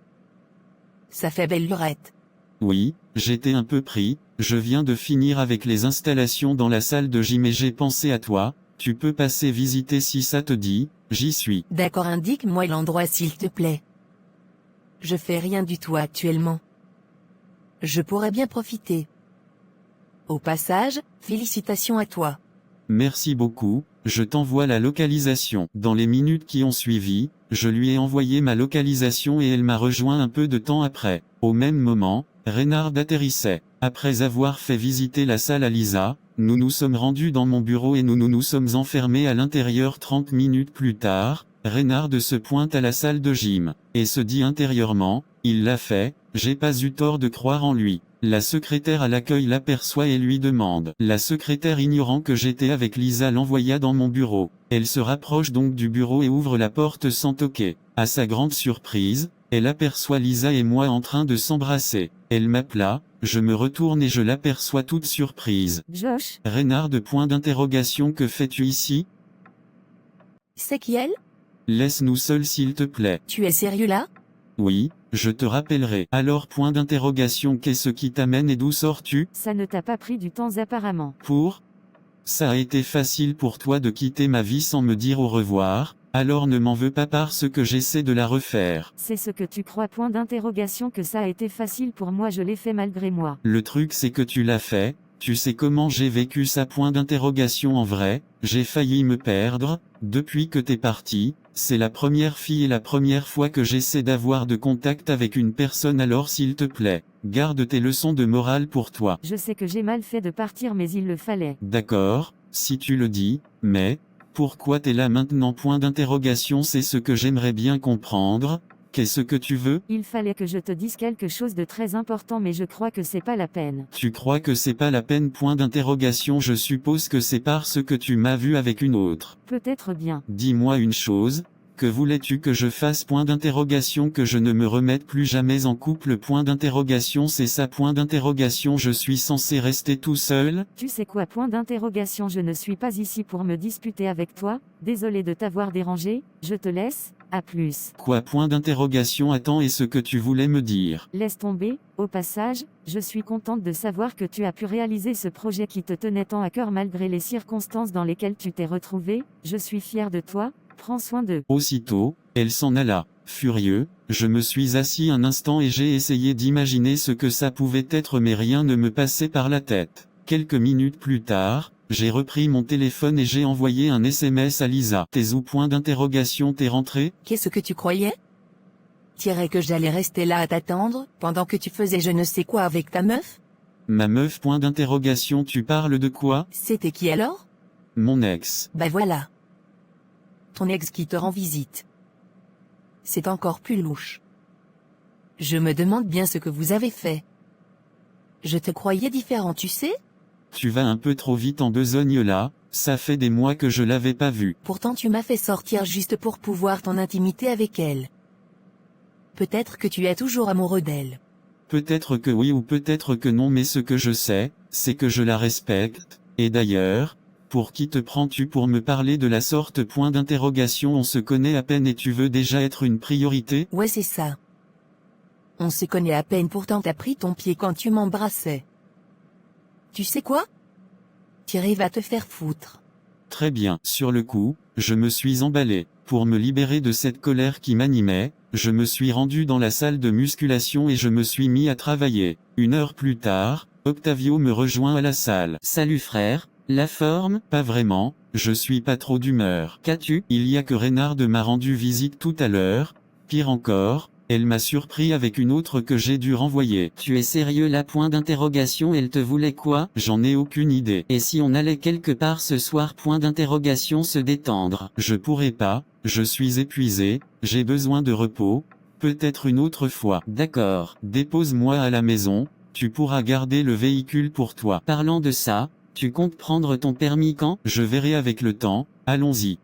Ça fait belle lurette. Oui, j'étais un peu pris, je viens de finir avec les installations dans la salle de gym et j'ai pensé à toi, tu peux passer visiter si ça te dit, j'y suis. D'accord, indique-moi l'endroit s'il te plaît. Je fais rien du tout actuellement. Je pourrais bien profiter. Au passage, félicitations à toi. Merci beaucoup, je t'envoie la localisation. Dans les minutes qui ont suivi, je lui ai envoyé ma localisation et elle m'a rejoint un peu de temps après. Au même moment, Reynard atterrissait. Après avoir fait visiter la salle à Lisa, nous nous sommes rendus dans mon bureau et nous sommes enfermés à l'intérieur. 30 minutes plus tard, Reynard se pointe à la salle de gym, et se dit intérieurement, il l'a fait, j'ai pas eu tort de croire en lui. La secrétaire à l'accueil l'aperçoit et lui demande. La secrétaire, ignorant que j'étais avec Lisa, l'envoya dans mon bureau. Elle se rapproche donc du bureau et ouvre la porte sans toquer. À sa grande surprise, elle aperçoit Lisa et moi en train de s'embrasser. Elle m'appela, je me retourne et je l'aperçois toute surprise. Josh, Reynard, point d'interrogation, que fais-tu ici? C'est qui elle? Laisse-nous seuls s'il te plaît. Tu es sérieux là? Oui, je te rappellerai. Alors, point d'interrogation, qu'est-ce qui t'amène et d'où sors-tu? ça ne t'a pas pris du temps apparemment. Pour? Ça a été facile pour toi de quitter ma vie sans me dire au revoir, alors ne m'en veux pas parce que j'essaie de la refaire. C'est ce que tu crois, point d'interrogation, que ça a été facile pour moi, je l'ai fait malgré moi. Le truc c'est que tu l'as fait, tu sais comment j'ai vécu ça, point d'interrogation. En vrai, j'ai failli me perdre, depuis que t'es parti, c'est la première fille et la première fois que j'essaie d'avoir de contact avec une personne, alors s'il te plaît, garde tes leçons de morale pour toi. Je sais que j'ai mal fait de partir mais il le fallait. D'accord, si tu le dis, mais, pourquoi t'es là maintenant, point d'interrogation, c'est ce que j'aimerais bien comprendre. Qu'est-ce que tu veux? Il fallait que je te dise quelque chose de très important mais je crois que c'est pas la peine. Tu crois que c'est pas la peine, point d'interrogation, je suppose que c'est parce que tu m'as vu avec une autre. Peut-être bien. Dis-moi une chose, que voulais-tu que je fasse, point d'interrogation? Que je ne me remette plus jamais en couple, point d'interrogation, c'est ça, point d'interrogation, je suis censé rester tout seul? Tu sais quoi, point d'interrogation, je ne suis pas ici pour me disputer avec toi, désolé de t'avoir dérangé, je te laisse, à plus. Quoi, point d'interrogation, attends, et ce que tu voulais me dire? Laisse tomber, au passage, je suis contente de savoir que tu as pu réaliser ce projet qui te tenait tant à cœur malgré les circonstances dans lesquelles tu t'es retrouvé, je suis fière de toi, prends soin d'eux. Aussitôt, elle s'en alla. Furieux, je me suis assis un instant et j'ai essayé d'imaginer ce que ça pouvait être mais rien ne me passait par la tête. Quelques minutes plus tard, j'ai repris mon téléphone et j'ai envoyé un SMS à Lisa. T'es où, point d'interrogation, t'es rentré? Qu'est-ce que tu croyais? Dirais que j'allais rester là à t'attendre, pendant que tu faisais je ne sais quoi avec ta meuf? Ma meuf, point d'interrogation, tu parles de quoi? C'était qui alors? Mon ex. Bah voilà. Ton ex qui te rend visite. C'est encore plus louche. Je me demande bien ce que vous avez fait. Je te croyais différent, tu sais? Tu vas un peu trop vite en besogne là, ça fait des mois que je l'avais pas vue. Pourtant tu m'as fait sortir juste pour pouvoir ton intimité avec elle. Peut-être que tu es toujours amoureux d'elle. Peut-être que oui ou peut-être que non, mais ce que je sais, c'est que je la respecte, et d'ailleurs, Pour qui te prends-tu pour me parler de la sorte? Point d'interrogation. On se connaît à peine et tu veux déjà être une priorité? Ouais, c'est ça. On se connaît à peine, pourtant t'as pris ton pied quand tu m'embrassais. Tu sais quoi? Thierry va te faire foutre. Très bien. Sur le coup, je me suis emballé. Pour me libérer de cette colère qui m'animait, je me suis rendu dans la salle de musculation et je me suis mis à travailler. 1 heure plus tard, Octavio me rejoint à la salle. Salut frère, la forme? Pas vraiment, je suis pas trop d'humeur. Qu'as-tu? Il y a que Reynard m'a rendu visite tout à l'heure. Pire encore, elle m'a surpris avec une autre que j'ai dû renvoyer. Tu es sérieux là? Point d'interrogation. Elle te voulait quoi? J'en ai aucune idée. Et si on allait quelque part ce soir? Point d'interrogation. Se détendre. Je pourrais pas, je suis épuisé, j'ai besoin de repos, peut-être une autre fois. D'accord. Dépose-moi à la maison, tu pourras garder le véhicule pour toi. Parlant de ça, tu comptes prendre ton permis quand? Je verrai avec le temps, allons-y.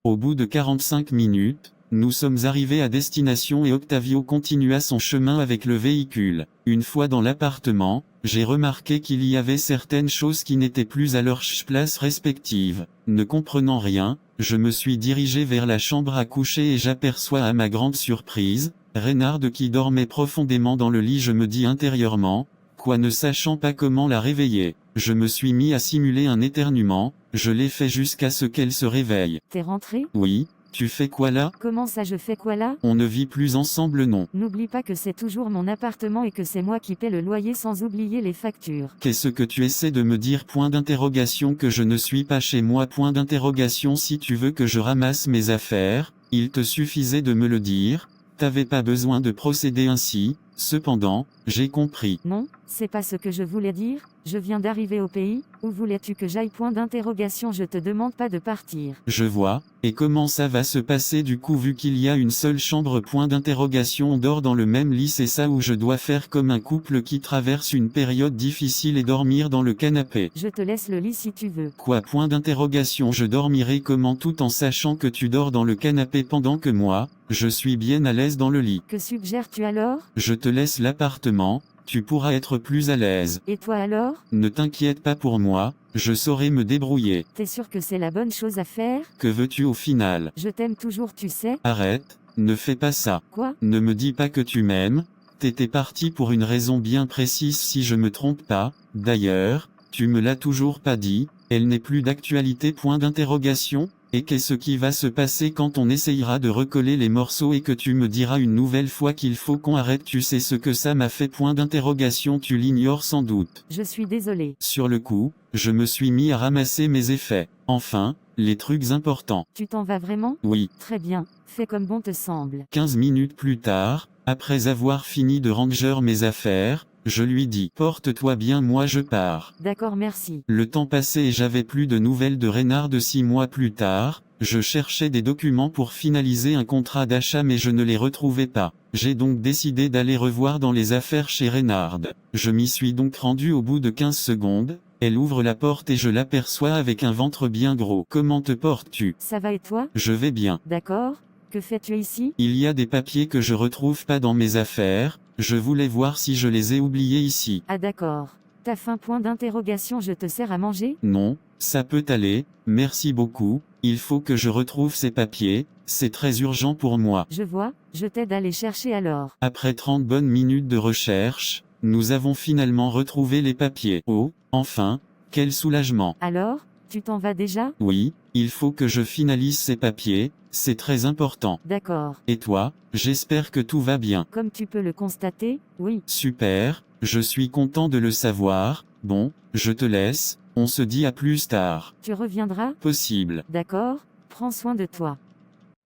Au bout de 45 minutes, nous sommes arrivés à destination et Octavio continua son chemin avec le véhicule. Une fois dans l'appartement, j'ai remarqué qu'il y avait certaines choses qui n'étaient plus à leur place respective. Ne comprenant rien, je me suis dirigé vers la chambre à coucher et j'aperçois à ma grande surprise, Reynard qui dormait profondément dans le lit. Je me dis intérieurement, quoi, ne sachant pas comment la réveiller. Je me suis mis à simuler un éternuement, je l'ai fait jusqu'à ce qu'elle se réveille. T'es rentré? Oui, tu fais quoi là? Comment ça, je fais quoi là? On ne vit plus ensemble, non? N'oublie pas que c'est toujours mon appartement et que c'est moi qui paie le loyer sans oublier les factures. Qu'est-ce que tu essaies de me dire? Point d'interrogation. Que je ne suis pas chez moi? Point d'interrogation. Si tu veux que je ramasse mes affaires, il te suffisait de me le dire, t'avais pas besoin de procéder ainsi. Cependant, j'ai compris. Non, c'est pas ce que je voulais dire, je viens d'arriver au pays, où voulais-tu que j'aille? Point d'interrogation. Je te demande pas de partir. Je vois, et comment ça va se passer du coup vu qu'il y a une seule chambre? Point d'interrogation. On dort dans le même lit, c'est ça? Ou je dois faire comme un couple qui traverse une période difficile et dormir dans le canapé? Je te laisse le lit si tu veux. Quoi? Point d'interrogation. Je dormirai comment tout en sachant que tu dors dans le canapé pendant que moi, je suis bien à l'aise dans le lit? Que suggères-tu alors? Je te laisse l'appartement, tu pourras être plus à l'aise. Et toi alors? Ne t'inquiète pas pour moi, je saurai me débrouiller. T'es sûr que c'est la bonne chose à faire? Que veux-tu au final? Je t'aime toujours, tu sais. Arrête, ne fais pas ça. Quoi? Ne me dis pas que tu m'aimes, t'étais parti pour une raison bien précise si je me trompe pas. D'ailleurs, tu me l'as toujours pas dit, elle n'est plus d'actualité? Point d'interrogation. Et qu'est-ce qui va se passer quand on essayera de recoller les morceaux et que tu me diras une nouvelle fois qu'il faut qu'on arrête? Tu sais ce que ça m'a fait? Point d'interrogation. Tu l'ignores sans doute. Je suis désolé. Sur le coup, je me suis mis à ramasser mes effets. Enfin, les trucs importants. Tu t'en vas vraiment? Oui. Très bien, fais comme bon te semble. 15 minutes plus tard, après avoir fini de ranger mes affaires, je lui dis: porte-toi bien, moi je pars. D'accord, merci. Le temps passait et j'avais plus de nouvelles de Reynard. 6 mois plus tard, je cherchais des documents pour finaliser un contrat d'achat mais je ne les retrouvais pas. J'ai donc décidé d'aller revoir dans les affaires chez Reynard. Je m'y suis donc rendu au bout de 15 secondes. Elle ouvre la porte et je l'aperçois avec un ventre bien gros. Comment te portes-tu? Ça va et toi? Je vais bien. D'accord. Que fais-tu ici? Il y a des papiers que je retrouve pas dans mes affaires. Je voulais voir si je les ai oubliés ici. Ah d'accord. T'as faim? Point d'interrogation. Je te sers à manger? Non, ça peut aller, merci beaucoup. Il faut que je retrouve ces papiers, c'est très urgent pour moi. Je vois, je t'aide à les chercher alors. Après 30 bonnes minutes de recherche, nous avons finalement retrouvé les papiers. Oh, enfin, quel soulagement. Alors, tu t'en vas déjà? Oui, il faut que je finalise ces papiers, c'est très important. D'accord. Et toi, j'espère que tout va bien. Comme tu peux le constater, oui. Super, je suis content de le savoir. Bon, je te laisse, on se dit à plus tard. Tu reviendras? Possible. D'accord, prends soin de toi.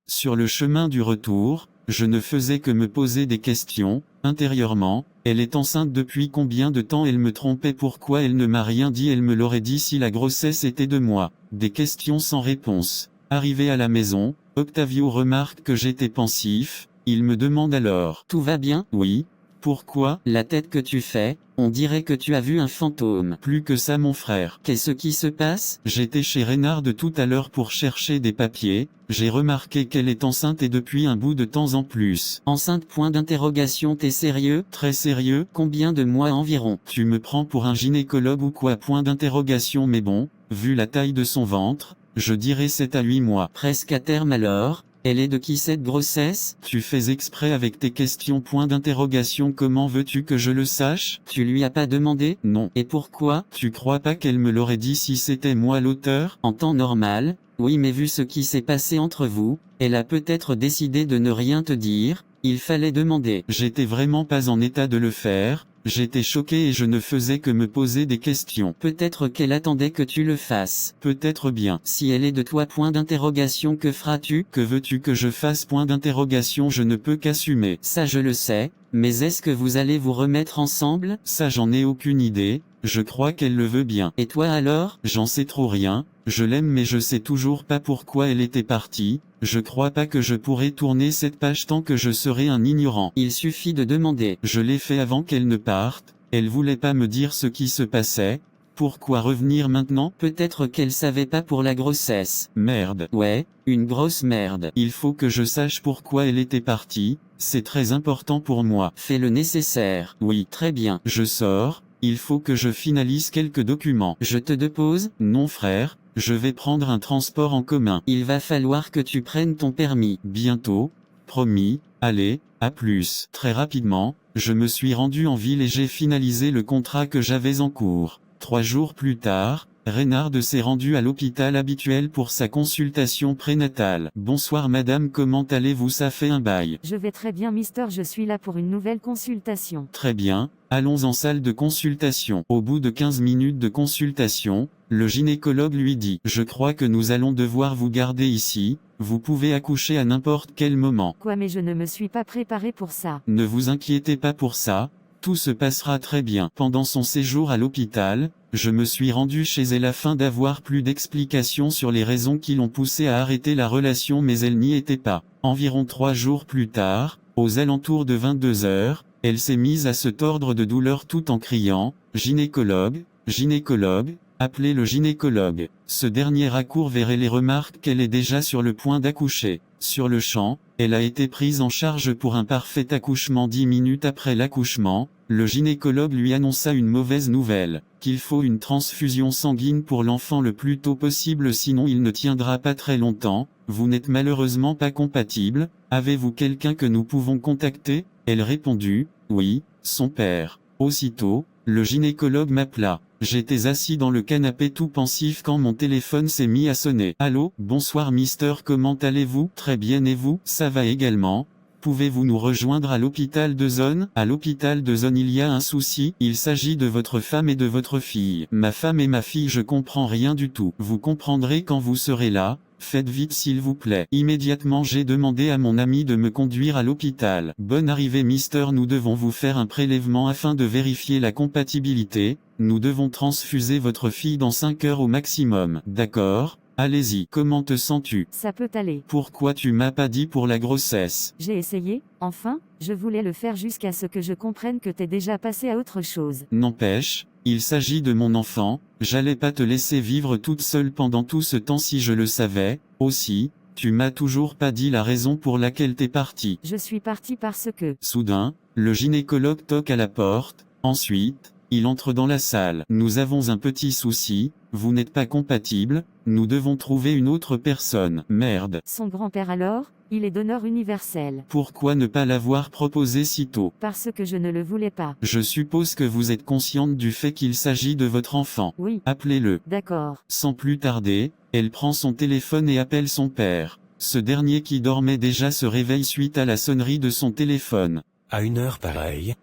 Sur le chemin du retour, je ne faisais que me poser des questions. Intérieurement, elle est enceinte depuis combien de temps? Elle me trompait? Pourquoi elle ne m'a rien dit? Elle me l'aurait dit si la grossesse était de moi. Des questions sans réponse. Arrivé à la maison, Octavio remarque que j'étais pensif. Il me demande alors: Tout va bien? Oui. Pourquoi? La tête que tu fais, on dirait que tu as vu un fantôme. Plus que ça, mon frère. Qu'est-ce qui se passe? J'étais chez Reynard tout à l'heure pour chercher des papiers. J'ai remarqué qu'elle est enceinte et depuis un bout de temps en plus. Enceinte? Point d'interrogation. T'es sérieux? Très sérieux. Combien de mois environ? Tu me prends pour un gynécologue ou quoi? Point d'interrogation. Mais bon, Vu la taille de son ventre, je dirais 7 à 8 mois. Presque à terme alors. Elle est de qui cette grossesse? Tu fais exprès avec tes questions ? Comment veux-tu que je le sache? Tu lui as pas demandé? Non. Et pourquoi? Tu crois pas qu'elle me l'aurait dit si c'était moi l'auteur? En temps normal, oui, mais vu ce qui s'est passé entre vous, elle a peut-être décidé de ne rien te dire. Il fallait demander. J'étais vraiment pas en état de le faire. J'étais choqué et je ne faisais que me poser des questions. Peut-être qu'elle attendait que tu le fasses. Peut-être bien. Si elle est de toi, que feras-tu? Que veux-tu que je fasse ? Je ne peux qu'assumer. Ça je le sais, mais est-ce que vous allez vous remettre ensemble? Ça j'en ai aucune idée, je crois qu'elle le veut bien. Et toi alors? J'en sais trop rien, je l'aime mais je sais toujours pas pourquoi elle était partie, je crois pas que je pourrais tourner cette page tant que je serai un ignorant. Il suffit de demander. Je l'ai fait avant qu'elle ne parte, elle voulait pas me dire ce qui se passait. Pourquoi revenir maintenant? Peut-être qu'elle savait pas pour la grossesse. Merde. Ouais, une grosse merde. Il faut que je sache pourquoi elle était partie, c'est très important pour moi. Fais le nécessaire. Oui. Très bien. Je sors, il faut que je finalise quelques documents. Je te dépose? Non frère, je vais prendre un transport en commun. Il va falloir que tu prennes ton permis. Bientôt, promis, allez, à plus. Très rapidement, je me suis rendu en ville et j'ai finalisé le contrat que j'avais en cours. 3 jours plus tard, Reynard s'est rendu à l'hôpital habituel pour sa consultation prénatale. Bonsoir madame, comment allez-vous? Ça fait un bail. Je vais très bien, mister, je suis là pour une nouvelle consultation. Très bien, allons en salle de consultation. Au bout de 15 minutes de consultation, le gynécologue lui dit « Je crois que nous allons devoir vous garder ici, vous pouvez accoucher à n'importe quel moment. » Quoi, mais je ne me suis pas préparé pour ça. Ne vous inquiétez pas pour ça. Tout se passera très bien. Pendant son séjour à l'hôpital, je me suis rendu chez elle afin d'avoir plus d'explications sur les raisons qui l'ont poussé à arrêter la relation, mais elle n'y était pas. Environ 3 jours plus tard, aux alentours de 22 heures, elle s'est mise à se tordre de douleur tout en criant « Gynécologue, gynécologue, appelez le gynécologue ». Ce dernier accourt vers elle et remarque qu'elle est déjà sur le point d'accoucher. Sur le champ, elle a été prise en charge pour un parfait accouchement. 10 minutes après l'accouchement, le gynécologue lui annonça une mauvaise nouvelle, qu'il faut une transfusion sanguine pour l'enfant le plus tôt possible sinon il ne tiendra pas très longtemps. Vous n'êtes malheureusement pas compatible, avez-vous quelqu'un que nous pouvons contacter? Elle répondit, oui, son père. Aussitôt, le gynécologue m'appela. J'étais assis dans le canapé tout pensif quand mon téléphone s'est mis à sonner. Allô, bonsoir mister, comment allez-vous? Très bien et vous? Ça va également. Pouvez-vous nous rejoindre à l'hôpital de zone? À l'hôpital de zone il y a un souci, il s'agit de votre femme et de votre fille. Ma femme et ma fille, je comprends rien du tout. Vous comprendrez quand vous serez là. Faites vite s'il vous plaît. Immédiatement j'ai demandé à mon ami de me conduire à l'hôpital. Bonne arrivée mister, nous devons vous faire un prélèvement afin de vérifier la compatibilité. Nous devons transfuser votre fille dans 5 heures au maximum. D'accord, allez-y. Comment te sens-tu? Ça peut aller. Pourquoi tu m'as pas dit pour la grossesse? J'ai essayé, enfin, je voulais le faire jusqu'à ce que je comprenne que t'es déjà passé à autre chose. N'empêche, il s'agit de mon enfant, j'allais pas te laisser vivre toute seule pendant tout ce temps si je le savais. Aussi, tu m'as toujours pas dit la raison pour laquelle t'es parti. Je suis parti parce que... Soudain, le gynécologue toque à la porte, ensuite, il entre dans la salle. Nous avons un petit souci, vous n'êtes pas compatible, nous devons trouver une autre personne. Merde. Son grand-père alors, il est donneur universel. Pourquoi ne pas l'avoir proposé si tôt? Parce que je ne le voulais pas. Je suppose que vous êtes consciente du fait qu'il s'agit de votre enfant. Oui. Appelez-le. D'accord. Sans plus tarder, elle prend son téléphone et appelle son père. Ce dernier qui dormait déjà se réveille suite à la sonnerie de son téléphone. À une heure pareille.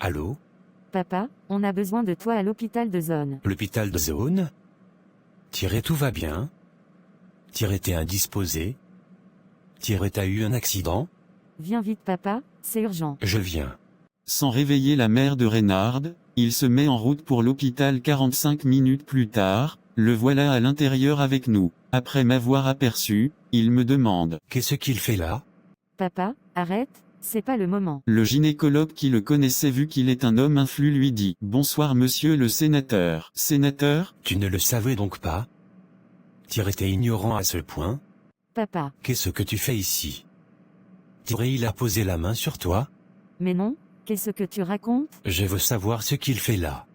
Allô? Papa, on a besoin de toi à l'hôpital de zone. L'hôpital de zone? Tout va bien? T'es indisposé? T'as eu un accident? Viens vite papa, c'est urgent. Je viens. Sans réveiller la mère de Reynard, il se met en route pour l'hôpital. 45 minutes plus tard, le voilà à l'intérieur avec nous. Après m'avoir aperçu, il me demande. Qu'est-ce qu'il fait là? Papa, arrête, c'est pas le moment. Le gynécologue qui le connaissait vu qu'il est un homme influent lui dit « Bonsoir monsieur le sénateur. » Sénateur? Tu ne le savais donc pas? T'es ignorant à ce point? Papa. Qu'est-ce que tu fais ici? Il a posé la main sur toi? Mais non, qu'est-ce que tu racontes? Je veux savoir ce qu'il fait là.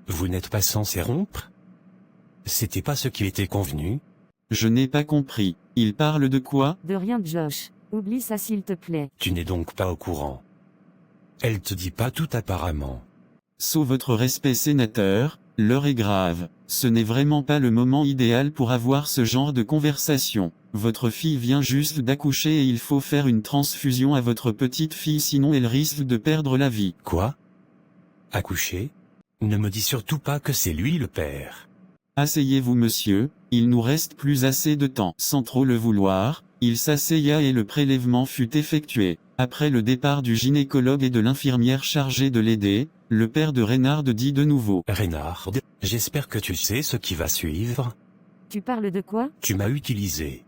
Vous n'êtes pas censé rompre? C'était pas ce qui était convenu? Je n'ai pas compris. Il parle de quoi? De rien, Josh. Oublie ça s'il te plaît. Tu n'es donc pas au courant. Elle te dit pas tout apparemment. Sauf votre respect, sénateur, l'heure est grave. Ce n'est vraiment pas le moment idéal pour avoir ce genre de conversation. Votre fille vient juste d'accoucher et il faut faire une transfusion à votre petite fille sinon elle risque de perdre la vie. Quoi? Accoucher? Ne me dis surtout pas que c'est lui le père. Asseyez-vous monsieur, il nous reste plus assez de temps. Sans trop le vouloir, il s'asseya et le prélèvement fut effectué. Après le départ du gynécologue et de l'infirmière chargée de l'aider, le père de Reynard dit de nouveau. Reynard, j'espère que tu sais ce qui va suivre. Tu parles de quoi? Tu m'as utilisé.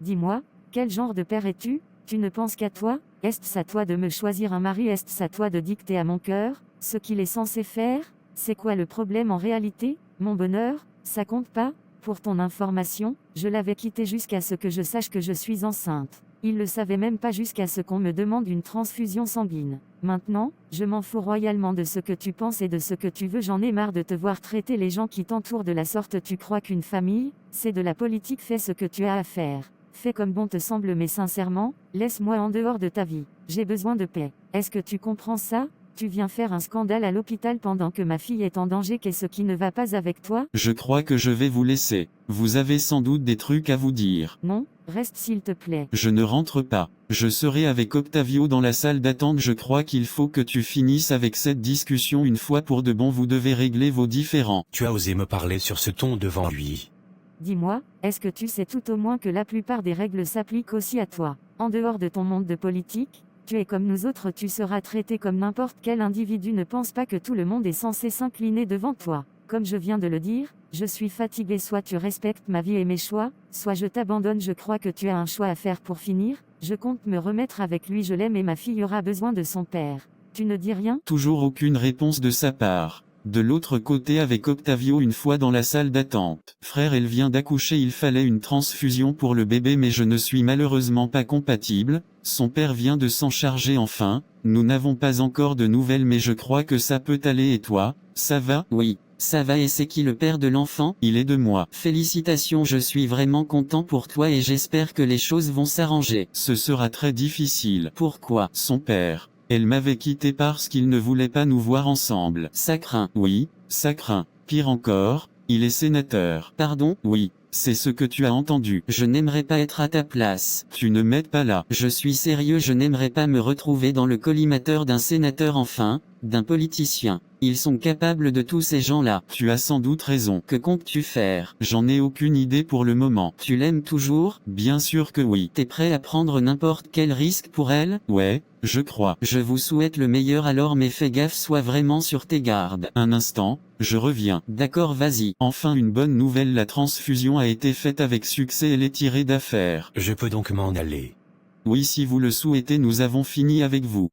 Dis-moi, quel genre de père es-tu? Tu ne penses qu'à toi? Est-ce à toi de me choisir un mari? Est-ce à toi de dicter à mon cœur ce qu'il est censé faire? C'est quoi le problème en réalité? Mon bonheur, ça compte pas? Pour ton information, je l'avais quitté jusqu'à ce que je sache que je suis enceinte. Il le savait même pas jusqu'à ce qu'on me demande une transfusion sanguine. Maintenant, je m'en fous royalement de ce que tu penses et de ce que tu veux. J'en ai marre de te voir traiter les gens qui t'entourent de la sorte. Tu crois qu'une famille, c'est de la politique? Fais ce que tu as à faire. Fais comme bon te semble, mais sincèrement, laisse-moi en dehors de ta vie. J'ai besoin de paix. Est-ce que tu comprends ça? Tu viens faire un scandale à l'hôpital pendant que ma fille est en danger. Qu'est-ce qui ne va pas avec toi? Je crois que je vais vous laisser. Vous avez sans doute des trucs à vous dire. Non, reste s'il te plaît. Je ne rentre pas. Je serai avec Octavio dans la salle d'attente. Je crois qu'il faut que tu finisses avec cette discussion une fois pour de bon. Vous devez régler vos différends. Tu as osé me parler sur ce ton devant lui. Dis-moi, est-ce que tu sais tout au moins que la plupart des règles s'appliquent aussi à toi? En dehors de ton monde de politique, tu es comme nous autres, tu seras traité comme n'importe quel individu. Ne pense pas que tout le monde est censé s'incliner devant toi. Comme je viens de le dire, je suis fatigué. Soit tu respectes ma vie et mes choix, soit je t'abandonne. Je crois que tu as un choix à faire. Pour finir, je compte me remettre avec lui. Je l'aime et ma fille aura besoin de son père. Tu ne dis rien? Toujours aucune réponse de sa part. De l'autre côté avec Octavio une fois dans la salle d'attente. Frère, elle vient d'accoucher, il fallait une transfusion pour le bébé mais je ne suis malheureusement pas compatible. Son père vient de s'en charger enfin. Nous n'avons pas encore de nouvelles mais je crois que ça peut aller. Et toi, ça va? Oui, ça va. Et c'est qui le père de l'enfant? Il est de moi. Félicitations, je suis vraiment content pour toi et j'espère que les choses vont s'arranger. Ce sera très difficile. Pourquoi? Son père. Elle m'avait quitté parce qu'il ne voulait pas nous voir ensemble. Ça craint. Oui, ça craint. Pire encore, il est sénateur. Pardon? Oui, c'est ce que tu as entendu. Je n'aimerais pas être à ta place. Tu ne m'aides pas là. Je suis sérieux, je n'aimerais pas me retrouver dans le collimateur d'un sénateur, enfin, d'un politicien. Ils sont capables de tous ces gens-là. Tu as sans doute raison. Que comptes-tu faire? J'en ai aucune idée pour le moment. Tu l'aimes toujours? Bien sûr que oui. T'es prêt à prendre n'importe quel risque pour elle? Ouais, je crois. Je vous souhaite le meilleur alors, mais fais gaffe, sois vraiment sur tes gardes. Un instant, je reviens. D'accord, vas-y. Enfin une bonne nouvelle, la transfusion a été faite avec succès, elle est tirée d'affaire. Je peux donc m'en aller. Oui, si vous le souhaitez, nous avons fini avec vous.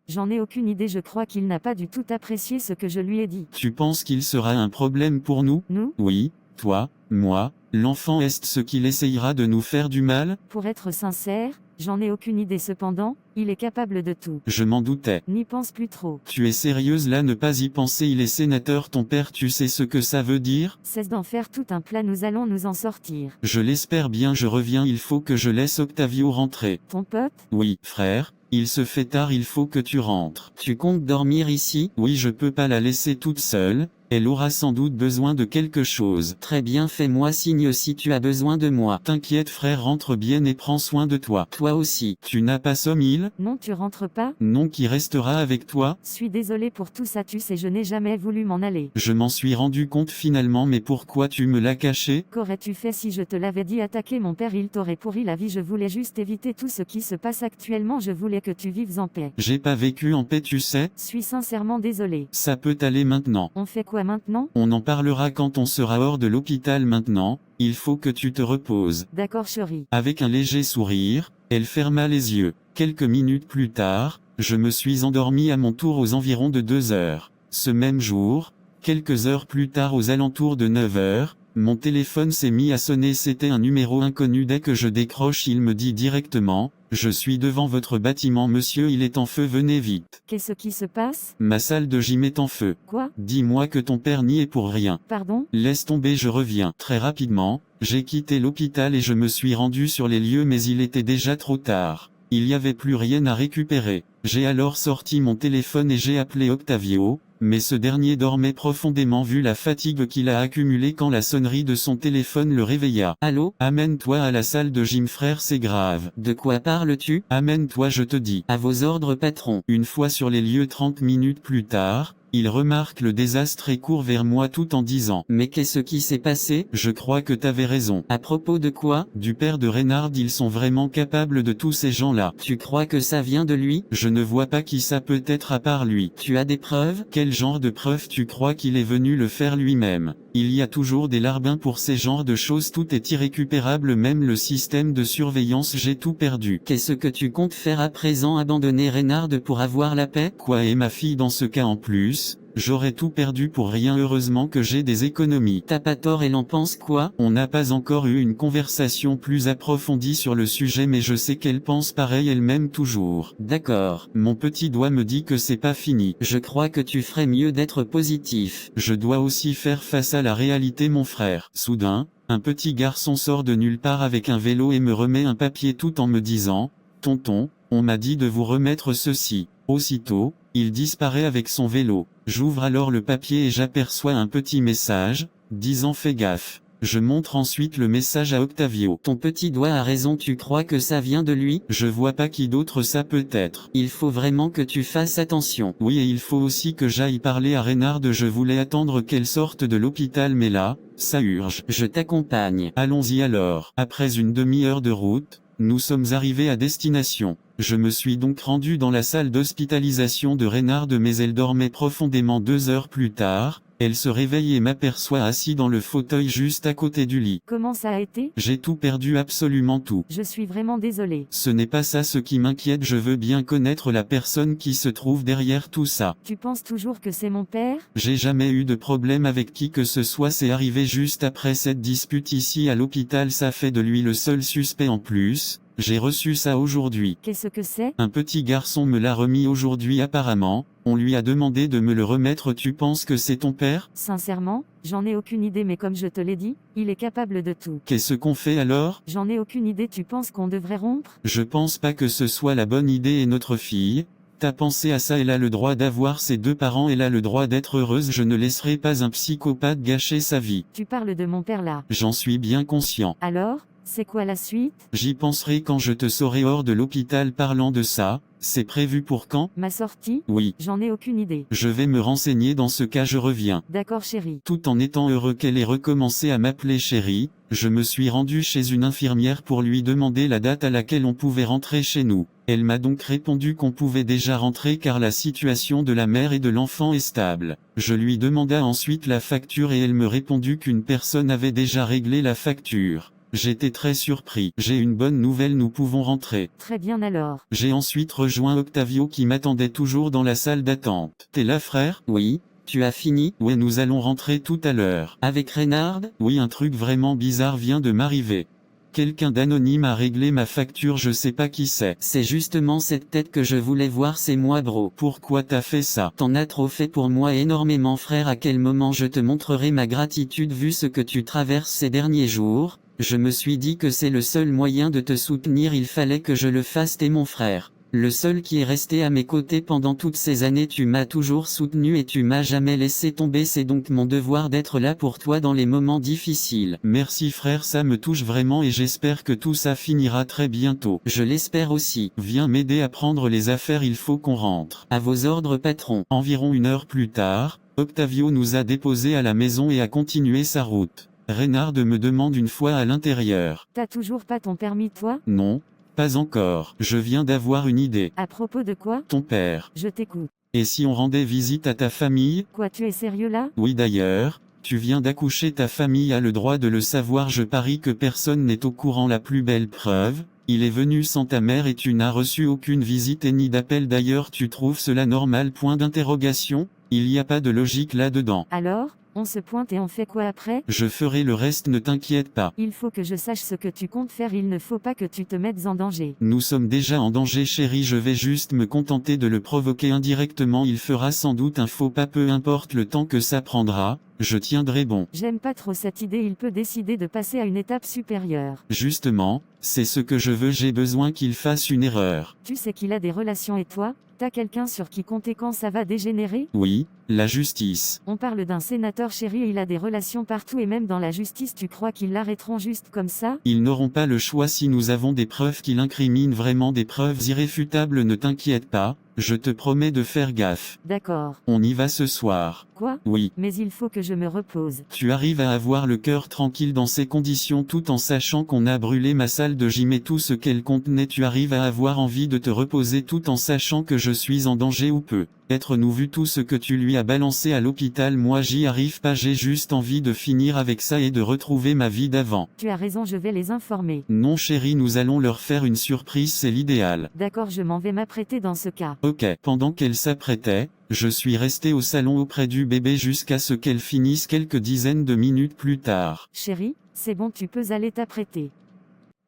J'en ai aucune idée. Je crois qu'il n'a pas du tout apprécié ce que je lui ai dit. Tu penses qu'il sera un problème pour nous? Nous? Oui, toi, moi, l'enfant. Est-ce ce qu'il essayera de nous faire du mal? Pour être sincère, j'en ai aucune idée. Cependant, il est capable de tout. Je m'en doutais. N'y pense plus trop. Tu es sérieuse là? Ne pas y penser, il est sénateur ton père, tu sais ce que ça veut dire? Cesse d'en faire tout un plat, nous allons nous en sortir. Je l'espère bien, je reviens, il faut que je laisse Octavio rentrer. Ton pote? Oui, frère, il se fait tard, il faut que tu rentres. Tu comptes dormir ici? Oui, je peux pas la laisser toute seule, elle aura sans doute besoin de quelque chose. Très bien, fais-moi signe si tu as besoin de moi. T'inquiète frère, rentre bien et prends soin de toi. Toi aussi. Tu n'as pas Somil? Non, tu rentres pas? Non, qui restera avec toi? Suis désolé pour tout ça, tu sais, je n'ai jamais voulu m'en aller. Je m'en suis rendu compte finalement, mais pourquoi tu me l'as caché? Qu'aurais-tu fait si je te l'avais dit? Attaquer mon père, il t'aurait pourri la vie. Je voulais juste éviter tout ce qui se passe actuellement, je voulais que tu vives en paix. J'ai pas vécu en paix, tu sais? Suis sincèrement désolé. Ça peut aller maintenant. On fait quoi maintenant? On en parlera quand on sera hors de l'hôpital. Maintenant, il faut que tu te reposes. D'accord chérie. Avec un léger sourire, elle ferma les yeux. Quelques minutes plus tard, je me suis endormi à mon tour aux environs de 2 heures. Ce même jour, quelques heures plus tard aux alentours de 9 heures, Mon téléphone s'est mis à sonner, c'était un numéro inconnu. Dès que je décroche, il me dit directement « Je suis devant votre bâtiment monsieur, il est en feu, venez vite ». Qu'est-ce qui se passe? Ma salle de gym est en feu. Quoi? Dis-moi que ton père n'y est pour rien. Pardon? Laisse tomber, je reviens. Très rapidement, j'ai quitté l'hôpital et je me suis rendu sur les lieux, mais il était déjà trop tard. Il n'y avait plus rien à récupérer. J'ai alors sorti mon téléphone et j'ai appelé Octavio, mais ce dernier dormait profondément vu la fatigue qu'il a accumulée quand la sonnerie de son téléphone le réveilla. Allô? Amène-toi à la salle de gym frère, c'est grave. De quoi parles-tu? Amène-toi, je te dis. À vos ordres patron. Une fois sur les lieux 30 minutes plus tard, il remarque le désastre et court vers moi tout en disant « Mais qu'est-ce qui s'est passé? Je crois que t'avais raison. À propos de quoi? Du père de Reynard, ils sont vraiment capables de tous ces gens-là. Tu crois que ça vient de lui? Je ne vois pas qui ça peut être à part lui. Tu as des preuves? Quel genre de preuves tu crois qu'il est venu le faire lui-même? Il y a toujours des larbins pour ces genres de choses, tout est irrécupérable, même le système de surveillance, j'ai tout perdu. Qu'est-ce que tu comptes faire à présent? Abandonner Reynard pour avoir la paix? Quoi, et ma fille dans ce cas en plus? J'aurais tout perdu pour rien, heureusement que j'ai des économies. T'as pas tort, elle en pense quoi? On n'a pas encore eu une conversation plus approfondie sur le sujet, mais je sais qu'elle pense pareil, elle m'aime toujours. D'accord. Mon petit doigt me dit que c'est pas fini. Je crois que tu ferais mieux d'être positif. Je dois aussi faire face à la réalité, mon frère. Soudain, un petit garçon sort de nulle part avec un vélo et me remet un papier tout en me disant « Tonton, on m'a dit de vous remettre ceci ». Aussitôt, il disparaît avec son vélo. J'ouvre alors le papier et j'aperçois un petit message, disant « Fais gaffe ». Je montre ensuite le message à Octavio. Ton petit doigt a raison, tu crois que ça vient de lui? Je vois pas qui d'autre ça peut être. Il faut vraiment que tu fasses attention. Oui, et il faut aussi que j'aille parler à Reynard. Je voulais attendre qu'elle sorte de l'hôpital, mais là, ça urge. Je t'accompagne. Allons-y alors. Après une demi-heure de route, nous sommes arrivés à destination. Je me suis donc rendu dans la salle d'hospitalisation de Reynard, mais elle dormait profondément. 2 heures plus tard, elle se réveille et m'aperçoit assis dans le fauteuil juste à côté du lit. Comment ça a été? J'ai tout perdu, absolument tout. Je suis vraiment désolé. Ce n'est pas ça ce qui m'inquiète, je veux bien connaître la personne qui se trouve derrière tout ça. Tu penses toujours que c'est mon père? J'ai jamais eu de problème avec qui que ce soit, c'est arrivé juste après cette dispute ici à l'hôpital, ça fait de lui le seul suspect en plus. J'ai reçu ça aujourd'hui. Qu'est-ce que c'est? Un petit garçon me l'a remis aujourd'hui apparemment, on lui a demandé de me le remettre. Tu penses que c'est ton père? Sincèrement, j'en ai aucune idée, mais comme je te l'ai dit, il est capable de tout. Qu'est-ce qu'on fait alors? J'en ai aucune idée, tu penses qu'on devrait rompre? Je pense pas que ce soit la bonne idée, et notre fille, t'as pensé à ça, elle a le droit d'avoir ses 2 parents, elle a le droit d'être heureuse, je ne laisserai pas un psychopathe gâcher sa vie. Tu parles de mon père là. J'en suis bien conscient. Alors, c'est quoi la suite? J'y penserai quand je te saurai hors de l'hôpital. Parlant de ça, c'est prévu pour quand? Ma sortie? Oui. J'en ai aucune idée. Je vais me renseigner, dans ce cas je reviens. D'accord chérie. Tout en étant heureux qu'elle ait recommencé à m'appeler chérie, je me suis rendu chez une infirmière pour lui demander la date à laquelle on pouvait rentrer chez nous. Elle m'a donc répondu qu'on pouvait déjà rentrer car la situation de la mère et de l'enfant est stable. Je lui demanda ensuite la facture et elle me répondit qu'une personne avait déjà réglé la facture. J'étais très surpris. J'ai une bonne nouvelle, nous pouvons rentrer. Très bien alors. J'ai ensuite rejoint Octavio qui m'attendait toujours dans la salle d'attente. T'es là, frère? Oui. Tu as fini? Ouais, nous allons rentrer tout à l'heure. Avec Reynard? Oui, un truc vraiment bizarre vient de m'arriver. Quelqu'un d'anonyme a réglé ma facture, je sais pas qui c'est. C'est justement cette tête que je voulais voir, c'est moi bro. Pourquoi t'as fait ça? T'en as trop fait pour moi, énormément frère. À quel moment je te montrerai ma gratitude vu ce que tu traverses ces derniers jours? Je me suis dit que c'est le seul moyen de te soutenir, il fallait que je le fasse, t'es mon frère. Le seul qui est resté à mes côtés pendant toutes ces années, tu m'as toujours soutenu et tu m'as jamais laissé tomber, c'est donc mon devoir d'être là pour toi dans les moments difficiles. Merci frère, ça me touche vraiment et j'espère que tout ça finira très bientôt. Je l'espère aussi. Viens m'aider à prendre les affaires, il faut qu'on rentre. À vos ordres patron. Environ 1 heure plus tard, Octavio nous a déposés à la maison et a continué sa route. Reynard me demande une fois à l'intérieur. T'as toujours pas ton permis toi? Non, pas encore. Je viens d'avoir une idée. À propos de quoi? Ton père. Je t'écoute. Et si on rendait visite à ta famille? Quoi, tu es sérieux là? Oui d'ailleurs, tu viens d'accoucher, ta famille a le droit de le savoir, je parie que personne n'est au courant. La plus belle preuve, il est venu sans ta mère et tu n'as reçu aucune visite et ni d'appel. D'ailleurs, tu trouves cela normal? Point d'interrogation. Il n'y a pas de logique là-dedans. Alors, On se pointe et on fait quoi après? Je ferai le reste, ne t'inquiète pas. Il faut que je sache ce que tu comptes faire, il ne faut pas que tu te mettes en danger. Nous sommes déjà en danger chérie, je vais juste me contenter de le provoquer indirectement, il fera sans doute un faux pas, peu importe le temps que ça prendra, je tiendrai bon. J'aime pas trop cette idée, il peut décider de passer à une étape supérieure. Justement, c'est ce que je veux, j'ai besoin qu'il fasse une erreur. Tu sais qu'il a des relations et toi, t'as quelqu'un sur qui compter quand ça va dégénérer? Oui, la justice. On parle d'un sénateur chéri et il a des relations partout et même dans la justice, tu crois qu'ils l'arrêteront juste comme ça? Ils n'auront pas le choix si nous avons des preuves qui l'incriminent, vraiment des preuves irréfutables, ne t'inquiète pas, je te promets de faire gaffe. D'accord. On y va ce soir. Quoi? Oui. Mais il faut que je me repose. Tu arrives à avoir le cœur tranquille dans ces conditions tout en sachant qu'on a brûlé ma salle de gym et tout ce qu'elle contenait, tu arrives à avoir envie de te reposer tout en sachant que je suis en danger ou peu être nous vu tout ce que tu lui as balancé à l'hôpital, moi j'y arrive pas, j'ai juste envie de finir avec ça et de retrouver ma vie d'avant. Tu as raison, je vais les informer. Non chérie, nous allons leur faire une surprise, c'est l'idéal. D'accord, je m'en vais m'apprêter dans ce cas. Ok. Pendant qu'elle s'apprêtait, je suis resté au salon auprès du bébé jusqu'à ce qu'elle finisse quelques dizaines de minutes plus tard. Chérie, c'est bon, tu peux aller t'apprêter.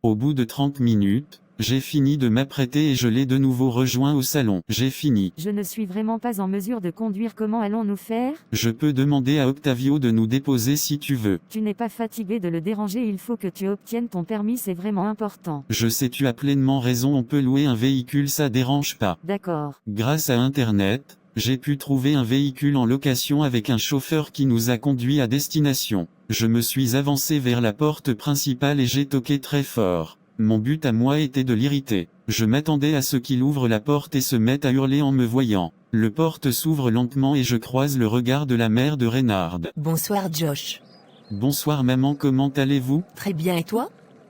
Au bout de 30 minutes, j'ai fini de m'apprêter et je l'ai de nouveau rejoint au salon. J'ai fini. Je ne suis vraiment pas en mesure de conduire, comment allons-nous faire? Je peux demander à Octavio de nous déposer si tu veux. Tu n'es pas fatigué de le déranger, il faut que tu obtiennes ton permis, c'est vraiment important. Je sais, tu as pleinement raison, on peut louer un véhicule, ça dérange pas. D'accord. Grâce à Internet, j'ai pu trouver un véhicule en location avec un chauffeur qui nous a conduits à destination. Je me suis avancé vers la porte principale et j'ai toqué très fort. Mon but à moi était de l'irriter. Je m'attendais à ce qu'il ouvre la porte et se mette à hurler en me voyant. Le porte s'ouvre lentement et je croise le regard de la mère de Reynard. Bonsoir Josh. Bonsoir maman, comment allez-vous? Très bien et toi?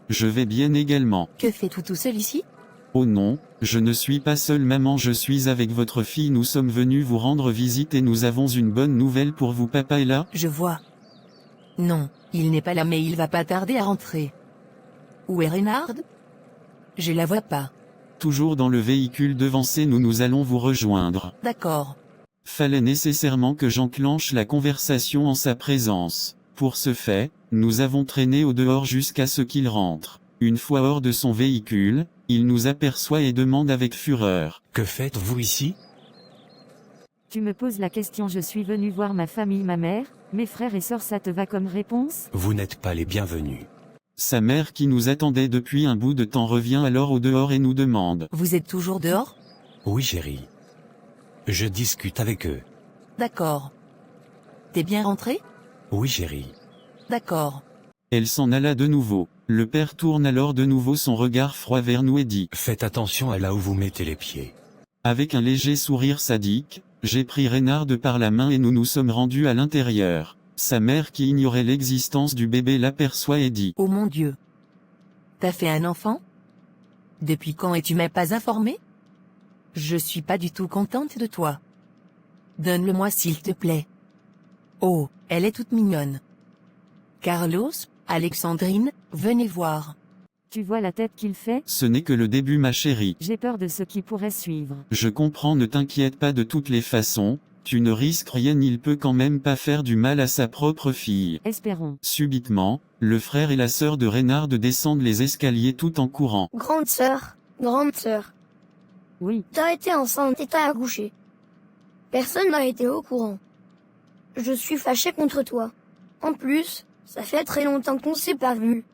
Je vais bien également. Que fais-tu tout seul ici? Oh non, je ne suis pas seul maman, je suis avec votre fille, nous sommes venus vous rendre visite et nous avons une bonne nouvelle pour vous, papa est là? Je vois. Non, il n'est pas là mais il va pas tarder à rentrer. Où est Reynard? Je la vois pas. Toujours dans le véhicule devancé, nous allons vous rejoindre. D'accord. Fallait nécessairement que j'enclenche la conversation en sa présence. Pour ce fait, nous avons traîné au dehors jusqu'à ce qu'il rentre. Une fois hors de son véhicule, il nous aperçoit et demande avec fureur. Que faites-vous ici? Tu me poses la question, je suis venu voir ma famille, ma mère, mes frères et sœurs, ça te va comme réponse? Vous n'êtes pas les bienvenus. Sa mère qui nous attendait depuis un bout de temps revient alors au dehors et nous demande. Vous êtes toujours dehors? Oui chérie. Je discute avec eux. D'accord. T'es bien rentré? Oui chérie. D'accord. Elle s'en alla de nouveau. Le père tourne alors de nouveau son regard froid vers nous et dit. Faites attention à là où vous mettez les pieds. Avec un léger sourire sadique, j'ai pris Reynard par la main et nous nous sommes rendus à l'intérieur. Sa mère qui ignorait l'existence du bébé l'aperçoit et dit. Oh mon Dieu. T'as fait un enfant? Depuis quand et tu m'as pas informé? Je suis pas du tout contente de toi. Donne-le-moi s'il te plaît. Oh, elle est toute mignonne. Carlos, Alexandrine, venez voir. Tu vois la tête qu'il fait? Ce n'est que le début ma chérie. J'ai peur de ce qui pourrait suivre. Je comprends, ne t'inquiète pas, de toutes les façons. Tu ne risques rien, il peut quand même pas faire du mal à sa propre fille. Espérons. Subitement, le frère et la sœur de Reynard descendent les escaliers tout en courant. Grande sœur, Oui, t'as été enceinte et t'as accouché. Personne n'a été au courant. Je suis fâché contre toi. En plus, ça fait très longtemps qu'on s'est pas vu.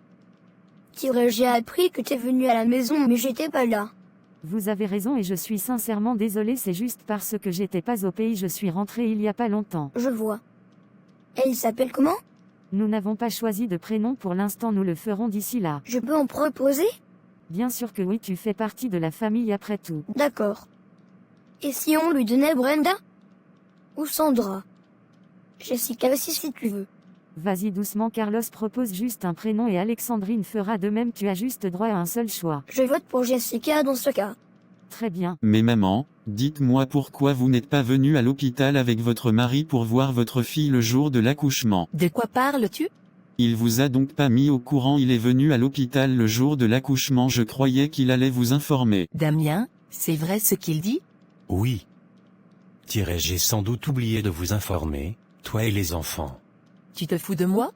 J'ai appris que t'es venu à la maison mais j'étais pas là. vous avez raison et je suis sincèrement désolée, c'est juste parce que j'étais pas au pays, je suis rentrée il y a pas longtemps. Je vois. Elle s'appelle comment? Nous n'avons pas choisi de prénom pour l'instant, nous le ferons d'ici là. Je peux en proposer? Bien sûr que oui, tu fais partie de la famille après tout. D'accord. Et si on lui donnait Brenda? Ou Sandra? Jessica aussi si tu veux. Vas-y doucement, Carlos propose juste un prénom et Alexandrine fera de même, tu as juste droit à un seul choix. Je vote pour Jessica dans ce cas. Très bien. Mais maman, dites-moi pourquoi vous n'êtes pas venue à l'hôpital avec votre mari pour voir votre fille le jour de l'accouchement. De quoi parles-tu? Il vous a donc pas mis au courant, il est venu à l'hôpital le jour de l'accouchement, je croyais qu'il allait vous informer. Damien, c'est vrai ce qu'il dit? Oui. J'ai sans doute oublié de vous informer, toi et les enfants. Tu te fous de moi?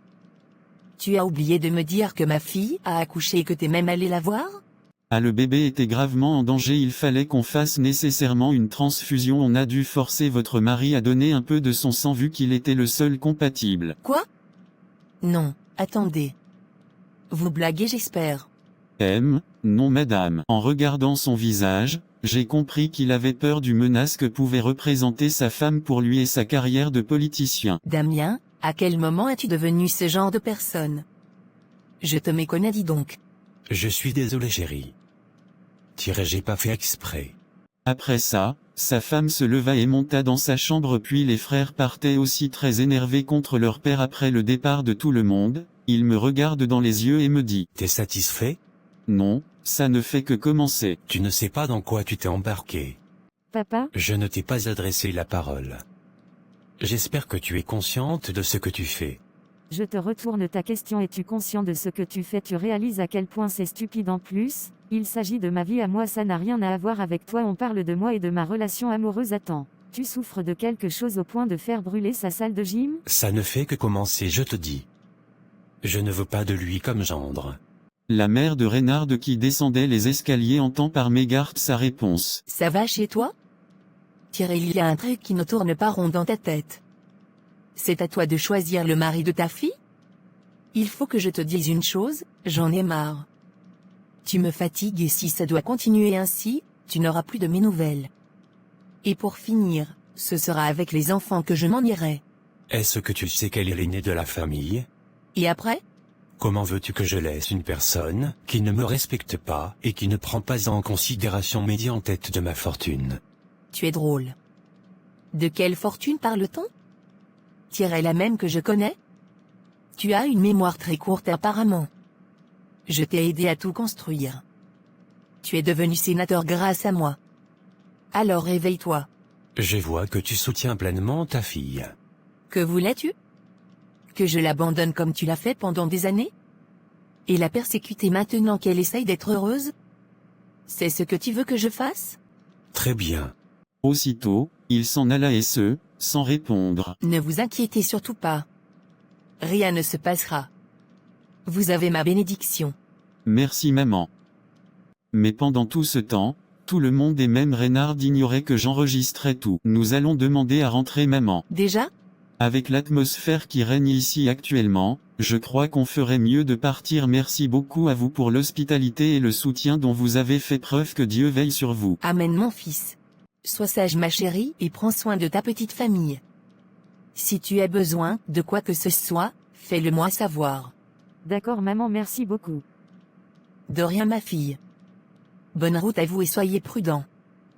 Tu as oublié de me dire que ma fille a accouché et que t'es même allé la voir? Ah, le bébé était gravement en danger, il fallait qu'on fasse nécessairement une transfusion, on a dû forcer votre mari à donner un peu de son sang vu qu'il était le seul compatible. Quoi? Non, attendez. Vous blaguez, j'espère. Non madame. En regardant son visage, j'ai compris qu'il avait peur du menace que pouvait représenter sa femme pour lui et sa carrière de politicien. Damien, à quel moment es-tu devenu ce genre de personne? Je te méconnais, dis donc. Je suis désolé chérie. J'ai pas fait exprès. Après ça, sa femme se leva et monta dans sa chambre, puis les frères partaient aussi très énervés contre leur père après le départ de tout le monde. Il me regarde dans les yeux et me dit: T'es satisfait? Non, ça ne fait que commencer. Tu ne sais pas dans quoi tu t'es embarqué. Papa, Je ne t'ai pas adressé la parole. J'espère que tu es consciente de ce que tu fais. je te retourne ta question. Es-tu conscient de ce que tu fais? Tu réalises à quel point c'est stupide en plus? Il s'agit de ma vie à moi, ça n'a rien à voir avec toi, on parle de moi et de ma relation amoureuse. Attends, tu souffres de quelque chose au point de faire brûler sa salle de gym? Ça ne fait que commencer, je te dis. Je ne veux pas de lui comme gendre. La mère de Reynard qui descendait les escaliers entend par mégarde sa réponse. Ça va chez toi? Thierry, il y a un truc qui ne tourne pas rond dans ta tête. C'est à toi de choisir le mari de ta fille? Il faut que je te dise une chose, j'en ai marre. Tu me fatigues et si ça doit continuer ainsi, tu n'auras plus de mes nouvelles. Et pour finir, ce sera avec les enfants que je m'en irai. Est-ce que tu sais qu'elle est l'aînée de la famille? Et après? Comment veux-tu que je laisse une personne qui ne me respecte pas et qui ne prend pas en considération mes dix en tête de ma fortune? Tu es drôle. De quelle fortune parle-t-on? Thierry, la même que je connais? Tu as une mémoire très courte apparemment. Je t'ai aidé à tout construire. Tu es devenu sénateur grâce à moi. Alors réveille-toi. Je vois que tu soutiens pleinement ta fille. Que voulais-tu? Que je l'abandonne comme tu l'as fait pendant des années? Et la persécuter maintenant qu'elle essaye d'être heureuse? C'est ce que tu veux que je fasse? Très bien. Aussitôt, il s'en alla et sans répondre. Ne vous inquiétez surtout pas. Rien ne se passera. Vous avez ma bénédiction. Merci maman. Mais pendant tout ce temps, tout le monde et même Reynard ignorait que j'enregistrais tout. Nous allons demander à rentrer maman. Déjà? Avec l'atmosphère qui règne ici actuellement, je crois qu'on ferait mieux de partir. Merci beaucoup à vous pour l'hospitalité et le soutien dont vous avez fait preuve. Que Dieu veille sur vous. Amen mon fils. Sois sage ma chérie et prends soin de ta petite famille. Si tu as besoin de quoi que ce soit, fais-le moi savoir. D'accord maman, merci beaucoup. De rien ma fille. Bonne route à vous et soyez prudents.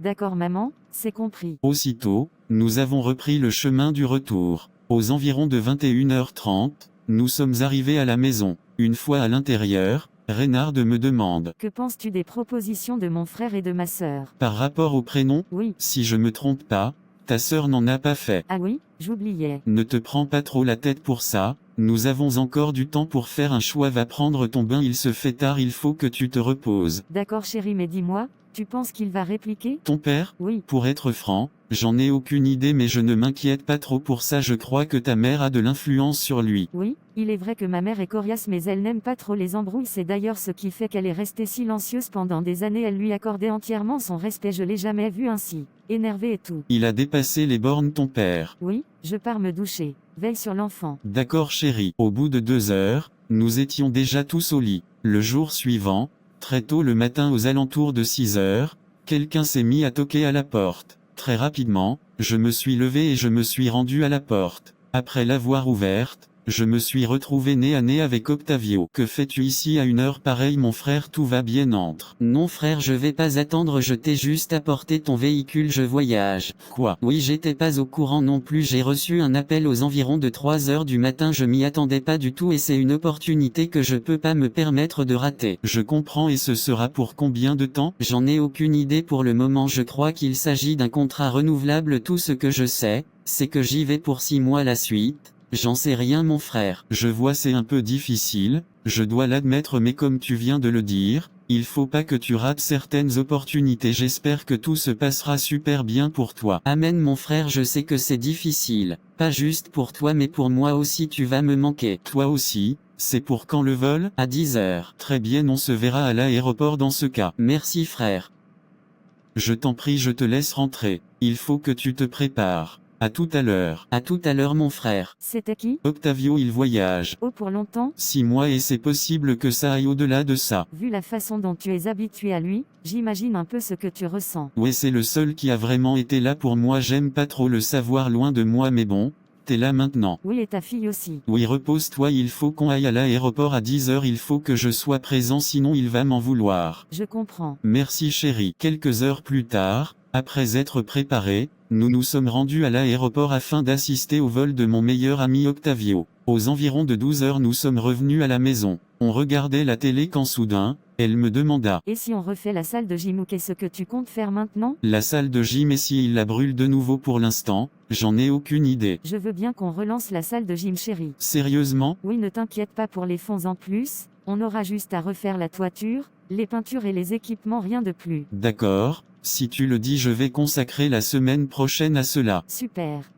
D'accord maman, c'est compris. Aussitôt, nous avons repris le chemin du retour. Aux environs de 21h30, nous sommes arrivés à la maison. Une fois à l'intérieur, Reynard me demande: Que penses-tu des propositions de mon frère et de ma sœur? Par rapport au prénom, Oui. si je me trompe pas, ta sœur n'en a pas fait. Ah oui, j'oubliais. Ne te prends pas trop la tête pour ça, nous avons encore du temps pour faire un choix. Va prendre ton bain, il se fait tard, il faut que tu te reposes. D'accord chérie, mais dis-moi, tu penses qu'il va répliquer? Ton père? Oui. Pour être franc, j'en ai aucune idée, mais je ne m'inquiète pas trop pour ça. Je crois que ta mère a de l'influence sur lui. Oui, il est vrai que ma mère est coriace, mais elle n'aime pas trop les embrouilles. C'est d'ailleurs ce qui fait qu'elle est restée silencieuse pendant des années. Elle lui accordait entièrement son respect. Je l'ai jamais vu ainsi, énervé et tout. Il a dépassé les bornes, ton père. Oui, je pars me doucher. Veille sur l'enfant. D'accord chérie. Au bout de 2 heures, nous étions déjà tous au lit. Le jour suivant, très tôt le matin aux alentours de 6 heures, quelqu'un s'est mis à toquer à la porte. Très rapidement, je me suis levé et je me suis rendu à la porte. Après l'avoir ouverte, je me suis retrouvé nez à nez avec Octavio. Que fais-tu ici à une heure pareille mon frère? Tout va bien, entre. Non frère, je vais pas attendre, je t'ai juste apporté ton véhicule, je voyage. Quoi? Oui, j'étais pas au courant non plus, j'ai reçu un appel aux environs de 3 heures du matin, je m'y attendais pas du tout et c'est une opportunité que je peux pas me permettre de rater. Je comprends, et ce sera pour combien de temps? J'en ai aucune idée pour le moment, je crois qu'il s'agit d'un contrat renouvelable. Tout ce que je sais, c'est que j'y vais pour 6 mois la suite. J'en sais rien mon frère. Je vois, c'est un peu difficile, je dois l'admettre, mais comme tu viens de le dire, Il faut pas que tu rates certaines opportunités. J'espère que tout se passera super bien pour toi. Amen mon frère, je sais que c'est difficile. Pas juste pour toi mais pour moi aussi, tu vas me manquer. Toi aussi, c'est pour quand le vol? À 10 heures. Très bien, on se verra à l'aéroport dans ce cas. Merci frère. Je t'en prie, je te laisse rentrer. Il faut que tu te prépares. À tout à l'heure. À tout à l'heure mon frère. C'était qui? Octavio, il voyage. Oh, pour longtemps? 6 mois et c'est possible que ça aille au-delà de ça. Vu la façon dont tu es habitué à lui, j'imagine un peu ce que tu ressens. Ouais, c'est le seul qui a vraiment été là pour moi. J'aime pas trop le savoir loin de moi, mais bon, t'es là maintenant. Oui, et ta fille aussi. Oui, repose-toi, il faut qu'on aille à l'aéroport à 10 heures, il faut que je sois présent sinon il va m'en vouloir. Je comprends. Merci chérie. Quelques heures plus tard, après être préparés, nous nous sommes rendus à l'aéroport afin d'assister au vol de mon meilleur ami Octavio. Aux environs de 12 heures nous sommes revenus à la maison. On regardait la télé quand soudain, elle me demanda. Et si on refait la salle de gym ou qu'est-ce que tu comptes faire maintenant? La salle de gym, et si il la brûle de nouveau pour l'instant, j'en ai aucune idée. Je veux bien qu'on relance la salle de gym chérie. Sérieusement? Oui, ne t'inquiète pas pour les fonds en plus, on aura juste à refaire la toiture, les peintures et les équipements, rien de plus. D'accord, si tu le dis, je vais consacrer la semaine prochaine à cela. Super.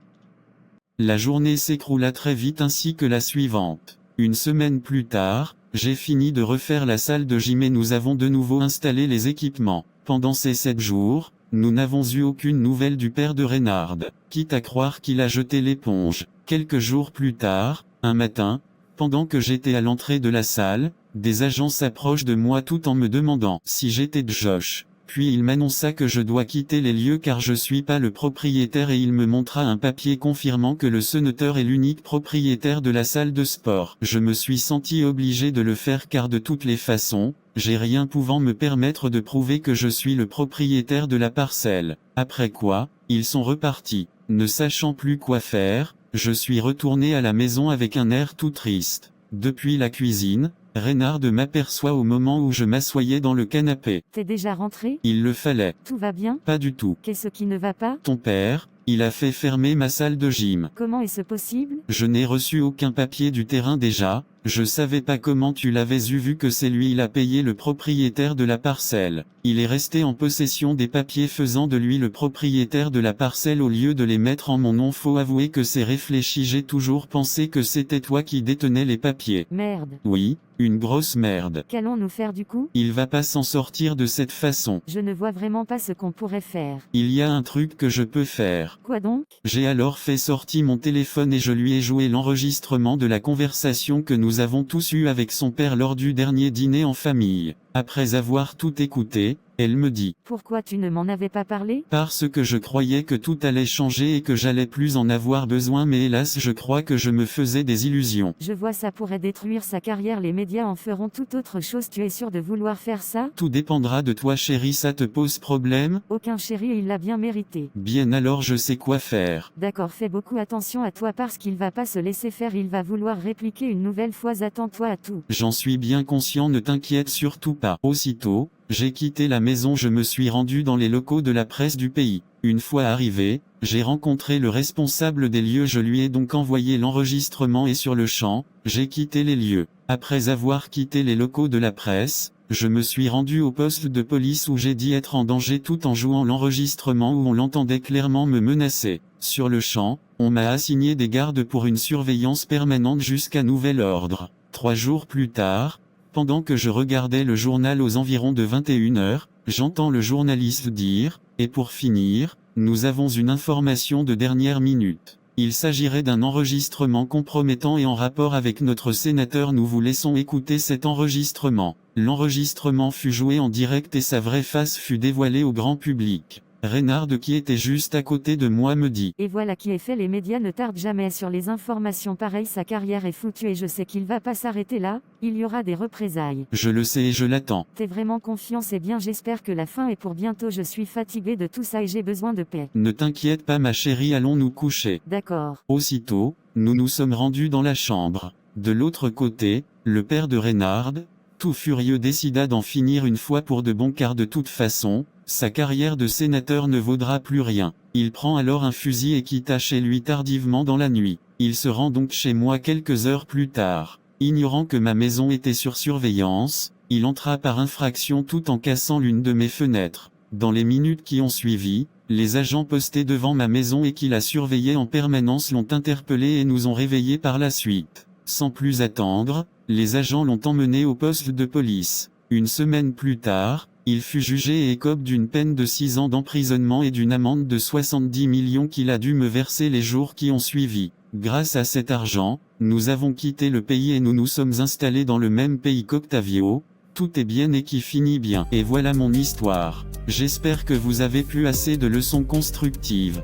La journée s'écroula très vite ainsi que la suivante. Une semaine plus tard, j'ai fini de refaire la salle de gym et nous avons de nouveau installé les équipements. Pendant ces 7 jours, nous n'avons eu aucune nouvelle du père de Reynard, quitte à croire qu'il a jeté l'éponge. Quelques jours plus tard, un matin, pendant que j'étais à l'entrée de la salle, des agents s'approchent de moi tout en me demandant si j'étais Josh. Puis il m'annonça que je dois quitter les lieux car je suis pas le propriétaire et il me montra un papier confirmant que le sénateur est l'unique propriétaire de la salle de sport. Je me suis senti obligé de le faire car de toutes les façons, j'ai rien pouvant me permettre de prouver que je suis le propriétaire de la parcelle. Après quoi, ils sont repartis. Ne sachant plus quoi faire, je suis retourné à la maison avec un air tout triste. Depuis la cuisine, Reynard m'aperçoit au moment où je m'assoyais dans le canapé. T'es déjà rentré? Il le fallait. Tout va bien? Pas du tout. Qu'est-ce qui ne va pas? Ton père, il a fait fermer ma salle de gym. Comment est-ce possible? Je n'ai reçu aucun papier du terrain déjà, je savais pas comment tu l'avais eu vu que c'est lui il a payé le propriétaire de la parcelle. Il est resté en possession des papiers faisant de lui le propriétaire de la parcelle au lieu de les mettre en mon nom. Faut avouer que c'est réfléchi, j'ai toujours pensé que c'était toi qui détenais les papiers. Merde. Oui, une grosse merde. Qu'allons-nous faire du coup? Il va pas s'en sortir de cette façon. Je ne vois vraiment pas ce qu'on pourrait faire. Il y a un truc que je peux faire. Quoi donc? J'ai alors fait sortir mon téléphone et je lui ai joué l'enregistrement de la conversation que nous avons tous eue avec son père lors du dernier dîner en famille. Après avoir tout écouté, elle me dit « Pourquoi tu ne m'en avais pas parlé? Parce que je croyais que tout allait changer et que j'allais plus en avoir besoin, mais hélas je crois que je me faisais des illusions. » Je vois, ça pourrait détruire sa carrière, les médias en feront tout autre chose. Tu es sûr de vouloir faire ça? Tout dépendra de toi chérie, ça te pose problème? Aucun chéri, il l'a bien mérité. Bien alors je sais quoi faire. D'accord, fais beaucoup attention à toi parce qu'il va pas se laisser faire, il va vouloir répliquer une nouvelle fois, attends-toi à tout. J'en suis bien conscient, ne t'inquiète surtout pas. Aussitôt, j'ai quitté la maison, je me suis rendu dans les locaux de la presse du pays. Une fois arrivé, j'ai rencontré le responsable des lieux, je lui ai donc envoyé l'enregistrement et sur le champ, j'ai quitté les lieux. Après avoir quitté les locaux de la presse, je me suis rendu au poste de police où j'ai dit être en danger tout en jouant l'enregistrement où on l'entendait clairement me menacer. Sur le champ, on m'a assigné des gardes pour une surveillance permanente jusqu'à nouvel ordre. 3 jours plus tard, pendant que je regardais le journal aux environs de 21 heures, j'entends le journaliste dire « Et pour finir, nous avons une information de dernière minute. Il s'agirait d'un enregistrement compromettant et en rapport avec notre sénateur, nous vous laissons écouter cet enregistrement. » L'enregistrement fut joué en direct et sa vraie face fut dévoilée au grand public. Reynard qui était juste à côté de moi me dit « Et voilà qui est fait, les médias ne tardent jamais sur les informations pareilles, sa carrière est foutue et je sais qu'il va pas s'arrêter là, il y aura des représailles. » Je le sais et je l'attends. T'es vraiment confiant, c'est bien, j'espère que la fin est pour bientôt, je suis fatigué de tout ça et j'ai besoin de paix. Ne t'inquiète pas ma chérie, allons nous coucher. D'accord. Aussitôt, nous nous sommes rendus dans la chambre. De l'autre côté, le père de Reynard, tout furieux, décida d'en finir une fois pour de bon car de toute façon, sa carrière de sénateur ne vaudra plus rien. Il prend alors un fusil et quitta chez lui tardivement dans la nuit. Il se rend donc chez moi quelques heures plus tard. Ignorant que ma maison était sur surveillance, Il entra par infraction tout en cassant l'une de mes fenêtres. Dans les minutes qui ont suivi, les agents postés devant ma maison et qui la surveillaient en permanence l'ont interpellé et nous ont réveillés par la suite. Sans plus attendre, les agents l'ont emmené au poste de police. Une semaine plus tard, il fut jugé et écope d'une peine de 6 ans d'emprisonnement et d'une amende de 70 millions qu'il a dû me verser les jours qui ont suivi. Grâce à cet argent, nous avons quitté le pays et nous nous sommes installés dans le même pays qu'Octavio. Tout est bien et qui finit bien. Et voilà mon histoire. J'espère que vous avez pu assez de leçons constructives.